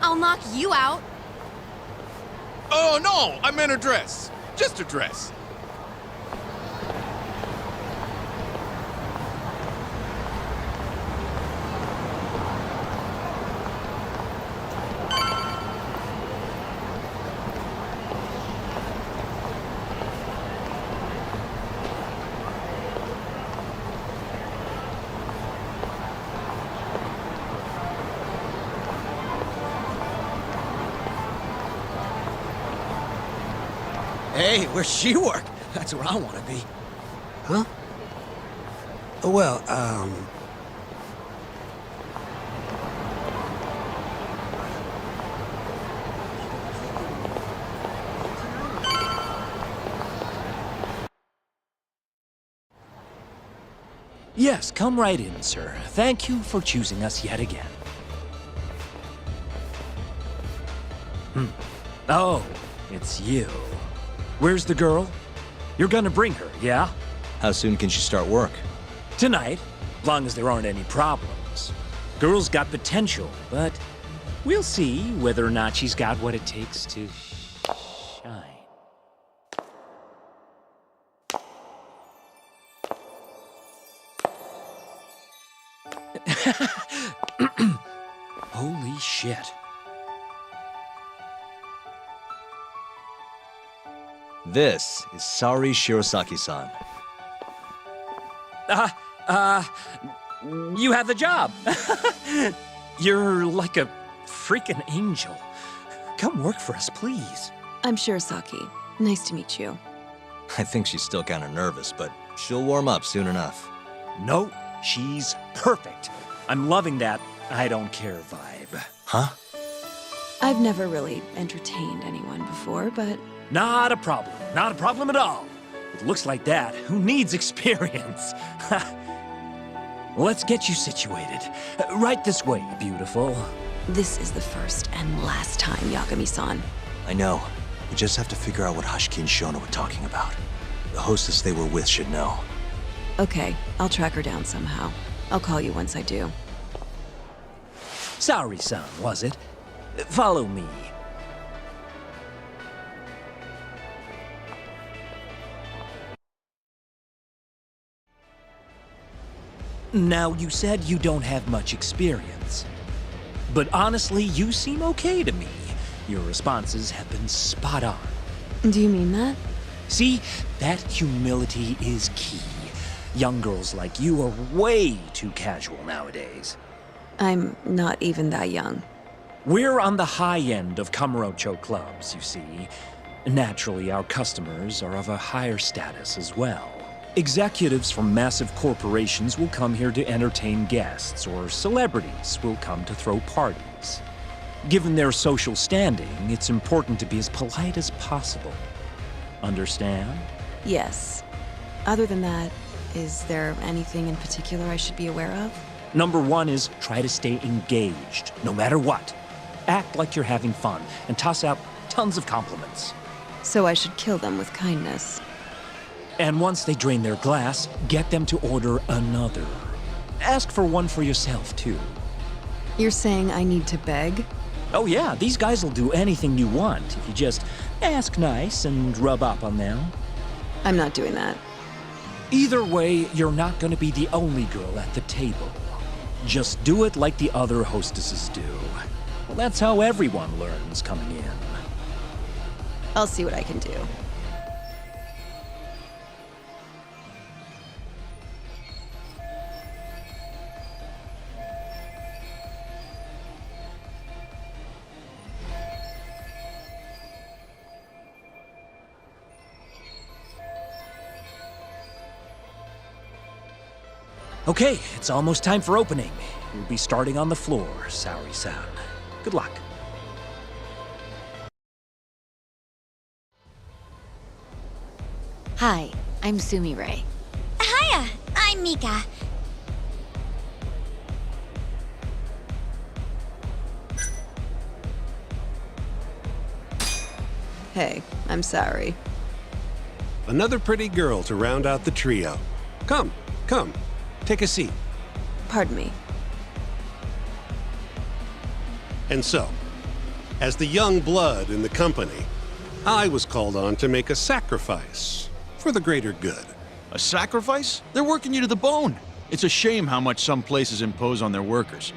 I'll knock you out. Oh, no, I meant her dress. Just her dress. Hey, where's she work? That's where I want to be. Huh? Well, Yes, come right in, sir. Thank you for choosing us yet again. Oh, it's you. Where's the girl? You're gonna bring her, yeah? How soon can she start work? Tonight, long as there aren't any problems. Girl's got potential, but we'll see whether or not she's got what it takes to shine. Holy shit. This is Saori Shirosaki-san. You have the job. You're like a freaking angel. Come work for us, please. I'm Shirosaki. Nice to meet you. I think she's still kind of nervous, but she'll warm up soon enough. No, she's perfect. I'm loving that I don't care vibe. Huh? I've never really entertained anyone before, but... Not a problem. Not a problem at all. It looks like that. Who needs experience? Let's get you situated. Right this way, beautiful. This is the first and last time, Yagami-san. I know. We just have to figure out what Hashiki and Shona were talking about. The hostess they were with should know. Okay, I'll track her down somehow. I'll call you once I do. Saori-san, was it? Follow me. Now, you said you don't have much experience. But honestly, you seem okay to me. Your responses have been spot on. Do you mean that? See, that humility is key. Young girls like you are way too casual nowadays. I'm not even that young. We're on the high end of Kamurocho clubs, you see. Naturally, our customers are of a higher status as well. Executives from massive corporations will come here to entertain guests, or celebrities will come to throw parties. Given their social standing, it's important to be as polite as possible. Understand? Yes. Other than that, is there anything in particular I should be aware of? Number one is try to stay engaged, no matter what. Act like you're having fun, and toss out tons of compliments. So I should kill them with kindness. And once they drain their glass, get them to order another. Ask for one for yourself, too. You're saying I need to beg? Oh yeah, these guys will do anything you want if you just ask nice and rub up on them. I'm not doing that. Either way, you're not gonna be the only girl at the table. Just do it like the other hostesses do. Well, that's how everyone learns coming in. I'll see what I can do. Okay, it's almost time for opening. will be starting on the floor, Saori-san. Good luck. Hi, I'm Sumire. Hiya, I'm Mika. Hey, I'm sorry. Another pretty girl to round out the trio. Come, take a seat. Pardon me. And so, as the young blood in the company, I was called on to make a sacrifice for the greater good. A sacrifice? They're working you to the bone. It's a shame how much some places impose on their workers.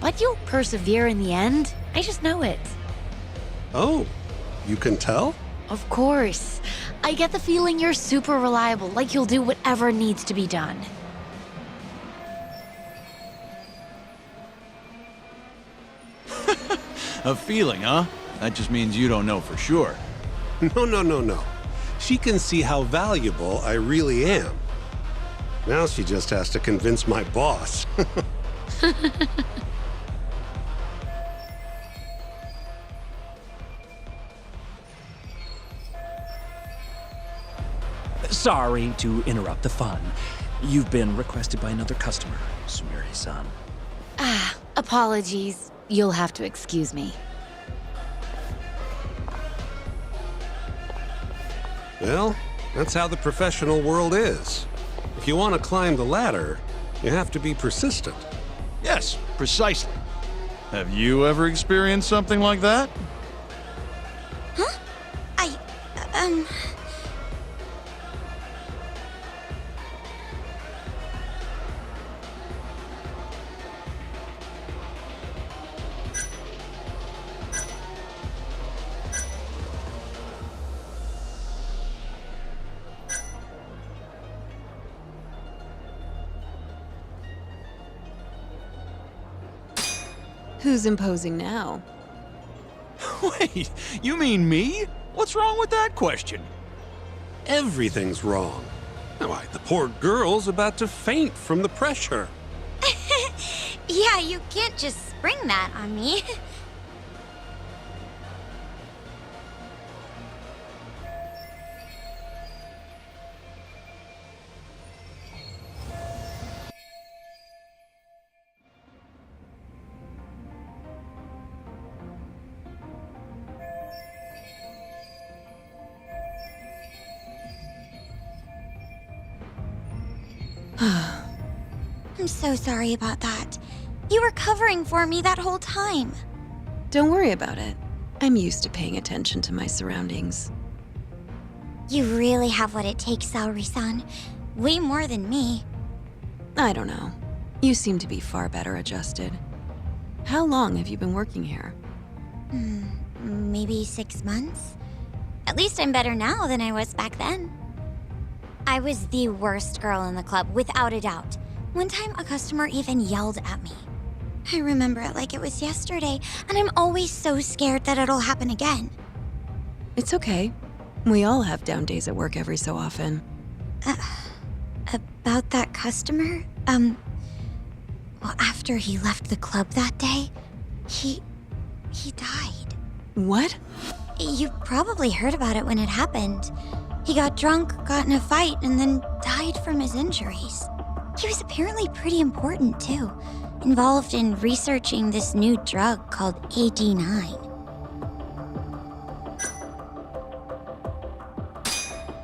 But you'll persevere in the end. I just know it. Oh, you can tell? Of course. I get the feeling you're super reliable, like you'll do whatever needs to be done. A feeling, huh? That just means you don't know for sure. No. She can see how valuable I really am. Now she just has to convince my boss. Sorry to interrupt the fun. You've been requested by another customer, Sumire-san. Apologies. You'll have to excuse me. Well, that's how the professional world is. If you want to climb the ladder, you have to be persistent. Yes, precisely. Have you ever experienced something like that? Huh? Who's imposing now? Wait, you mean me? What's wrong with that question? Everything's wrong. Why, the poor girl's about to faint from the pressure. Yeah, you can't just spring that on me. I'm so sorry about that. You were covering for me that whole time. Don't worry about it. I'm used to paying attention to my surroundings. You really have what it takes, Saori-san. Way more than me. I don't know. You seem to be far better adjusted. How long have you been working here? Maybe 6 months? At least I'm better now than I was back then. I was the worst girl in the club, without a doubt. One time, a customer even yelled at me. I remember it like it was yesterday, and I'm always so scared that it'll happen again. It's okay. We all have down days at work every so often. About that customer? Well, after he left the club that day, he died. What? You probably heard about it when it happened. He got drunk, got in a fight, and then died from his injuries. He was apparently pretty important, too. Involved in researching this new drug called AD9.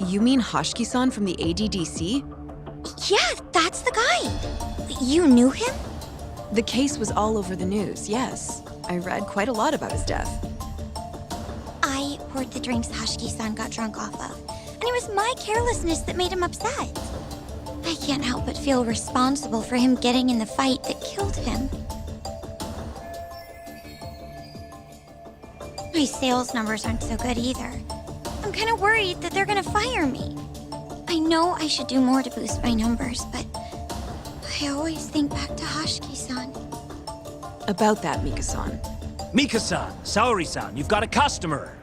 You mean Hoshiki-san from the ADDC? Yeah, that's the guy. You knew him? The case was all over the news, yes. I read quite a lot about his death. I poured the drinks Hoshiki-san got drunk off of. And it was my carelessness that made him upset. I can't help but feel responsible for him getting in the fight that killed him. My sales numbers aren't so good either. I'm kind of worried that they're gonna fire me. I know I should do more to boost my numbers, but I always think back to Hashiki-san. About that, Mika-san. Mika-san, Saori-san, you've got a customer.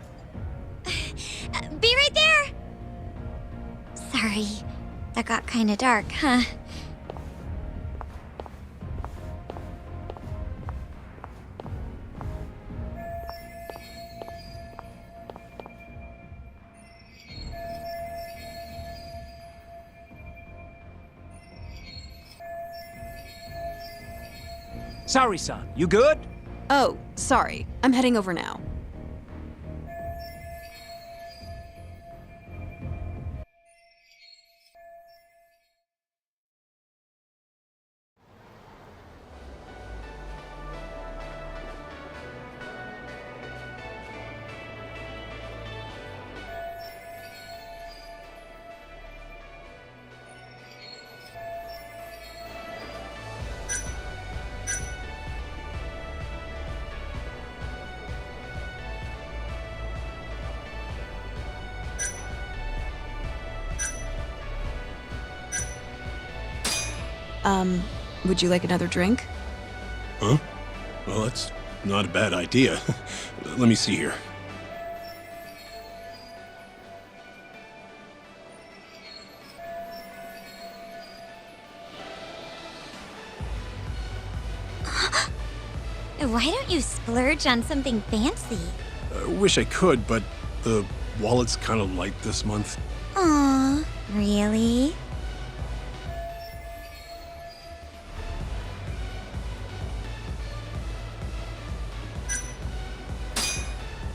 Be right there! Sorry, that got kinda dark, huh? Saori-san, you good? Oh, sorry. I'm heading over now. Would you like another drink? Huh? Well, that's not a bad idea. Let me see here. Why don't you splurge on something fancy? I wish I could, but the wallet's kind of light this month. Aw, really?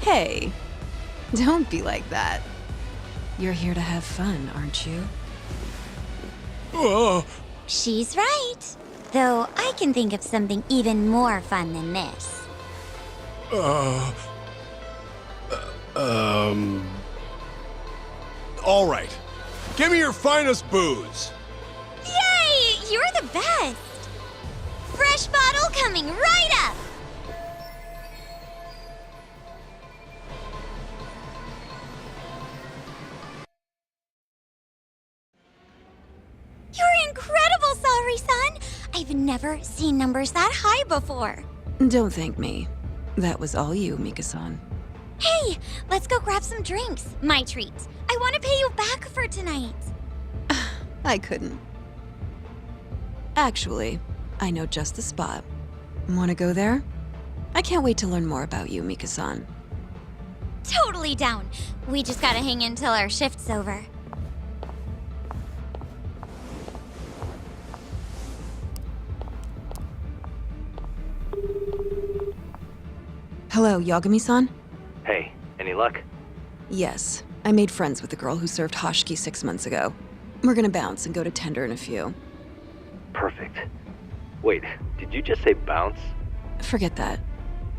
Hey, don't be like that. You're here to have fun, aren't you? Oh. She's right. Though I can think of something even more fun than this. All right. Give me your finest booze. Yay! You're the best! Fresh bottle coming right up! You're incredible, Saori-san! I've never seen numbers that high before. Don't thank me. That was all you, Mika-san. Hey, let's go grab some drinks. My treat. I want to pay you back for tonight. I couldn't. Actually, I know just the spot. Want to go there? I can't wait to learn more about you, Mika-san. Totally down. We just gotta hang in till our shift's over. Hello, Yagami-san? Hey, any luck? Yes. I made friends with the girl who served Hashiki 6 months ago. We're gonna bounce and go to Tender in a few. Perfect. Wait, did you just say bounce? Forget that.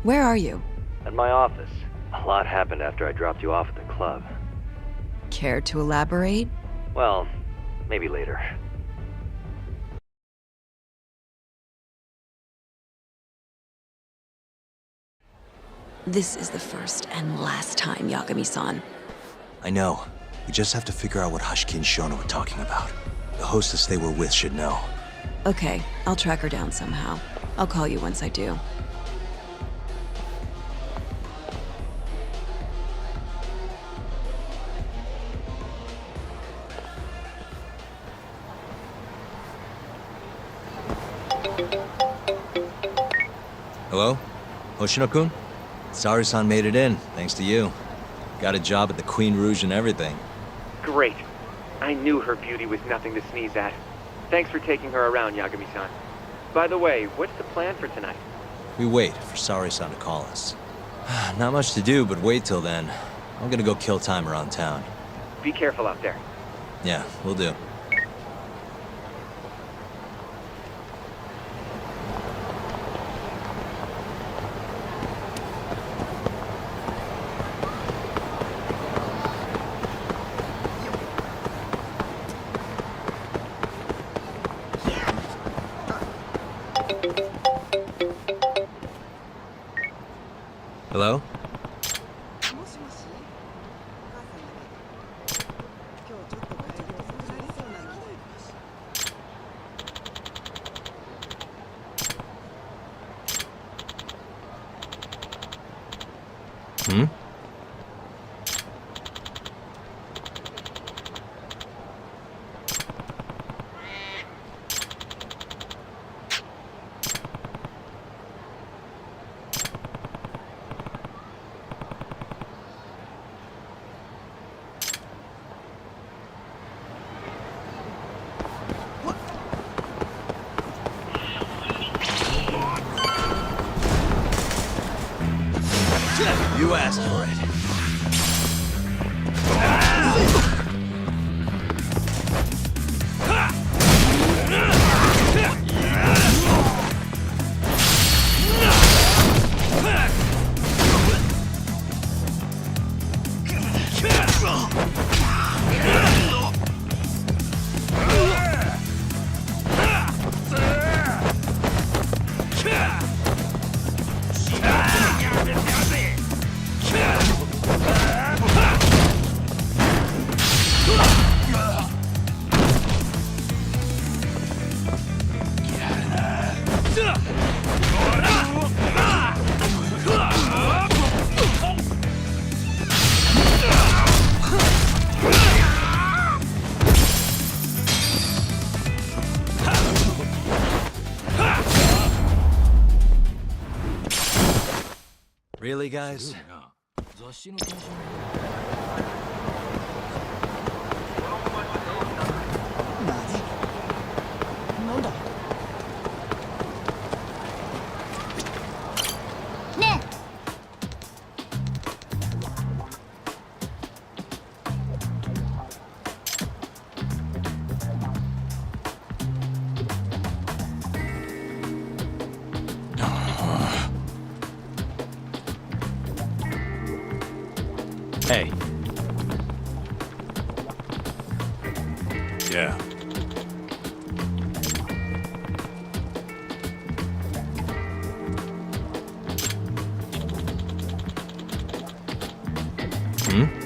Where are you? At my office. A lot happened after I dropped you off at the club. Care to elaborate? Well, maybe later. This is the first and last time, Yagami-san. I know. We just have to figure out what Hashiki and Shono were talking about. The hostess they were with should know. Okay, I'll track her down somehow. I'll call you once I do. Hello? Hoshino-kun? Saori-san made it in, thanks to you. Got a job at the Queen Rouge and everything. Great. I knew her beauty was nothing to sneeze at. Thanks for taking her around, Yagami-san. By the way, what's the plan for tonight? We wait for Saori-san to call us. Not much to do, but wait till then. I'm gonna go kill time around town. Be careful out there. Yeah, we'll do. Hello? Hmm? You asked for it. Really, guys? Hey. Yeah. Hmm?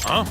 Huh?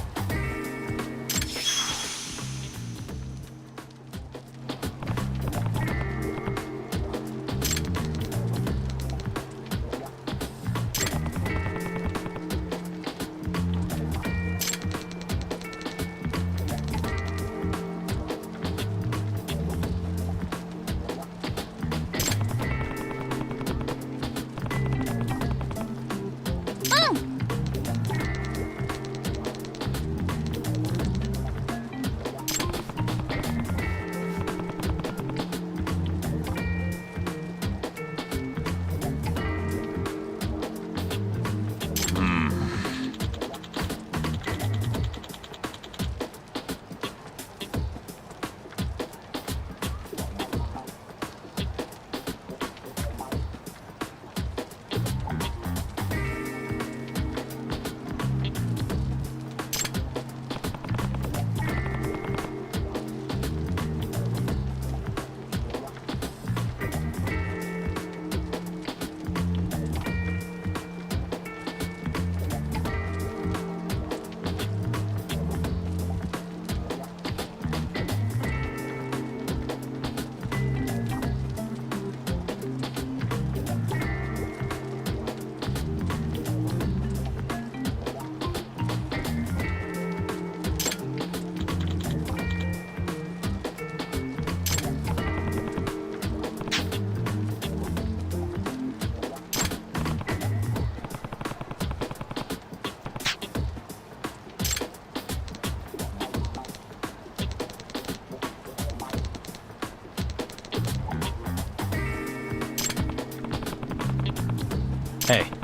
Hey.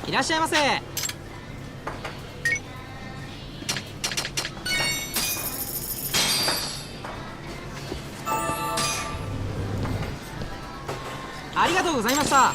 いらっしゃいませ。ありがとうございました。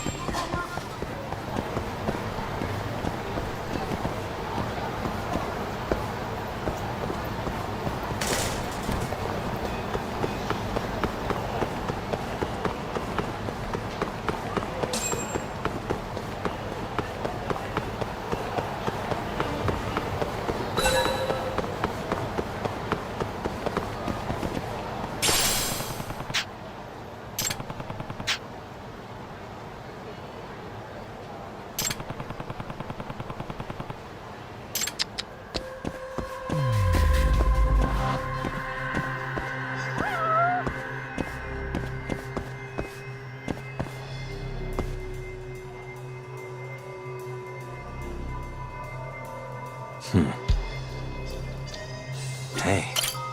Hey.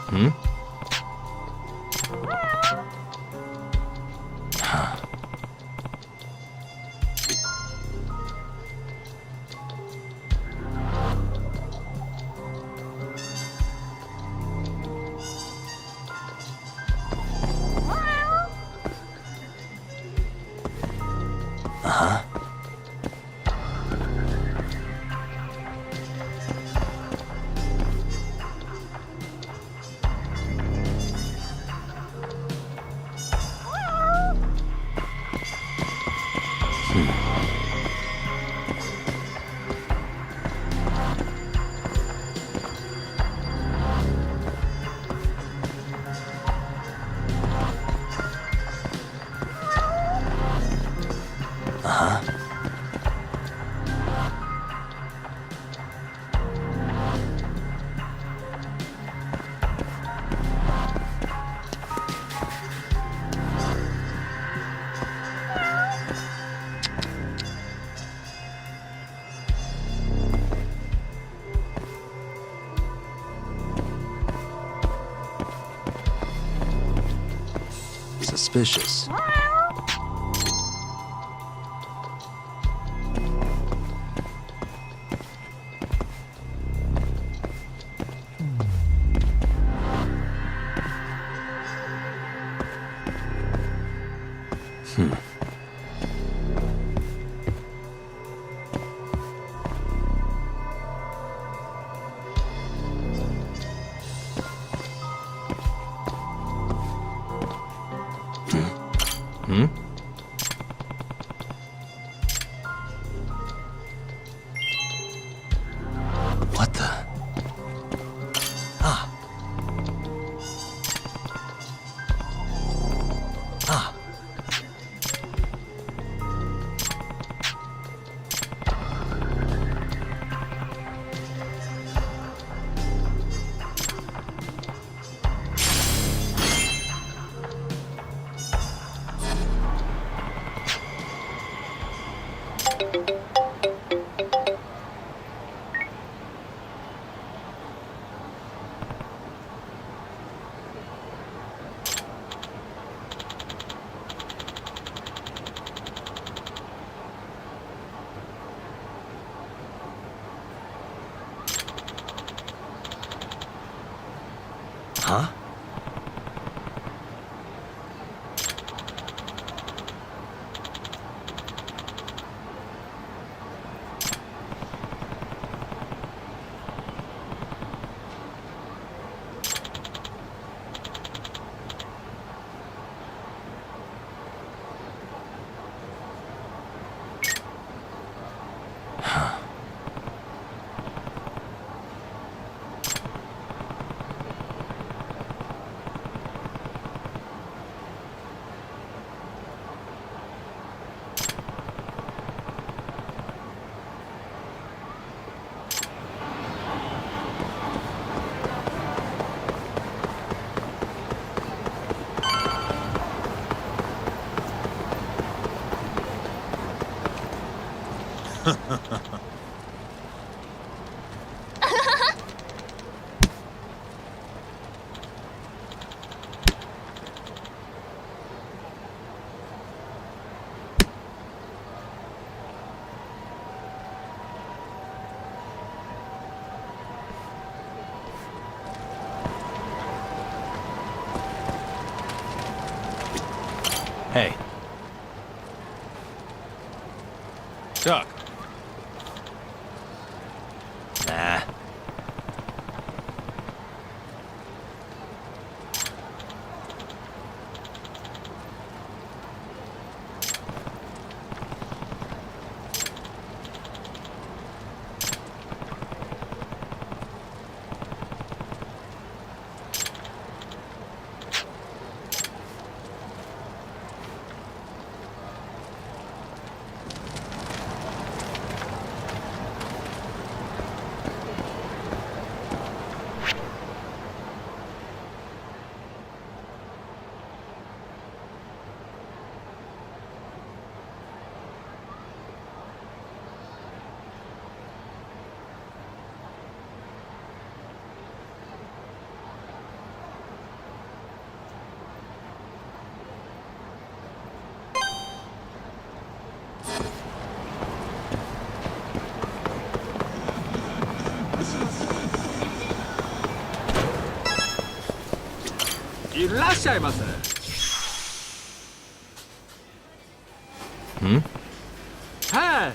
Hmm? Huh. Uh-huh. Uh-huh. Suspicious. Hmm? What the? Ah. Ah. Hey. Tuck. Nah.いらっしゃいませ。ん？はい。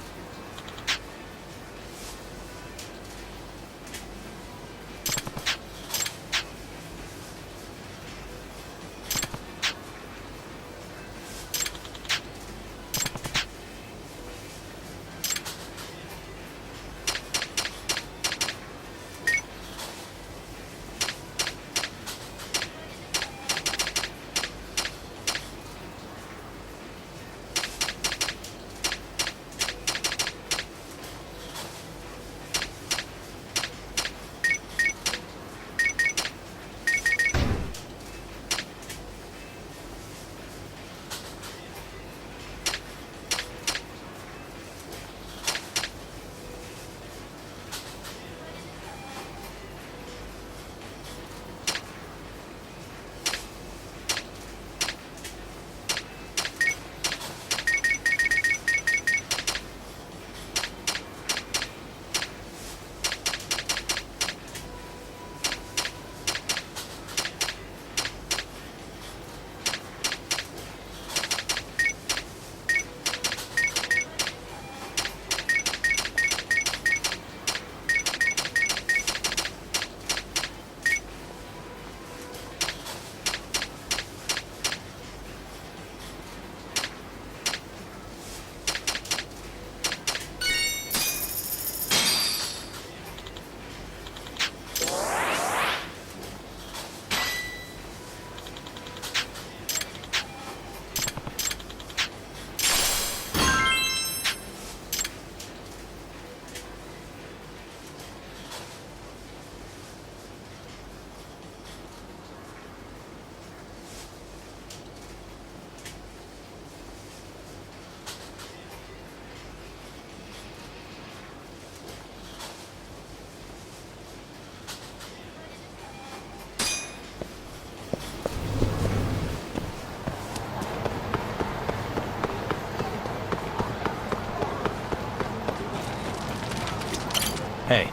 Hey.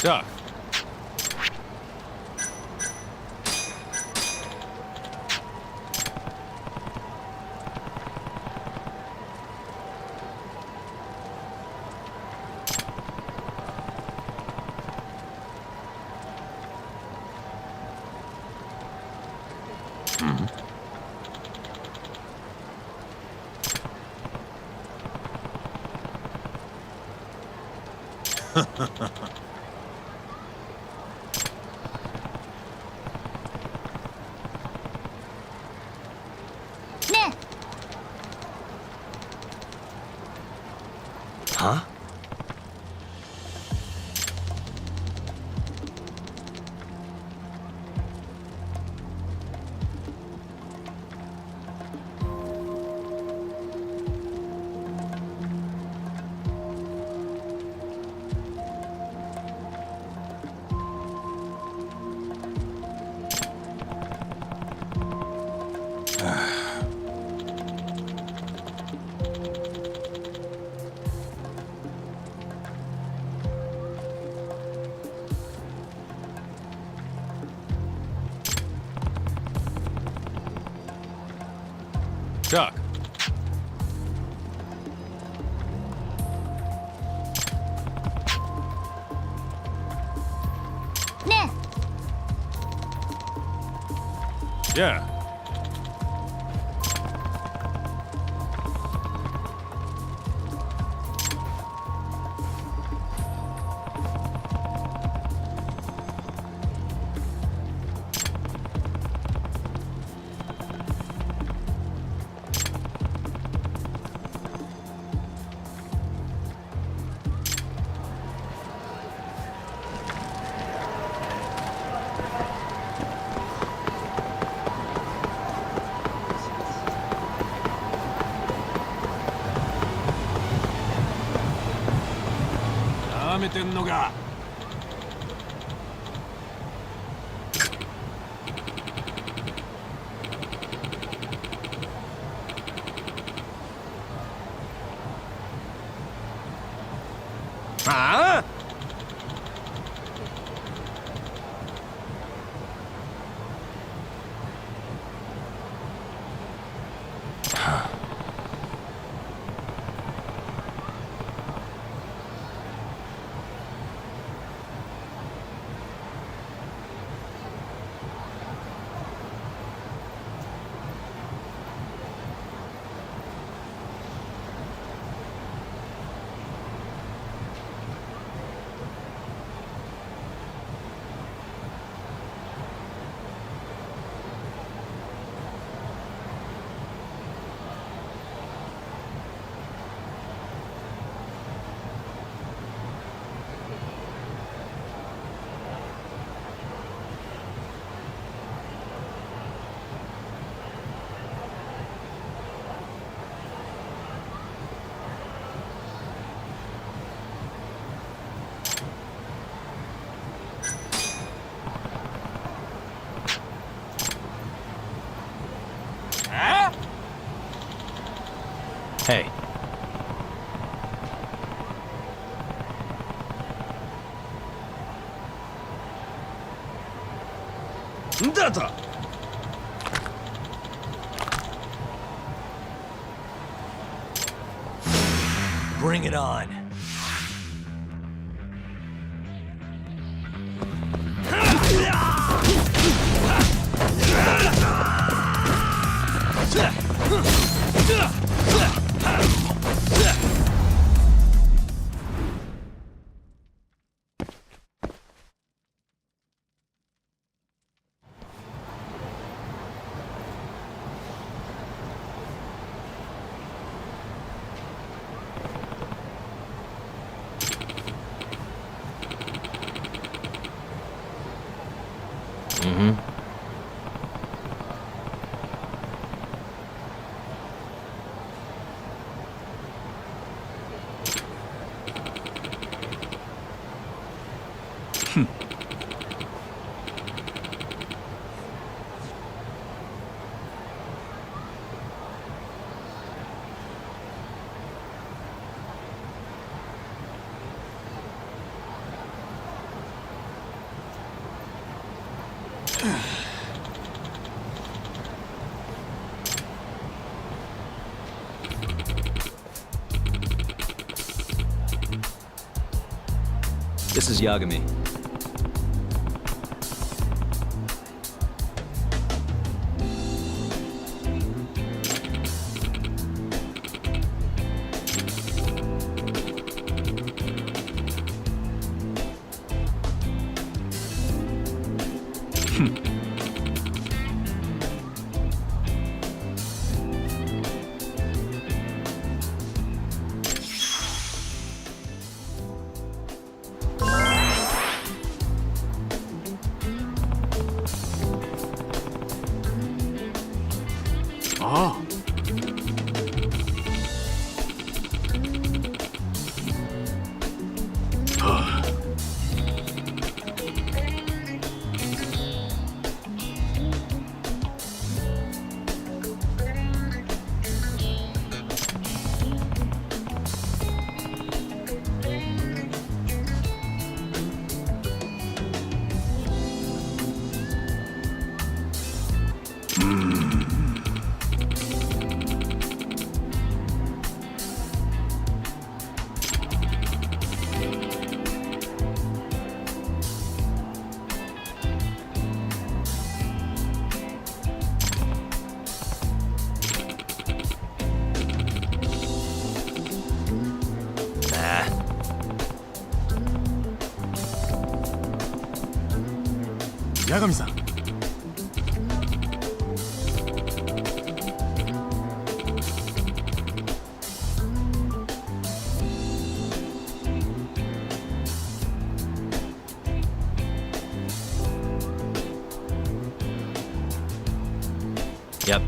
Tuck. Ne? Huh? Chuck. Nah. Yeah. Huh? Hey. Data. Bring it on. This is Yagami. Oh. 八神さん。Yep.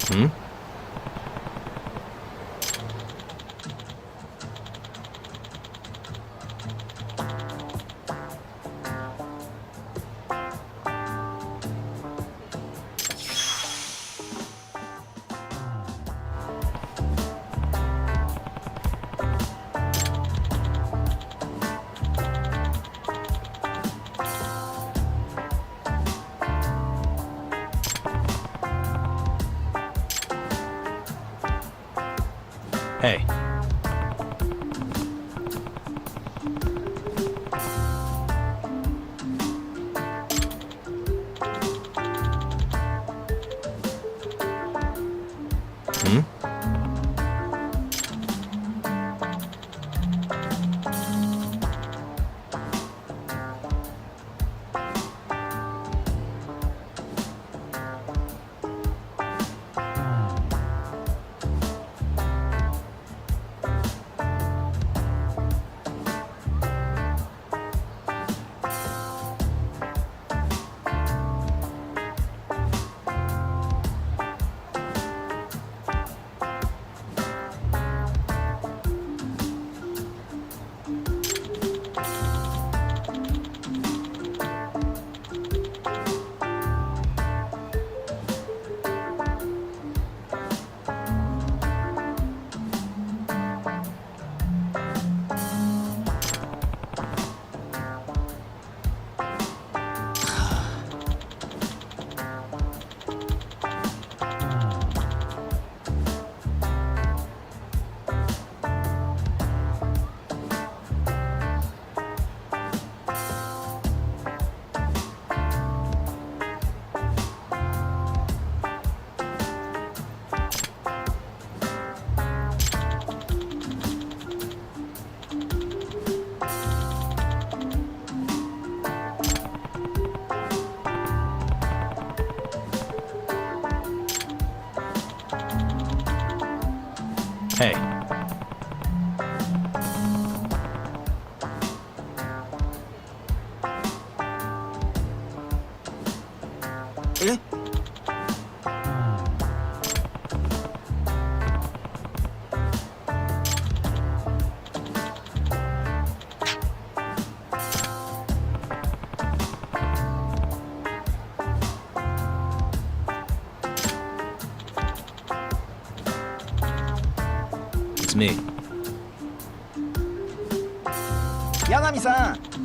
Hmm? Hey. Hmm? Hey. Eh? It's me. 八神さん。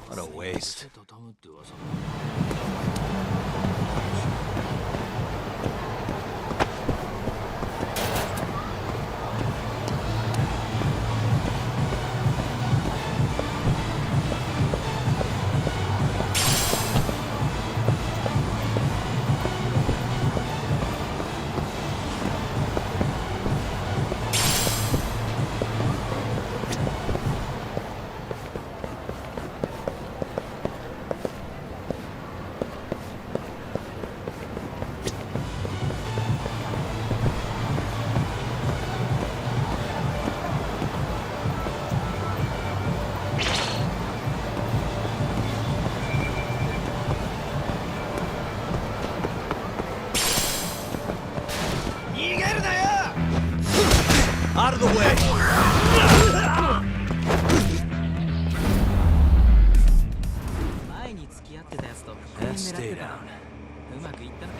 What a waste. down. うまくいったのか。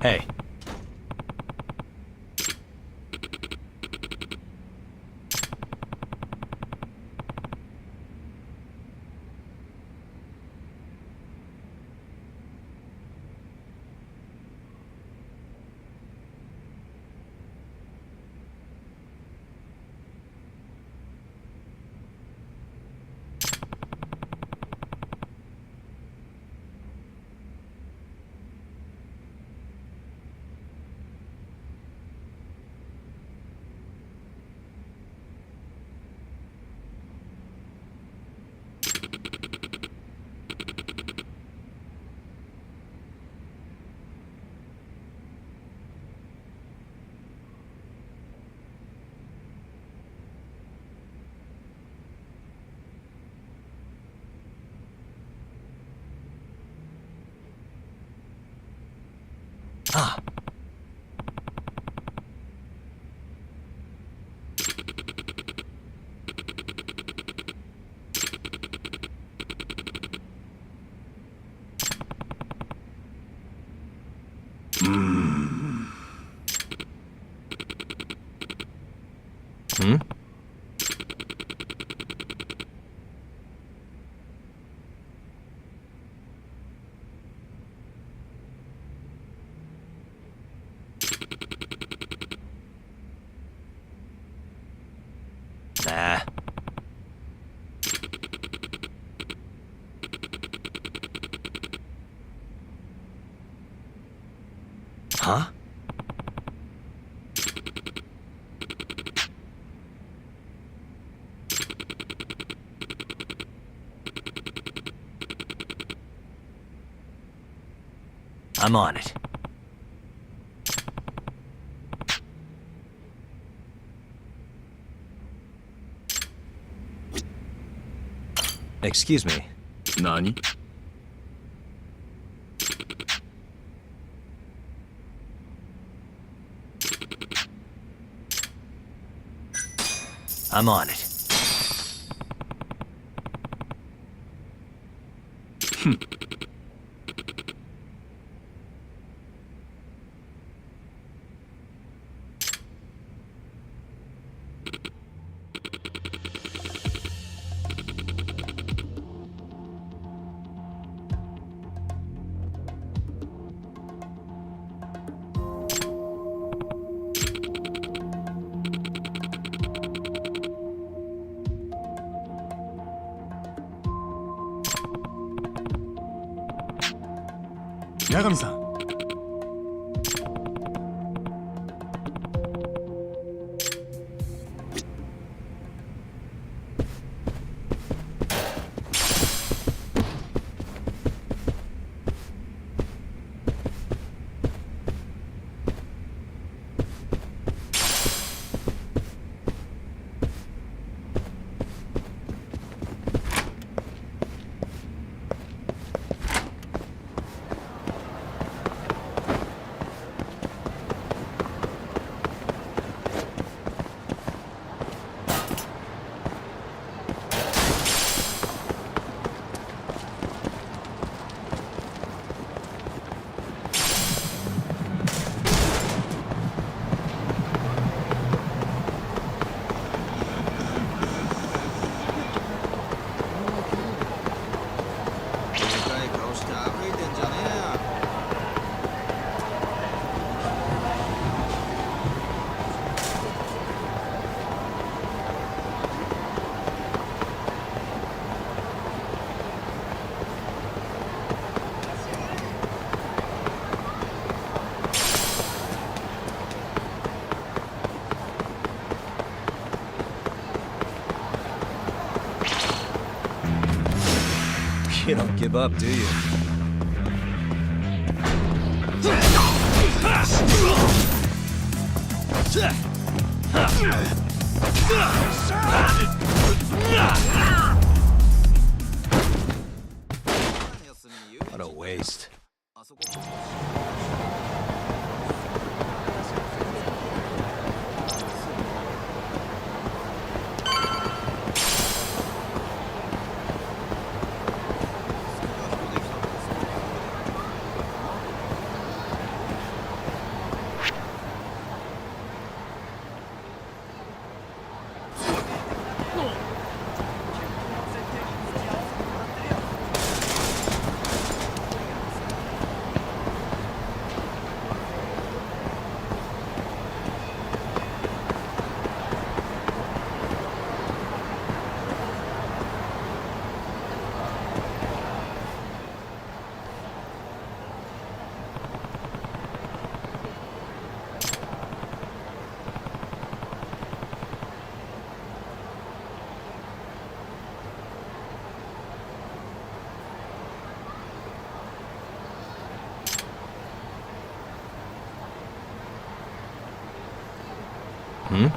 Hey. Ah. Hmm? Nah. Huh? I'm on it. Excuse me. Nani? I'm on it. Yagami-san. You don't give up, do you? What a waste. Hmm?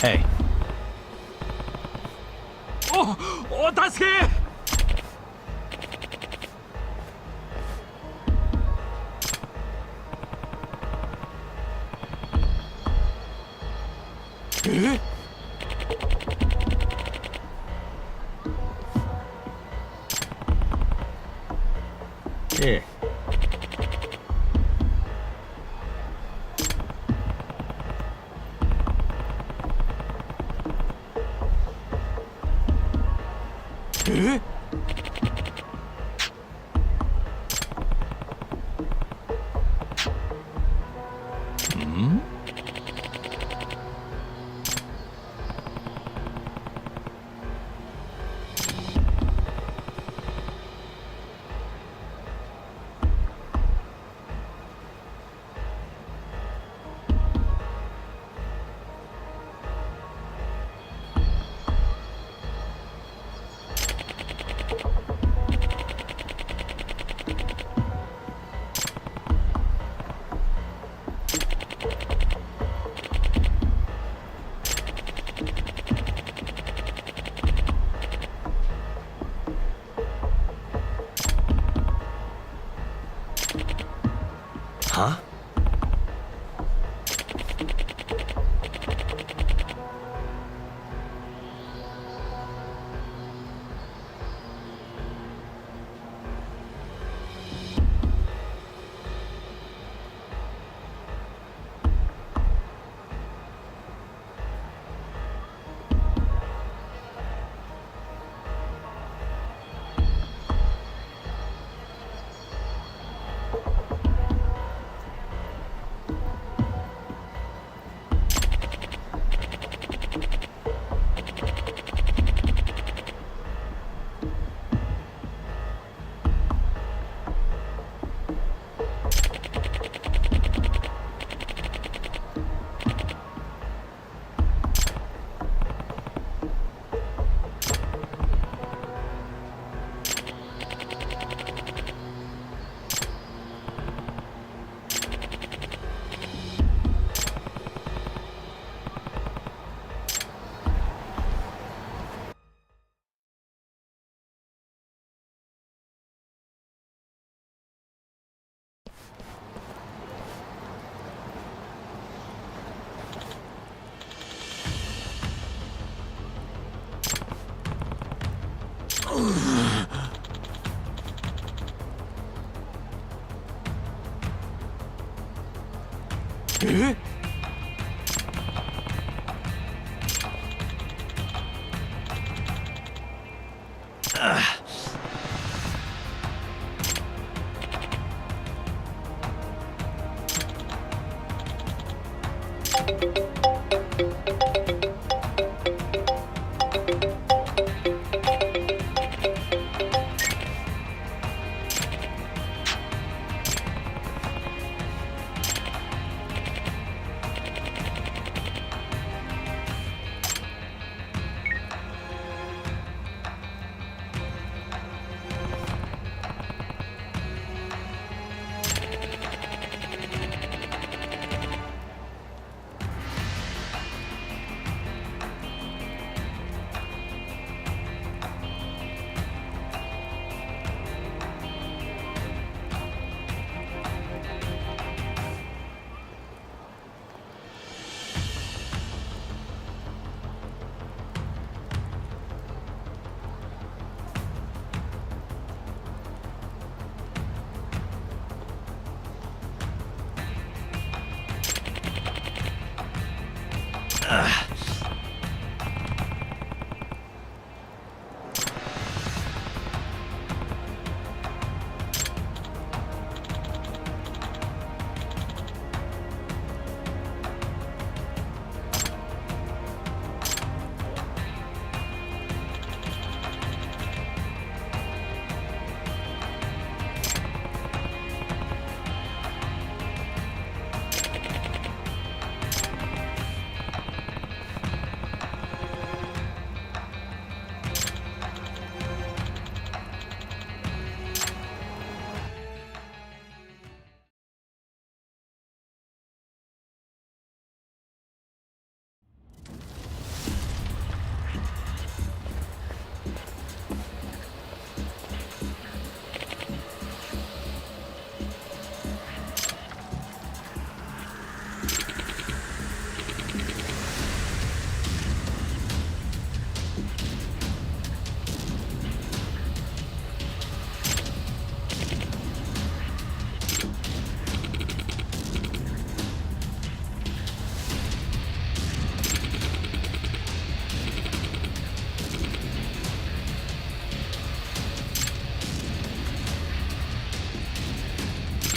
Hey. お助けえええ。えん？Huh?え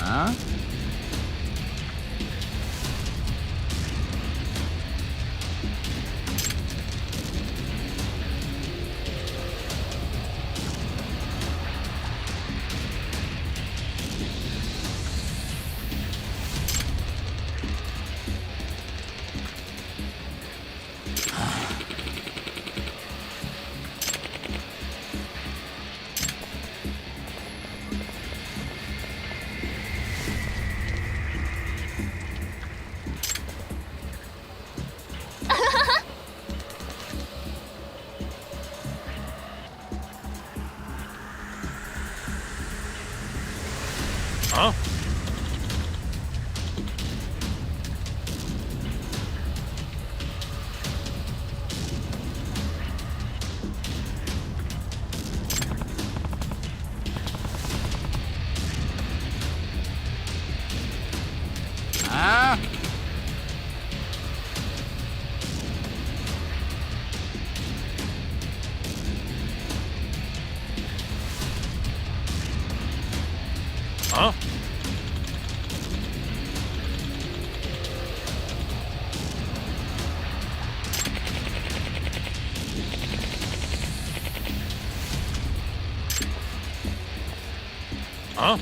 Huh? Huh? Huh? Huh? Huh?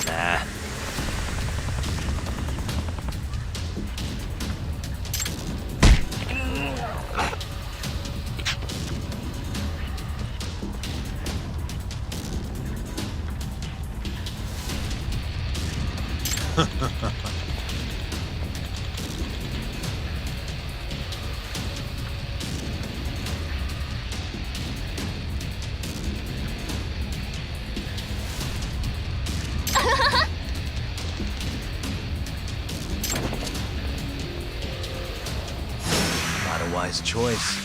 Nah. Not a wise choice.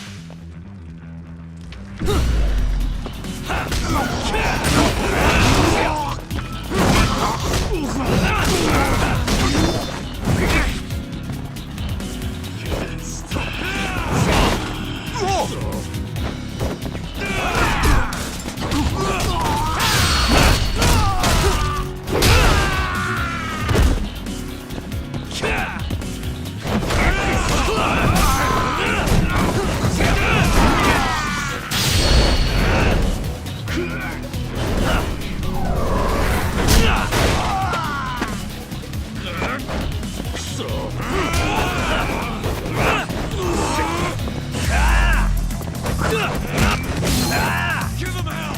Give him hell!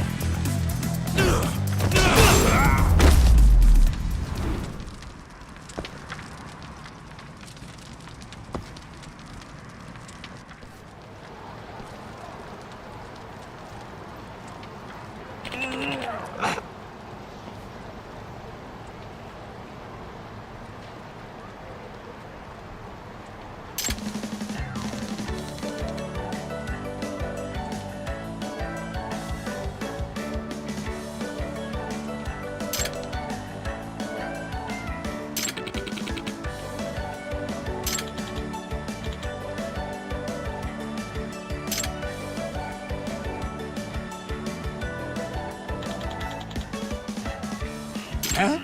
Huh?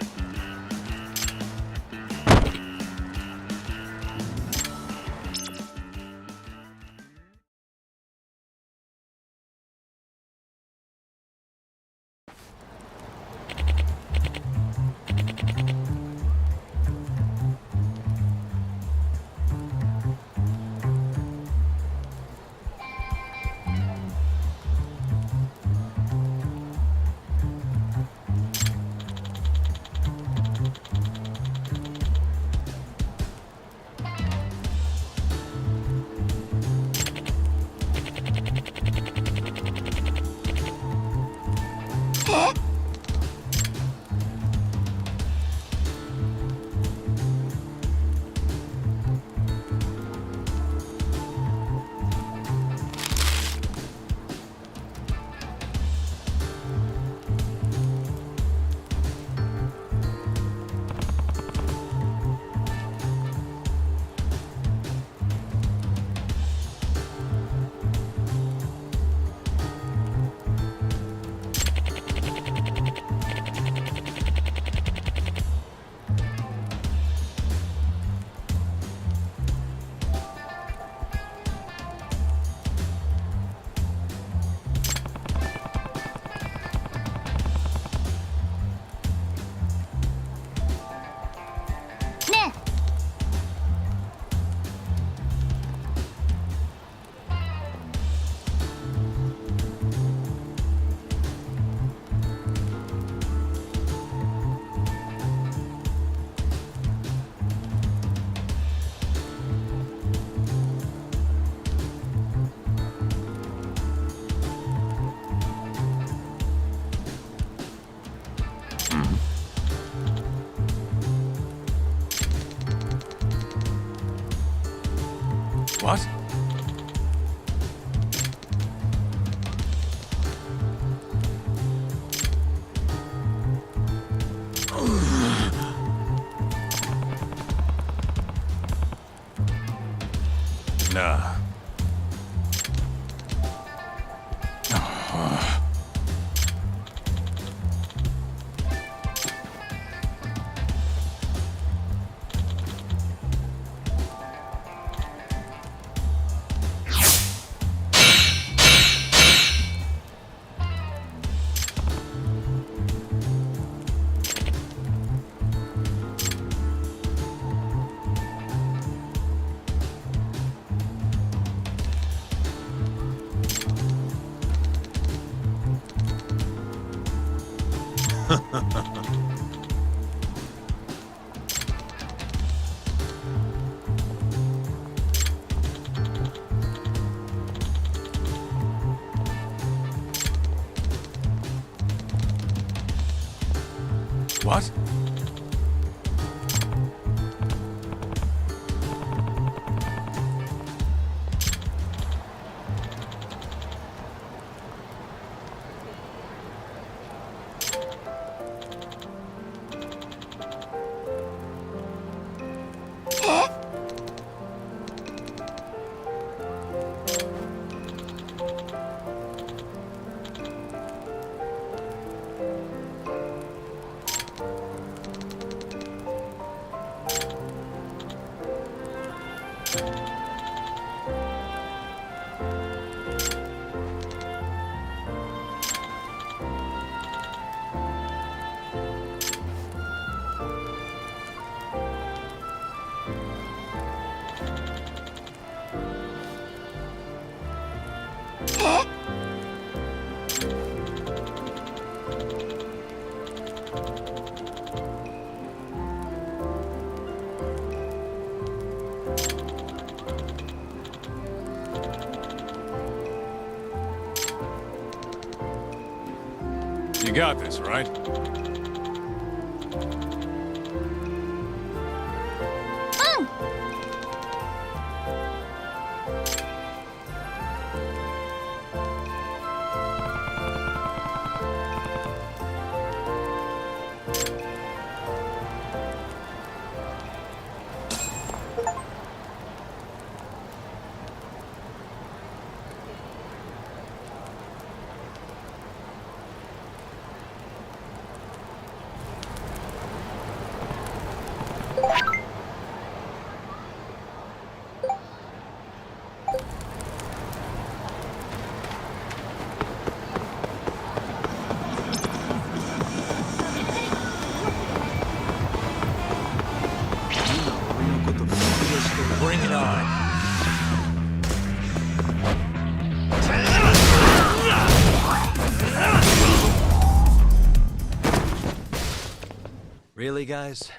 What? Nah. What? You got this, right? Bring it on. Really, guys?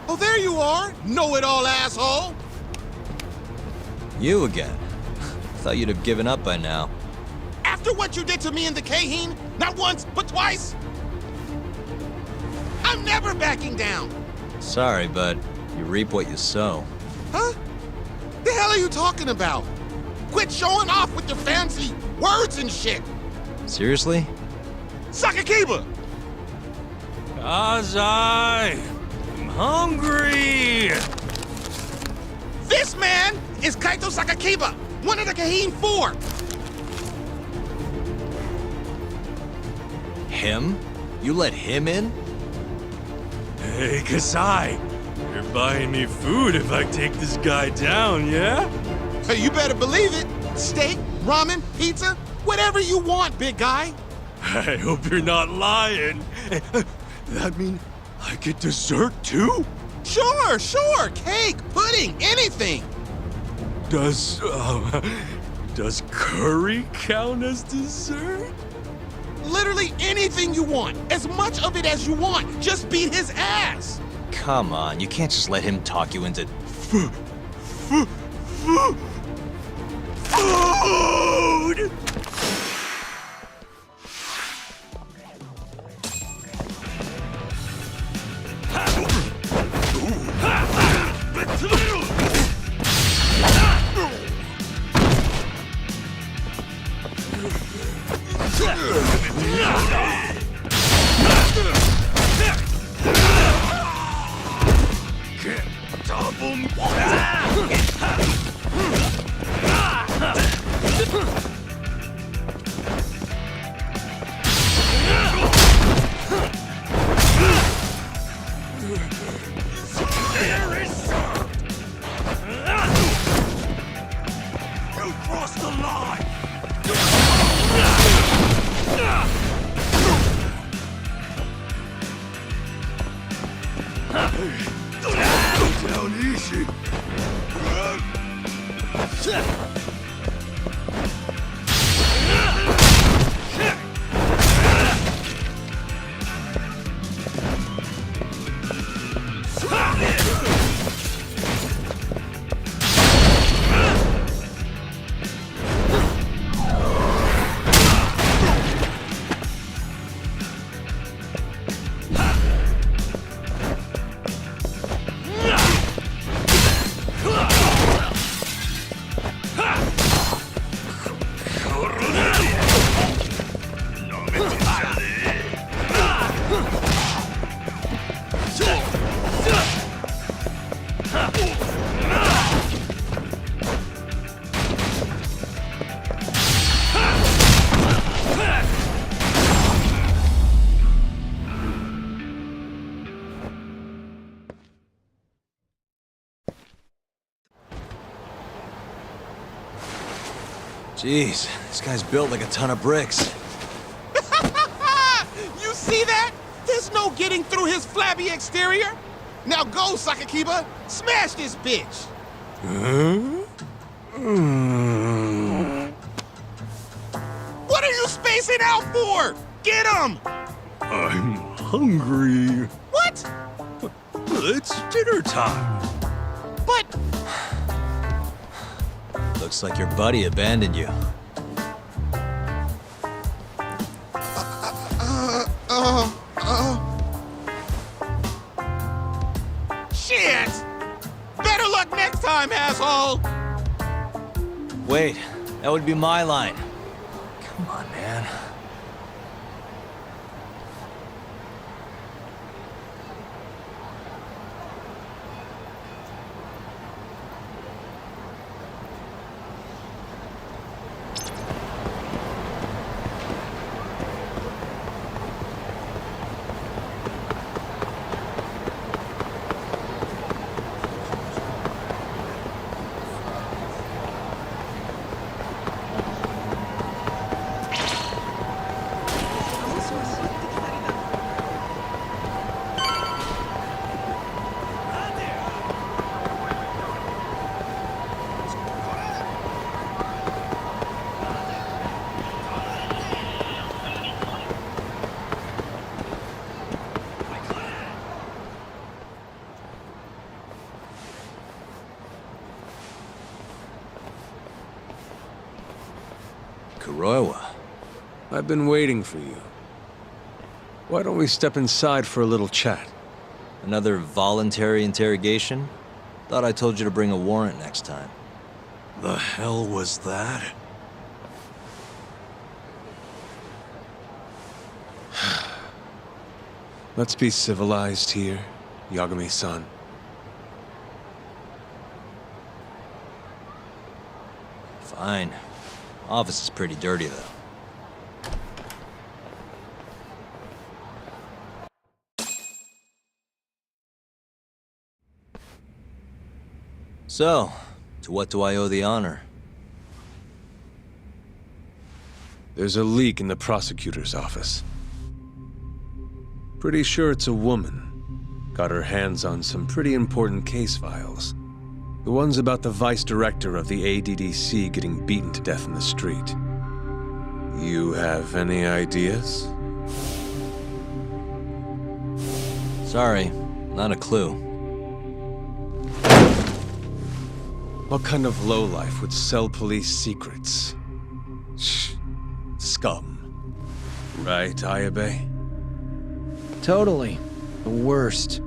Oh, there you are! Know-it-all asshole! You again? Thought you'd have given up by now. After what you did to me and the Kaheen, not once, but twice, I'm never backing down! Sorry, but you reap what you sow. Huh? The hell are you talking about? Quit showing off with your fancy words and shit! Seriously? Sakakiba! Kazai! I'm hungry! This man is Kaito Sakakiba, one of the Kaheen 4! Him? You let him in? Hey, Kasai! You're buying me food if I take this guy down, yeah? Hey, you better believe it! Steak, ramen, pizza, whatever you want, big guy! I hope you're not lying. That mean I get dessert too? Sure, sure! Cake, pudding, anything! Does curry count as dessert? Literally anything you want. As much of it as you want. Just beat his ass. Come on, you can't just let him talk you into... Food! Jeez, this guy's built like a ton of bricks. You see that? There's no getting through his flabby exterior. Now go, Sakakiba. Smash this bitch. What are you spacing out for? Get him! I'm hungry. What? It's dinner time. But... Looks like your buddy abandoned you. Shit! Better luck next time, asshole! Wait, that would be my line. Come on, man. Kuroiwa. I've been waiting for you. Why don't we step inside for a little chat? Another voluntary interrogation? Thought I told you to bring a warrant next time. The hell was that? Let's be civilized here, Yagami-san. Fine. Office is pretty dirty, though. So, to what do I owe the honor? There's a leak in the prosecutor's office. Pretty sure it's a woman. Got her hands on some pretty important case files. The ones about the vice director of the ADDC getting beaten to death in the street. You have any ideas? Sorry, not a clue. What kind of lowlife would sell police secrets? Shh. Scum. Right, Ayabe? Totally. The worst.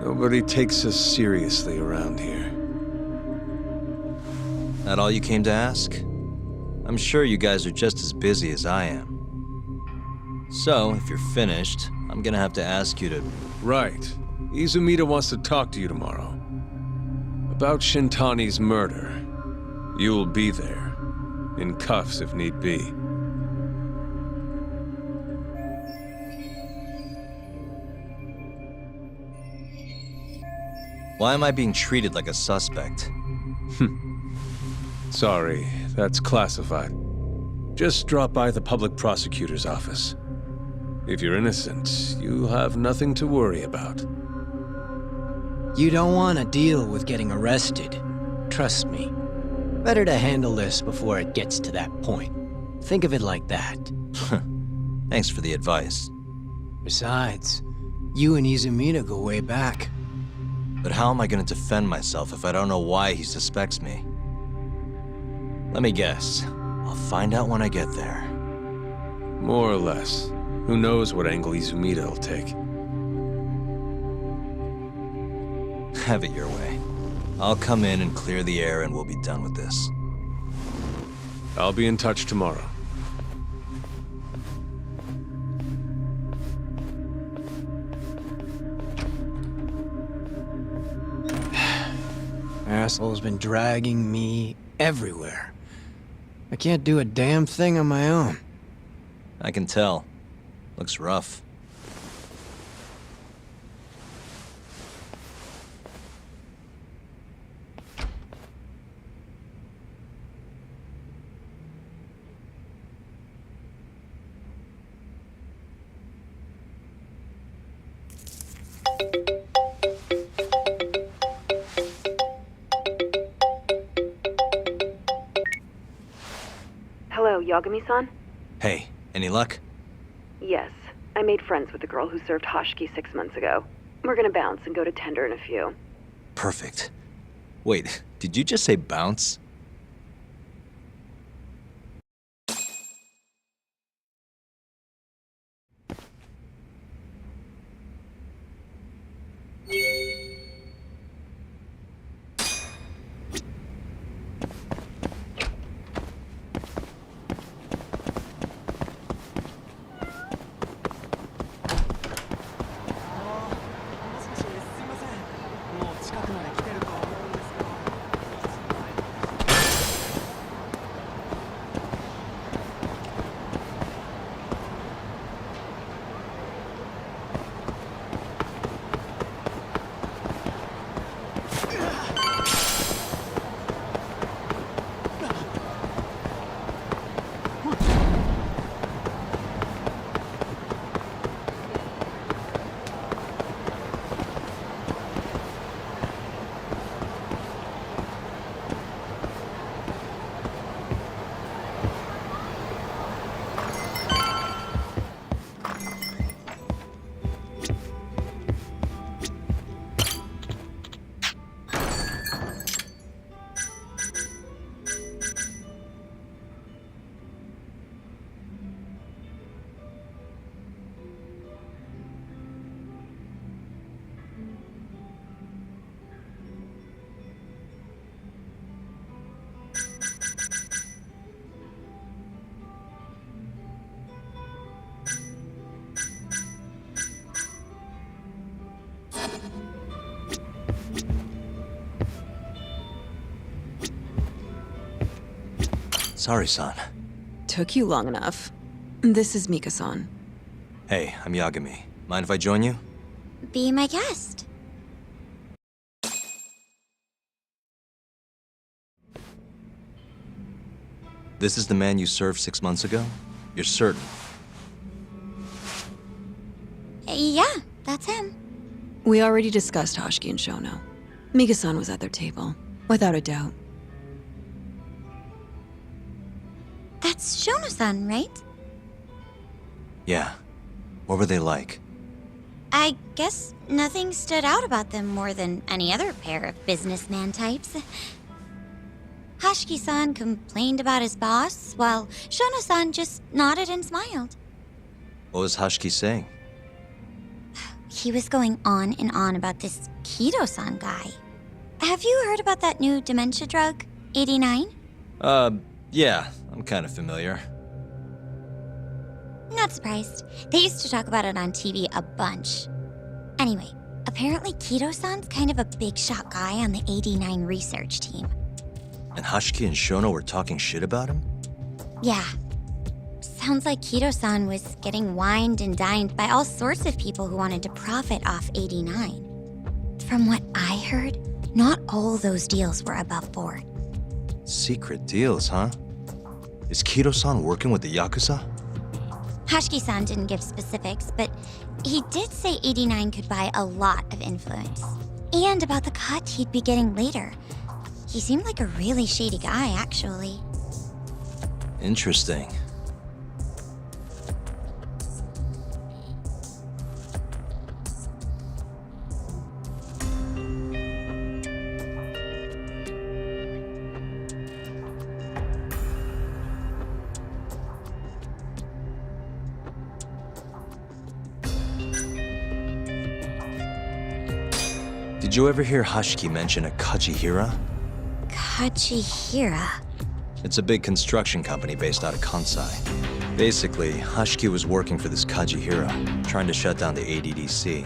Nobody takes us seriously around here. That all you came to ask? I'm sure you guys are just as busy as I am. So, if you're finished, I'm gonna have to ask you to... Right. Izumida wants to talk to you tomorrow. About Shintani's murder. You'll be there. In cuffs if need be. Why am I being treated like a suspect? Sorry, that's classified. Just drop by the public prosecutor's office. If you're innocent, you'll have nothing to worry about. You don't want to deal with getting arrested. Trust me. Better to handle this before it gets to that point. Think of it like that. Thanks for the advice. Besides, you and Izumida go way back. But how am I going to defend myself if I don't know why he suspects me? Let me guess. I'll find out when I get there. More or less. Who knows what angle Izumida will take. Have it your way. I'll come in and clear the air and we'll be done with this. I'll be in touch tomorrow. Asshole's been dragging me everywhere. I can't do a damn thing on my own. I can tell. Looks rough. Hello, Yagami-san? Hey, any luck? Yes. I made friends with the girl who served Hoshiki 6 months ago. We're gonna bounce and go to Tender in a few. Perfect. Wait, did you just say bounce? Sorry, son. Took you long enough. This is Mika-san. Hey, I'm Yagami. Mind if I join you? Be my guest. This is the man you served 6 months ago? You're certain? Yeah, that's him. We already discussed Hoshiki and Shono. Mika-san was at their table, without a doubt. That's Shono-san, right? Yeah. What were they like? I guess nothing stood out about them more than any other pair of businessman types. Hoshiki-san complained about his boss, while Shono-san just nodded and smiled. What was Hoshiki saying? He was going on and on about this Kido-san guy. Have you heard about that new dementia drug, 89? Yeah, I'm kind of familiar. Not surprised. They used to talk about it on TV a bunch. Anyway, apparently Kido-san's kind of a big shot guy on the 89 research team. And Hoshiki and Shono were talking shit about him? Yeah. Sounds like Kido-san was getting wined and dined by all sorts of people who wanted to profit off 89. From what I heard, not all those deals were above board. Secret deals, huh? Is Kido-san working with the Yakuza? Hoshiki-san didn't give specifics, but he did say 89 could buy a lot of influence. And about the cut he'd be getting later. He seemed like a really shady guy, actually. Interesting. Did you ever hear Hoshiki mention a Kajihira? Kajihira? It's a big construction company based out of Kansai. Basically, Hoshiki was working for this Kajihira, trying to shut down the ADDC.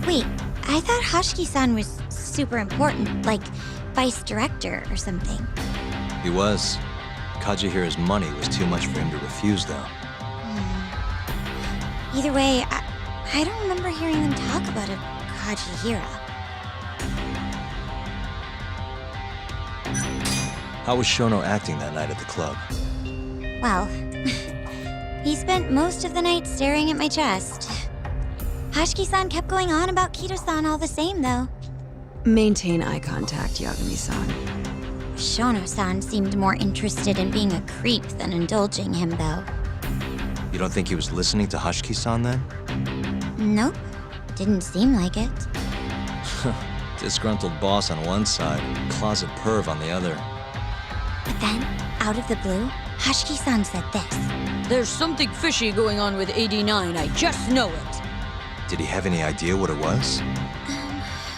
Wait, I thought Hoshiki-san was super important, like vice director or something. He was. Kajihira's money was too much for him to refuse, though. Either way, I don't remember hearing them talk about a Kajihira. How was Shono acting that night at the club? Well, he spent most of the night staring at my chest. Hoshiki-san kept going on about Kido-san all the same, though. Maintain eye contact, Yagami-san. Shono-san seemed more interested in being a creep than indulging him, though. You don't think he was listening to Hoshiki-san then? Nope. Didn't seem like it. Disgruntled boss on one side, closet perv on the other. But then, out of the blue, Hoshiki-san said this. There's something fishy going on with 89, I just know it. Did he have any idea what it was?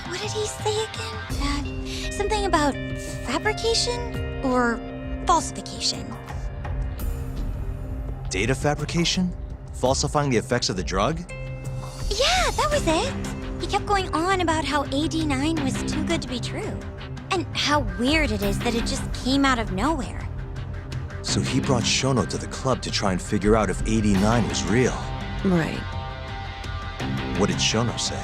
What did he say again? Something about fabrication or falsification? Data fabrication? Falsifying the effects of the drug? Yeah, that was it. He kept going on about how 89 was too good to be true. And how weird it is that it just came out of nowhere. So he brought Shono to the club to try and figure out if 89 was real. Right. What did Shono say?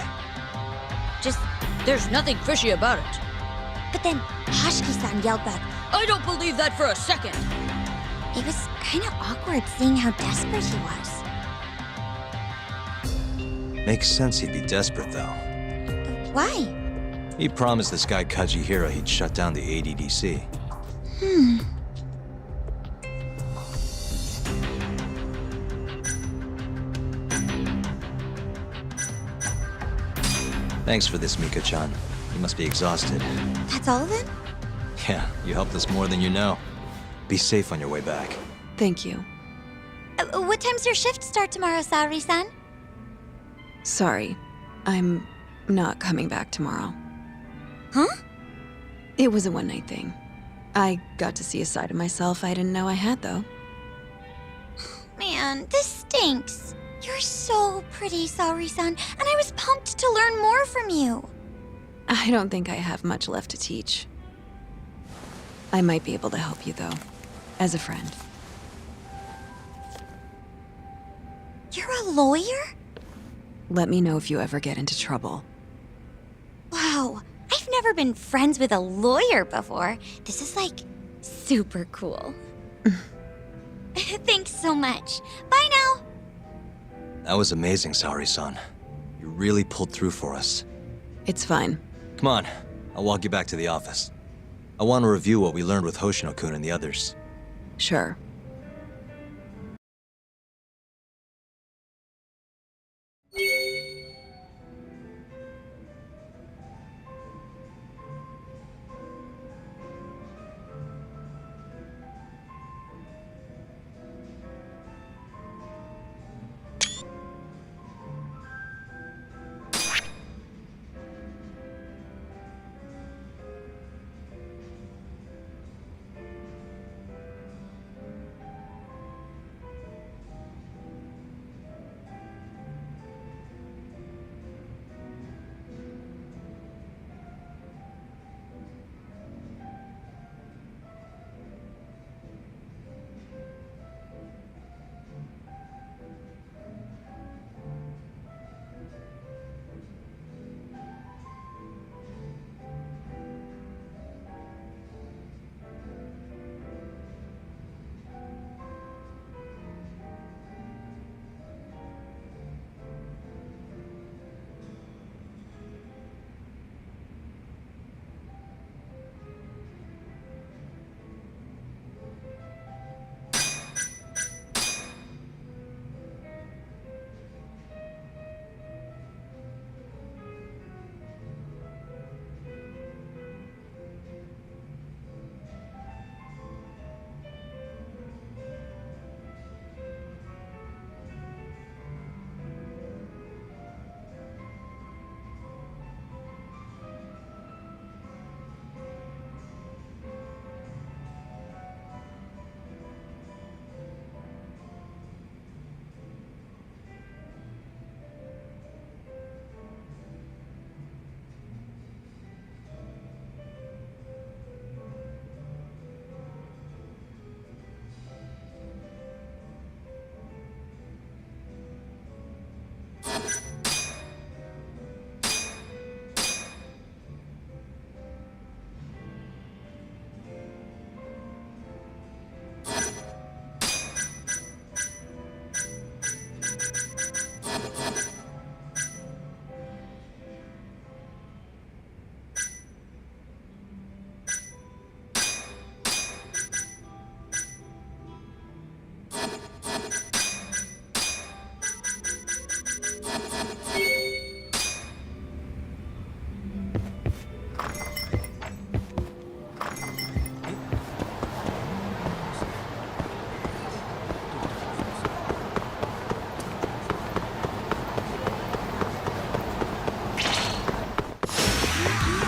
Just, there's nothing fishy about it. But then Hoshiki-san yelled back, I don't believe that for a second. It was kind of awkward seeing how desperate he was. Makes sense he'd be desperate, though. Why? He promised this guy Kajihira he'd shut down the ADDC. Thanks for this, Mika-chan. You must be exhausted. That's all of it? Yeah, you helped us more than you know. Be safe on your way back. Thank you. What time's your shift start tomorrow, Saori-san? Sorry, I'm not coming back tomorrow. Huh? It was a one-night thing. I got to see a side of myself I didn't know I had, though. Man, this stinks. You're so pretty, Saori-san, and I was pumped to learn more from you. I don't think I have much left to teach. I might be able to help you, though, as a friend. You're a lawyer? Let me know if you ever get into trouble. Wow, I've never been friends with a lawyer before. This is like super cool. Thanks so much. Bye now. That was amazing, Saori-san. You really pulled through for us. It's fine. Come on, I'll walk you back to the office. I want to review what we learned with Hoshino-kun and the others. Sure.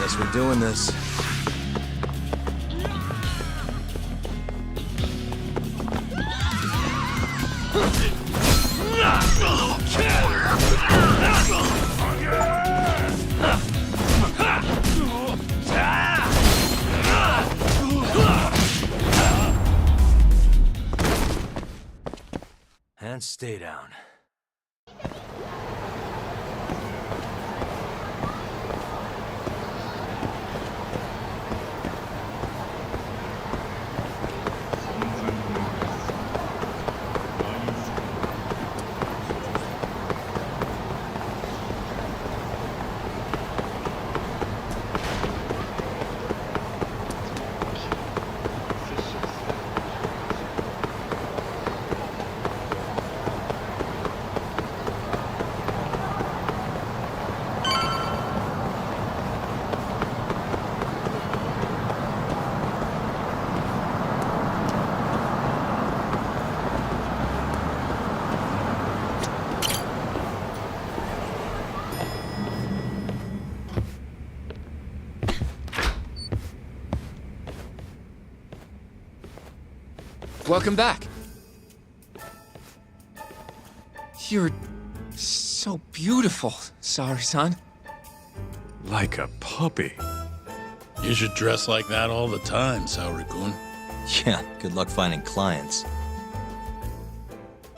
Guess we're doing this. And stay down. Welcome back. You're so beautiful, Saori-san. Like a puppy. You should dress like that all the time, Saori-kun. Yeah, good luck finding clients.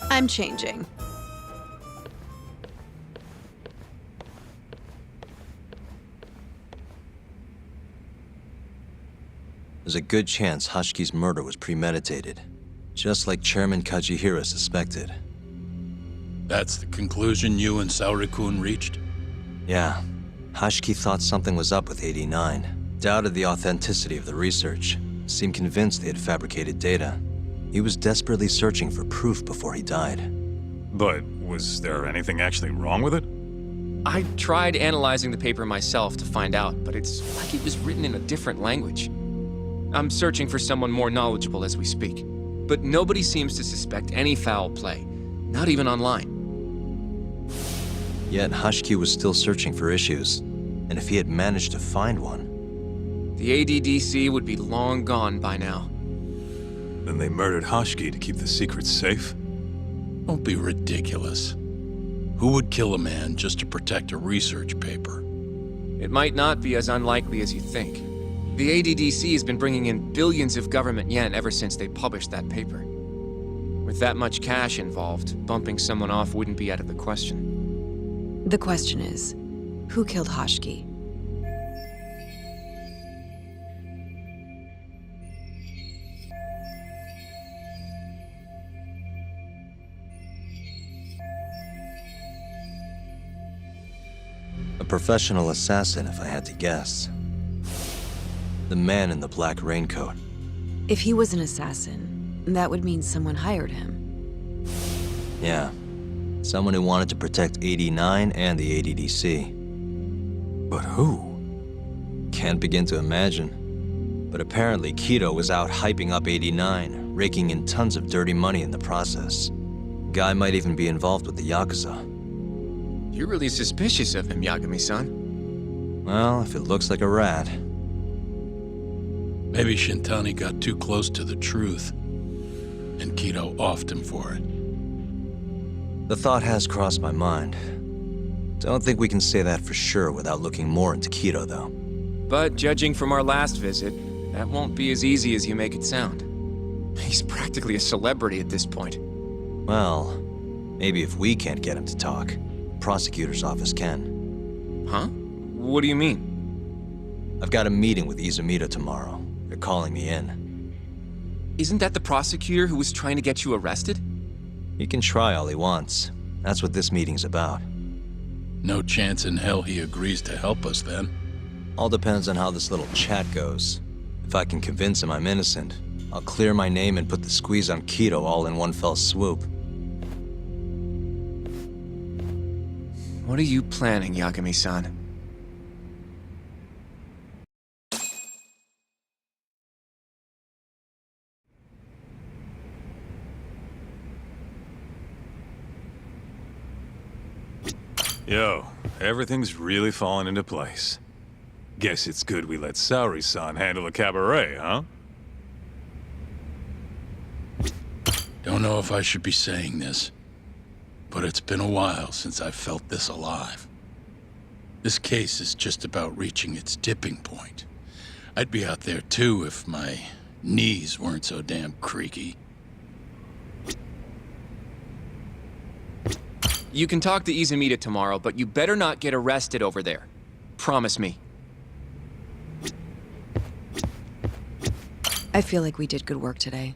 I'm changing. There's a good chance Hashiki's murder was premeditated, just like Chairman Kajihira suspected. That's the conclusion you and Saori-kun reached? Yeah, Hashiki thought something was up with 89. Doubted the authenticity of the research. Seemed convinced they had fabricated data. He was desperately searching for proof before he died. But was there anything actually wrong with it? I tried analyzing the paper myself to find out, but it's like it was written in a different language. I'm searching for someone more knowledgeable as we speak, but nobody seems to suspect any foul play, not even online. Yet Hashiki was still searching for issues, and if he had managed to find one... The ADDC would be long gone by now. Then they murdered Hashiki to keep the secret safe? Don't be ridiculous. Who would kill a man just to protect a research paper? It might not be as unlikely as you think. The ADDC has been bringing in billions of government yen ever since they published that paper. With that much cash involved, bumping someone off wouldn't be out of the question. The question is, who killed Hashiki? A professional assassin, if I had to guess. The man in the black raincoat. If he was an assassin, that would mean someone hired him. Yeah. Someone who wanted to protect 89 and the ADDC. But who? Can't begin to imagine. But apparently Kido was out hyping up 89, raking in tons of dirty money in the process. Guy might even be involved with the Yakuza. You're really suspicious of him, Yagami-san. Well, if it looks like a rat. Maybe Shintani got too close to the truth, and Kido offed him for it. The thought has crossed my mind. Don't think we can say that for sure without looking more into Kido, though. But judging from our last visit, that won't be as easy as you make it sound. He's practically a celebrity at this point. Well, maybe if we can't get him to talk, prosecutor's office can. Huh? What do you mean? I've got a meeting with Izumida tomorrow. They're calling me in. Isn't that the prosecutor who was trying to get you arrested? He can try all he wants. That's what this meeting's about. No chance in hell he agrees to help us then. All depends on how this little chat goes. If I can convince him I'm innocent, I'll clear my name and put the squeeze on Kido all in one fell swoop. What are you planning, Yagami-san? Yo, everything's really falling into place. Guess it's good we let Saori-san handle the cabaret, huh? Don't know if I should be saying this, but it's been a while since I felt this alive. This case is just about reaching its tipping point. I'd be out there too if my knees weren't so damn creaky. You can talk to Izumida tomorrow, but you better not get arrested over there. Promise me. I feel like we did good work today.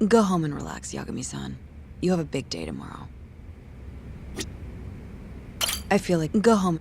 Go home and relax, Yagami-san. You have a big day tomorrow. I feel like... Go home.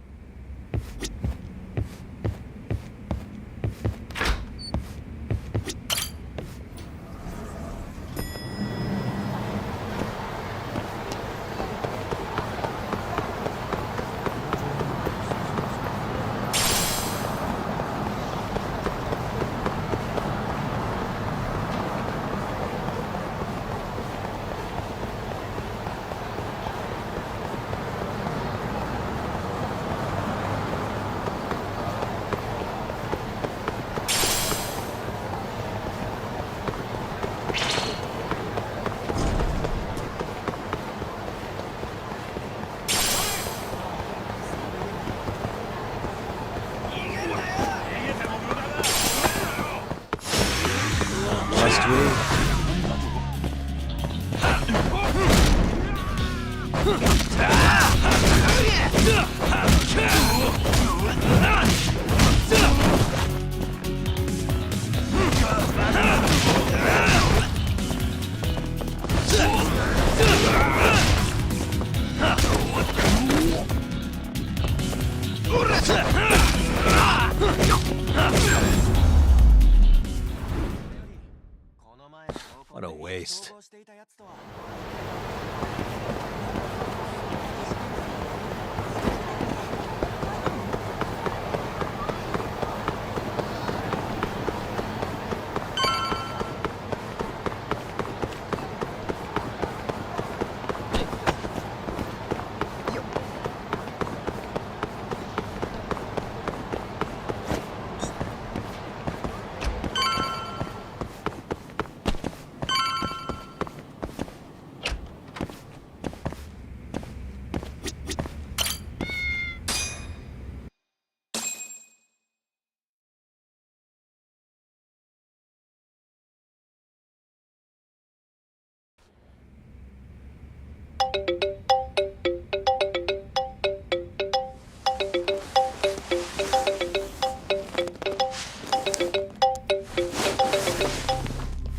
waste.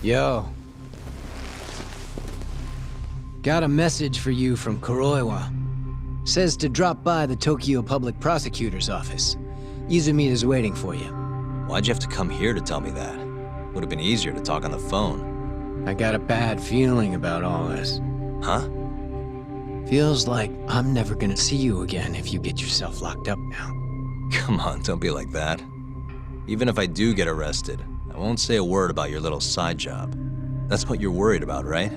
Yo. Got a message for you from Kuroiwa. Says to drop by the Tokyo Public Prosecutor's office. Izumita's waiting for you. Why'd you have to come here to tell me that? Would have been easier to talk on the phone. I got a bad feeling about all this. Huh? Feels like I'm never gonna see you again if you get yourself locked up now. Come on, don't be like that. Even if I do get arrested, I won't say a word about your little side job. That's what you're worried about, right?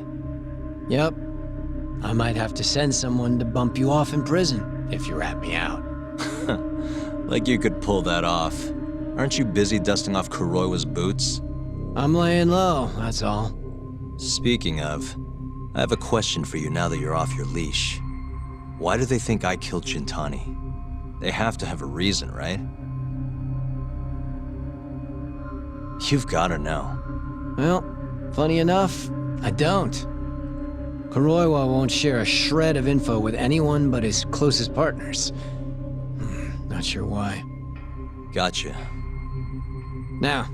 Yep. I might have to send someone to bump you off in prison if you rat me out. Like you could pull that off. Aren't you busy dusting off Kuroiwa's boots? I'm laying low, that's all. Speaking of, I have a question for you now that you're off your leash. Why do they think I killed Shintani? They have to have a reason, right? You've gotta know. Well, funny enough, I don't. Kuroiwa won't share a shred of info with anyone but his closest partners. Not sure why. Gotcha. Now,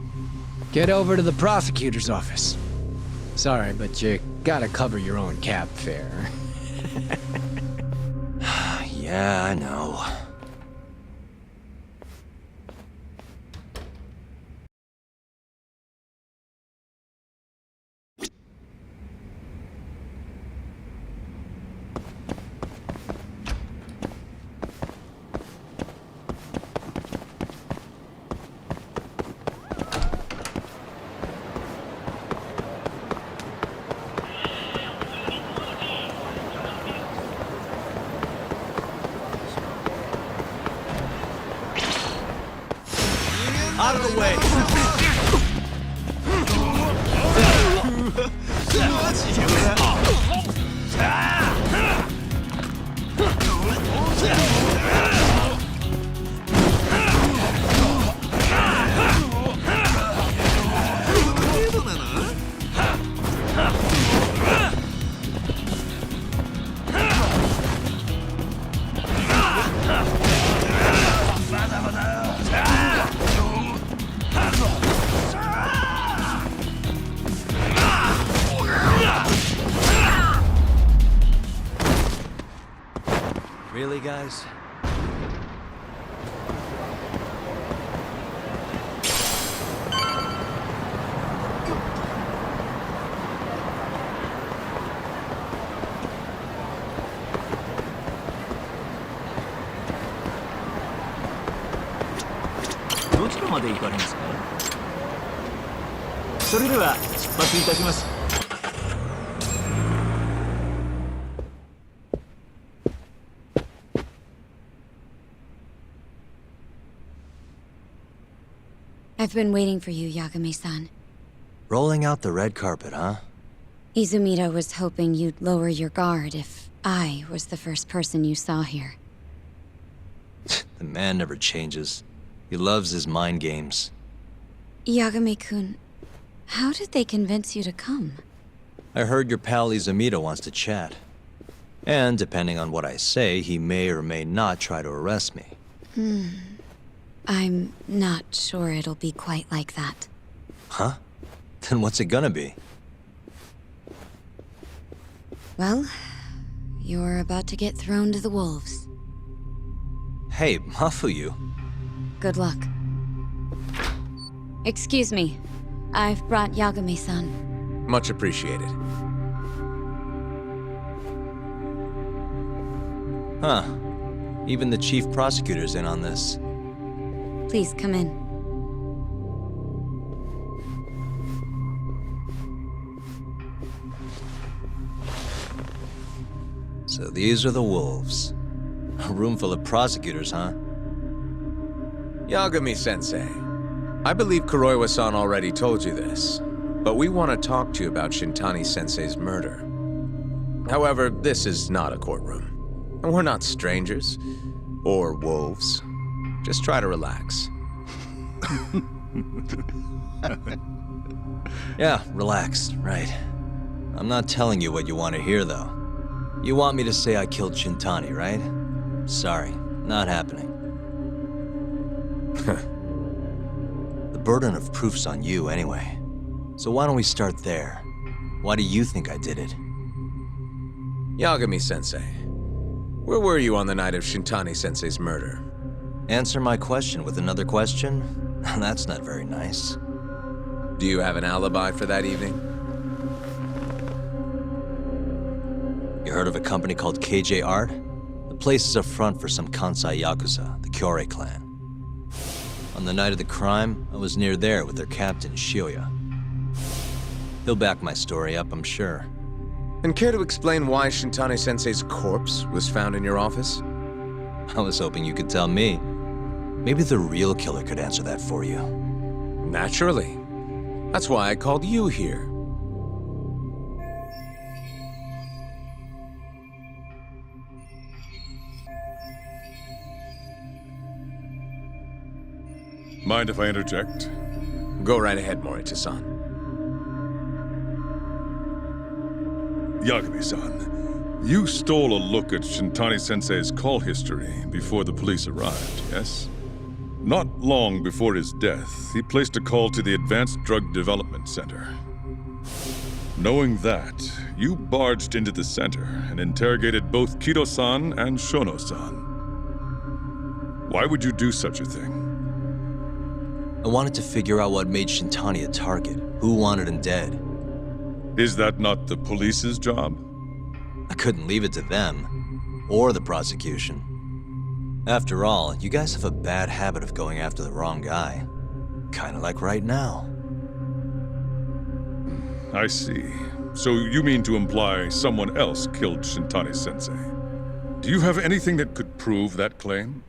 get over to the prosecutor's office. Sorry, but you gotta cover your own cab fare. Yeah, I know. Out of the way! Really, guys? I've been waiting for you, Yagami-san. Rolling out the red carpet, huh? Izumita was hoping you'd lower your guard if I was the first person you saw here. The man never changes. He loves his mind games. Yagami-kun, how did they convince you to come? I heard your pal Izumita wants to chat. And depending on what I say, he may or may not try to arrest me. I'm not sure it'll be quite like that. Huh? Then what's it gonna be? Well, you're about to get thrown to the wolves. Hey, Mafuyu. Good luck. Excuse me. I've brought Yagami-san. Much appreciated. Huh. Even the chief prosecutor's in on this. Please come in. So these are the wolves. A room full of prosecutors, huh? Yagami-sensei, I believe Kuroiwa-san already told you this, but we want to talk to you about Shintani-sensei's murder. However, this is not a courtroom, and we're not strangers, or wolves. Just try to relax. Yeah, relax, right. I'm not telling you what you want to hear, though. You want me to say I killed Shintani, right? Sorry, not happening. The burden of proof's on you anyway. So why don't we start there? Why do you think I did it? Yagami-sensei, where were you on the night of Shintani-sensei's murder? Answer my question with another question? That's not very nice. Do you have an alibi for that evening? You heard of a company called KJ Art? The place is a front for some Kansai Yakuza, the Kyorei clan. On the night of the crime, I was near there with their captain, Shioya. He'll back my story up, I'm sure. And care to explain why Shintani-sensei's corpse was found in your office? I was hoping you could tell me. Maybe the real killer could answer that for you. Naturally. That's why I called you here. Mind if I interject? Go right ahead, Morita-san. Yagami-san, you stole a look at Shintani-sensei's call history before the police arrived, yes? Not long before his death, he placed a call to the Advanced Drug Development Center. Knowing that, you barged into the center and interrogated both Kido-san and Shono-san. Why would you do such a thing? I wanted to figure out what made Shintani a target, who wanted him dead. Is that not the police's job? I couldn't leave it to them, or the prosecution. After all, you guys have a bad habit of going after the wrong guy. Kinda like right now. I see. So you mean to imply someone else killed Shintani-sensei? Do you have anything that could prove that claim?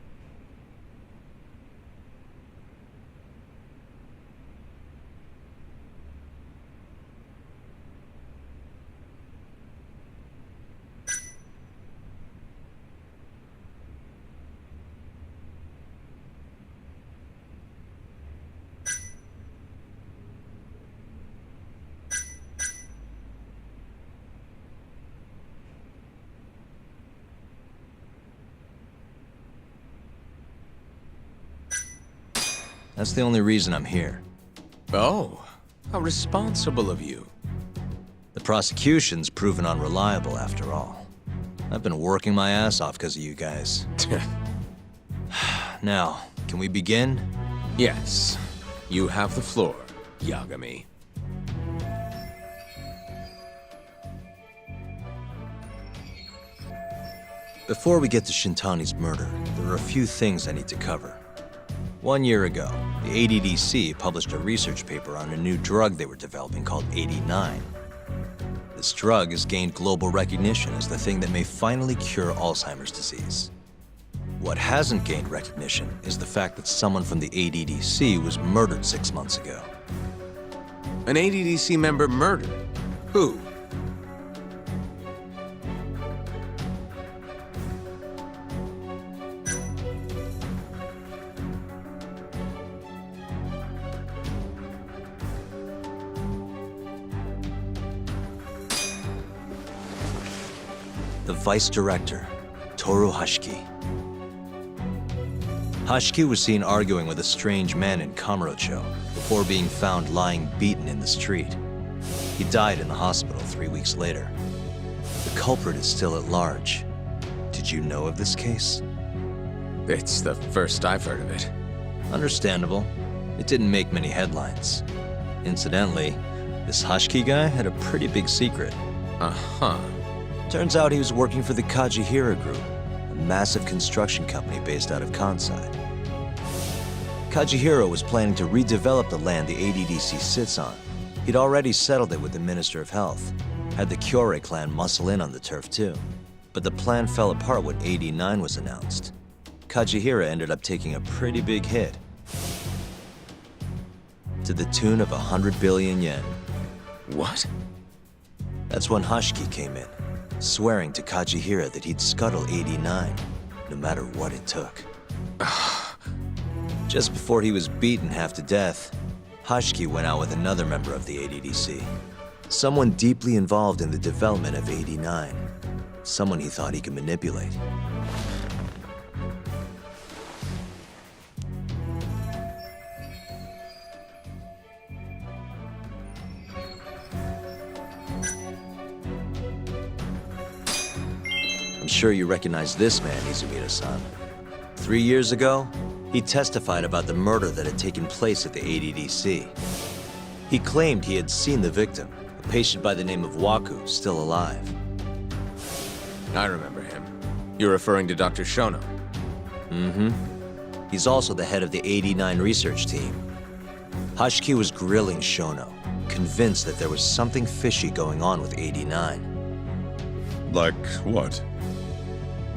That's the only reason I'm here. Oh, how responsible of you. The prosecution's proven unreliable, after all. I've been working my ass off because of you guys. Now, can we begin? Yes. You have the floor, Yagami. Before we get to Shintani's murder, there are a few things I need to cover. 1 year ago, the ADDC published a research paper on a new drug they were developing called 89. This drug has gained global recognition as the thing that may finally cure Alzheimer's disease. What hasn't gained recognition is the fact that someone from the ADDC was murdered 6 months ago. An ADDC member murdered? Who? The vice director, Toru Hashiki. Hashiki was seen arguing with a strange man in Kamurocho before being found lying beaten in the street. He died in the hospital 3 weeks later. The culprit is still at large. Did you know of this case? It's the first I've heard of it. Understandable. It didn't make many headlines. Incidentally, This Hashki guy had a pretty big secret. Uh-huh. Turns out he was working for the Kajihira Group, a massive construction company based out of Kansai. Kajihira was planning to redevelop the land the ADDC sits on. He'd already settled it with the Minister of Health, had the Kyorei clan muscle in on the turf too. But the plan fell apart when AD9 was announced. Kajihira ended up taking a pretty big hit, to the tune of 100 billion yen. What? That's when Hashki came in, swearing to Kajihira that he'd scuttle AD9, no matter what it took. Just before he was beaten half to death, Hashki went out with another member of the ADDC. Someone deeply involved in the development of AD9. Someone he thought he could manipulate. I'm sure you recognize this man, Izumida-san. 3 years ago, he testified about the murder that had taken place at the ADDC. He claimed he had seen the victim, a patient by the name of Waku, still alive. I remember him. You're referring to Dr. Shono. Mm-hmm. He's also the head of the AD9 research team. Hashki was grilling Shono, convinced that there was something fishy going on with AD9. Like what?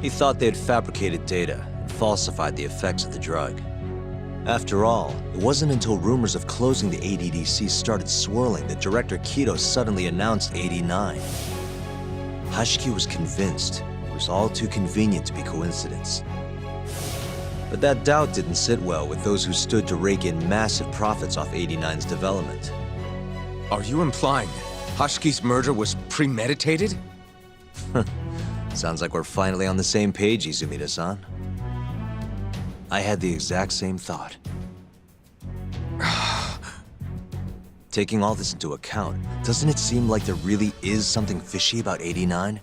He thought they had fabricated data and falsified the effects of the drug. After all, it wasn't until rumors of closing the ADDC started swirling that Director Kido suddenly announced AD9. Hashki was convinced it was all too convenient to be coincidence. But that doubt didn't sit well with those who stood to rake in massive profits off AD9's development. Are you implying Hashki's murder was premeditated? Sounds like we're finally on the same page, Izumida-san. I had the exact same thought. Taking all this into account, doesn't it seem like there really is something fishy about AD9?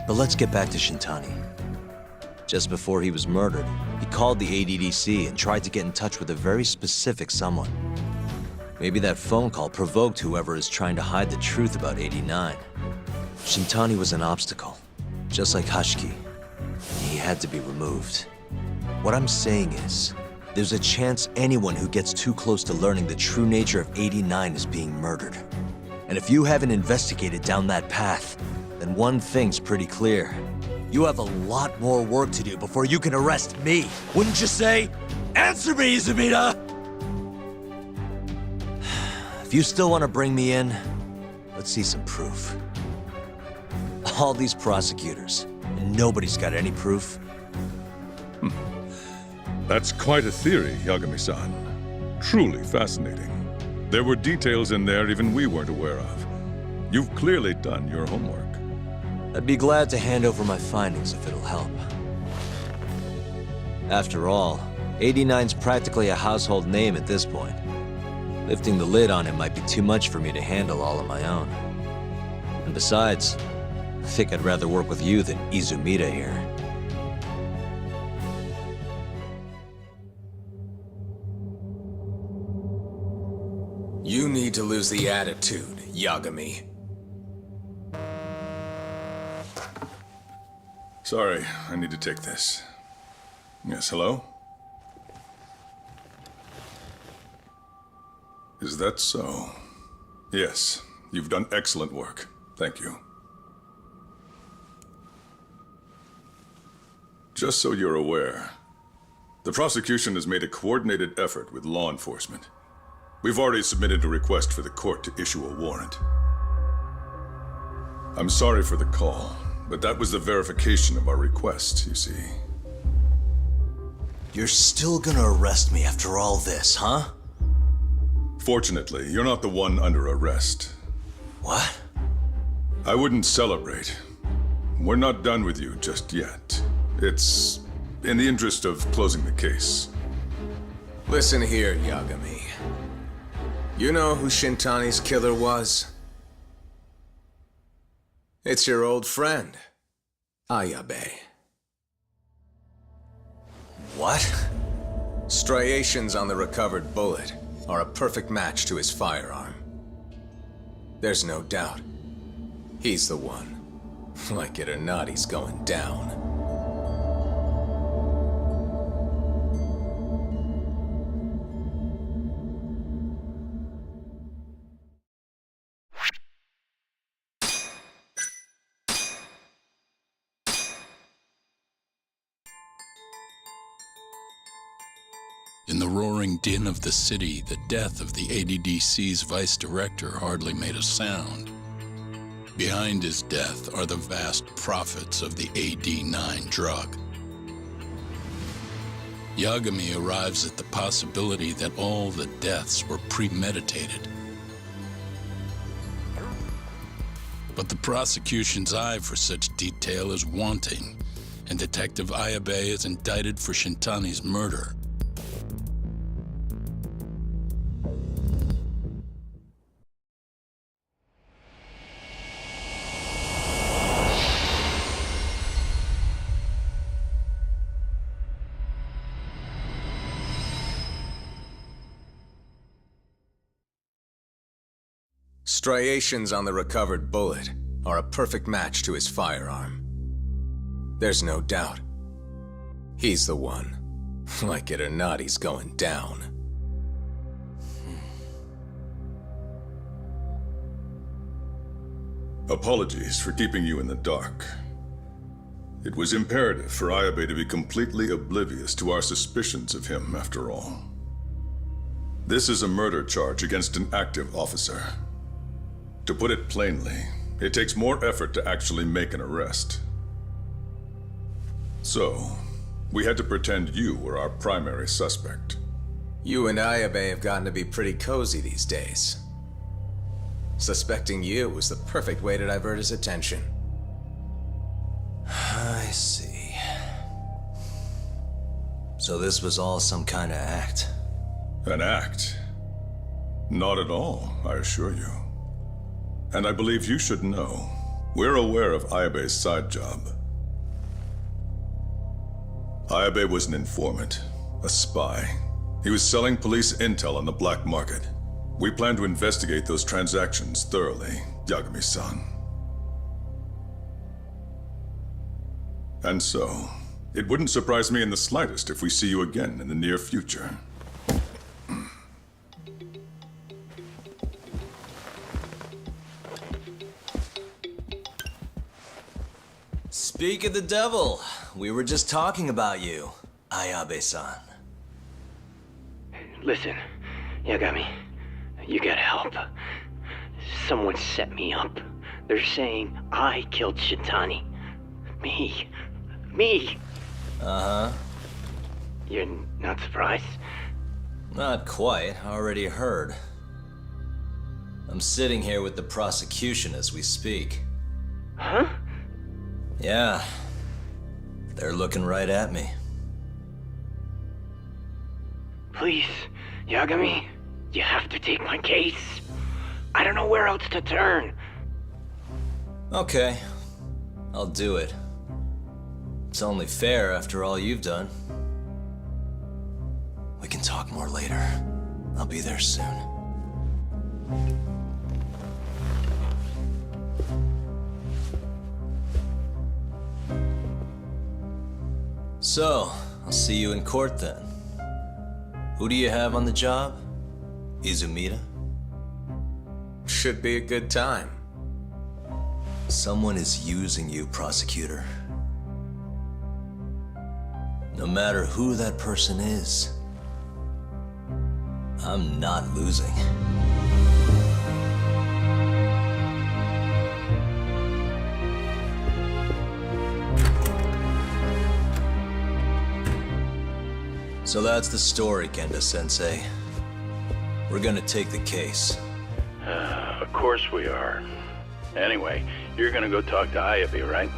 But let's get back to Shintani. Just before he was murdered, he called the ADDC and tried to get in touch with a very specific someone. Maybe that phone call provoked whoever is trying to hide the truth about AD9. Shintani was an obstacle, just like Hashki. He had to be removed. What I'm saying is, there's a chance anyone who gets too close to learning the true nature of AD9 is being murdered. And if you haven't investigated down that path, then one thing's pretty clear. You have a lot more work to do before you can arrest me, wouldn't you say? Answer me, Izumida! If you still want to bring me in, let's see some proof. All these prosecutors, and nobody's got any proof. That's quite a theory, Yagami-san. Truly fascinating. There were details in there even we weren't aware of. You've clearly done your homework. I'd be glad to hand over my findings if it'll help. After all, AD9's practically a household name at this point. Lifting the lid on him might be too much for me to handle all on my own. And besides, I think I'd rather work with you than Izumida here. You need to lose the attitude, Yagami. Sorry, I need to take this. Yes, hello? Is that so? Yes, you've done excellent work. Thank you. Just so you're aware, the prosecution has made a coordinated effort with law enforcement. We've already submitted a request for the court to issue a warrant. I'm sorry for the call, but that was the verification of our request, you see. You're still gonna arrest me after all this, huh? Fortunately, you're not the one under arrest. What? I wouldn't celebrate. We're not done with you just yet. It's in the interest of closing the case. Listen here, Yagami. You know who Shintani's killer was? It's your old friend, Ayabe. What? Striations on the recovered bullet are a perfect match to his firearm. There's no doubt. He's the one. Like it or not, he's going down. In the roaring din of the city, the death of the ADDC's vice director hardly made a sound. Behind his death are the vast profits of the AD9 drug. Yagami arrives at the possibility that all the deaths were premeditated. But the prosecution's eye for such detail is wanting, and Detective Ayabe is indicted for Shintani's murder. Striations on the recovered bullet are a perfect match to his firearm. There's no doubt. He's the one. Like it or not, he's going down. Apologies for keeping you in the dark. It was imperative for Ayabe to be completely oblivious to our suspicions of him, after all. This is a murder charge against an active officer. To put it plainly, it takes more effort to actually make an arrest. So, we had to pretend you were our primary suspect. You and Ayabe have gotten to be pretty cozy these days. Suspecting you was the perfect way to divert his attention. I see. So this was all some kind of act? An act? Not at all, I assure you. And I believe you should know, we're aware of Ayabe's side job. Ayabe was an informant, a spy. He was selling police intel on the black market. We plan to investigate those transactions thoroughly, Yagami-san. And so, it wouldn't surprise me in the slightest if we see you again in the near future. Speak of the devil, we were just talking about you, Ayabe-san. Listen, Yagami, you gotta help. Someone set me up. They're saying I killed Shintani. Me. Uh-huh. You're not surprised? Not quite, already heard. I'm sitting here with the prosecution as we speak. Huh? Yeah. They're looking right at me. Please, Yagami, you have to take my case. I don't know where else to turn. Okay, I'll do it. It's only fair after all you've done. We can talk more later. I'll be there soon. So, I'll see you in court then. Who do you have on the job? Izumida? Should be a good time. Someone is using you, prosecutor. No matter who that person is, I'm not losing. So that's the story, Kenda-sensei. We're gonna take the case. Of course we are. Anyway, you're gonna go talk to Ayabe, right?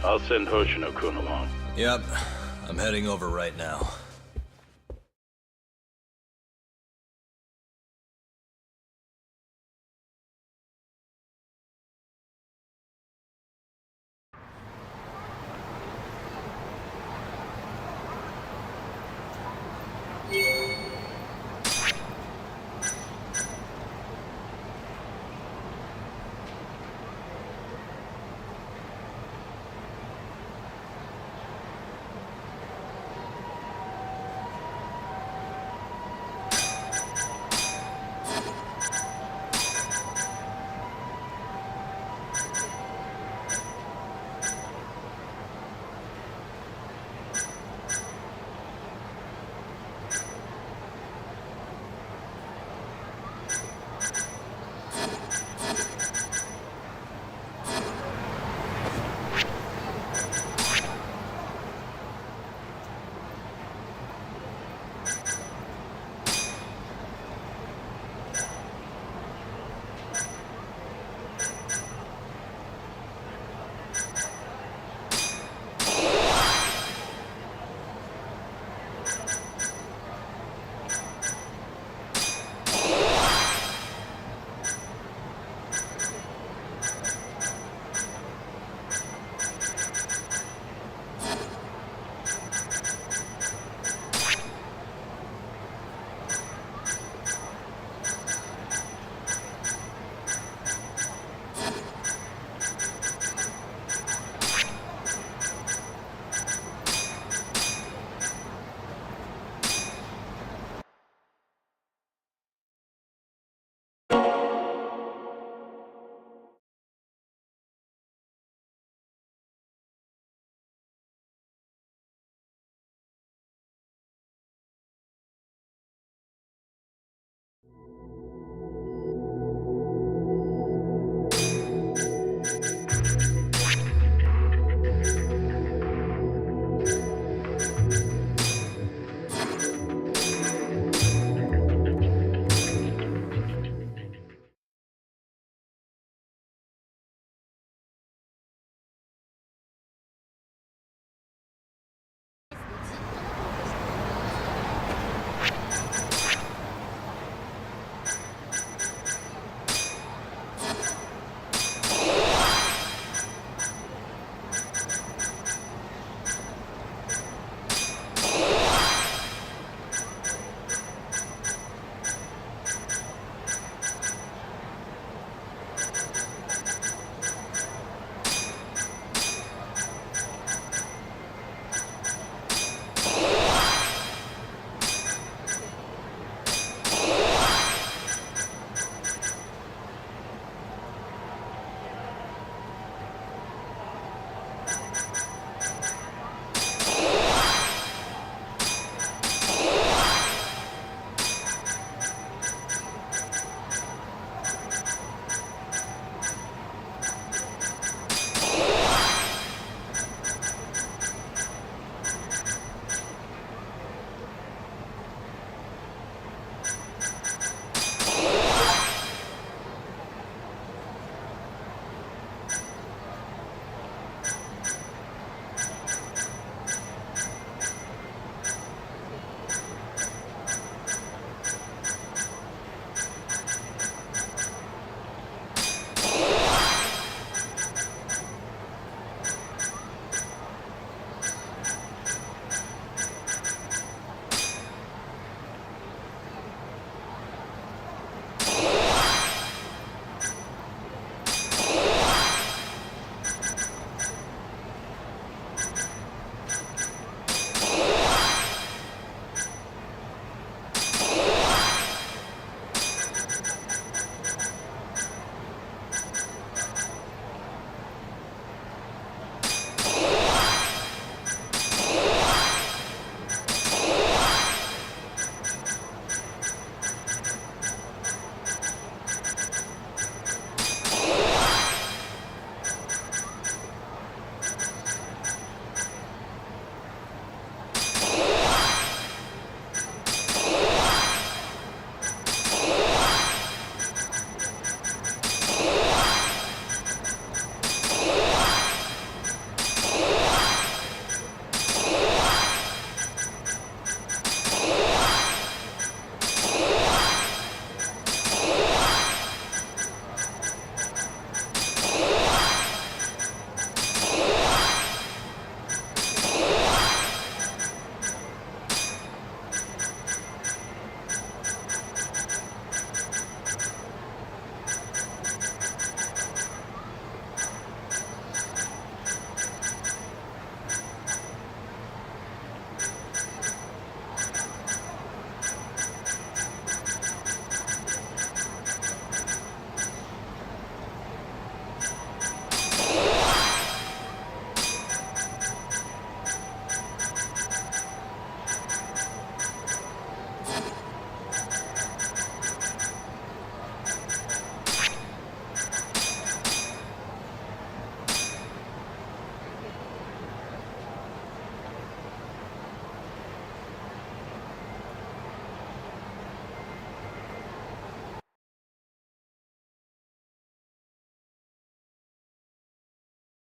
I'll send Hoshino-kun along. Yep, I'm heading over right now.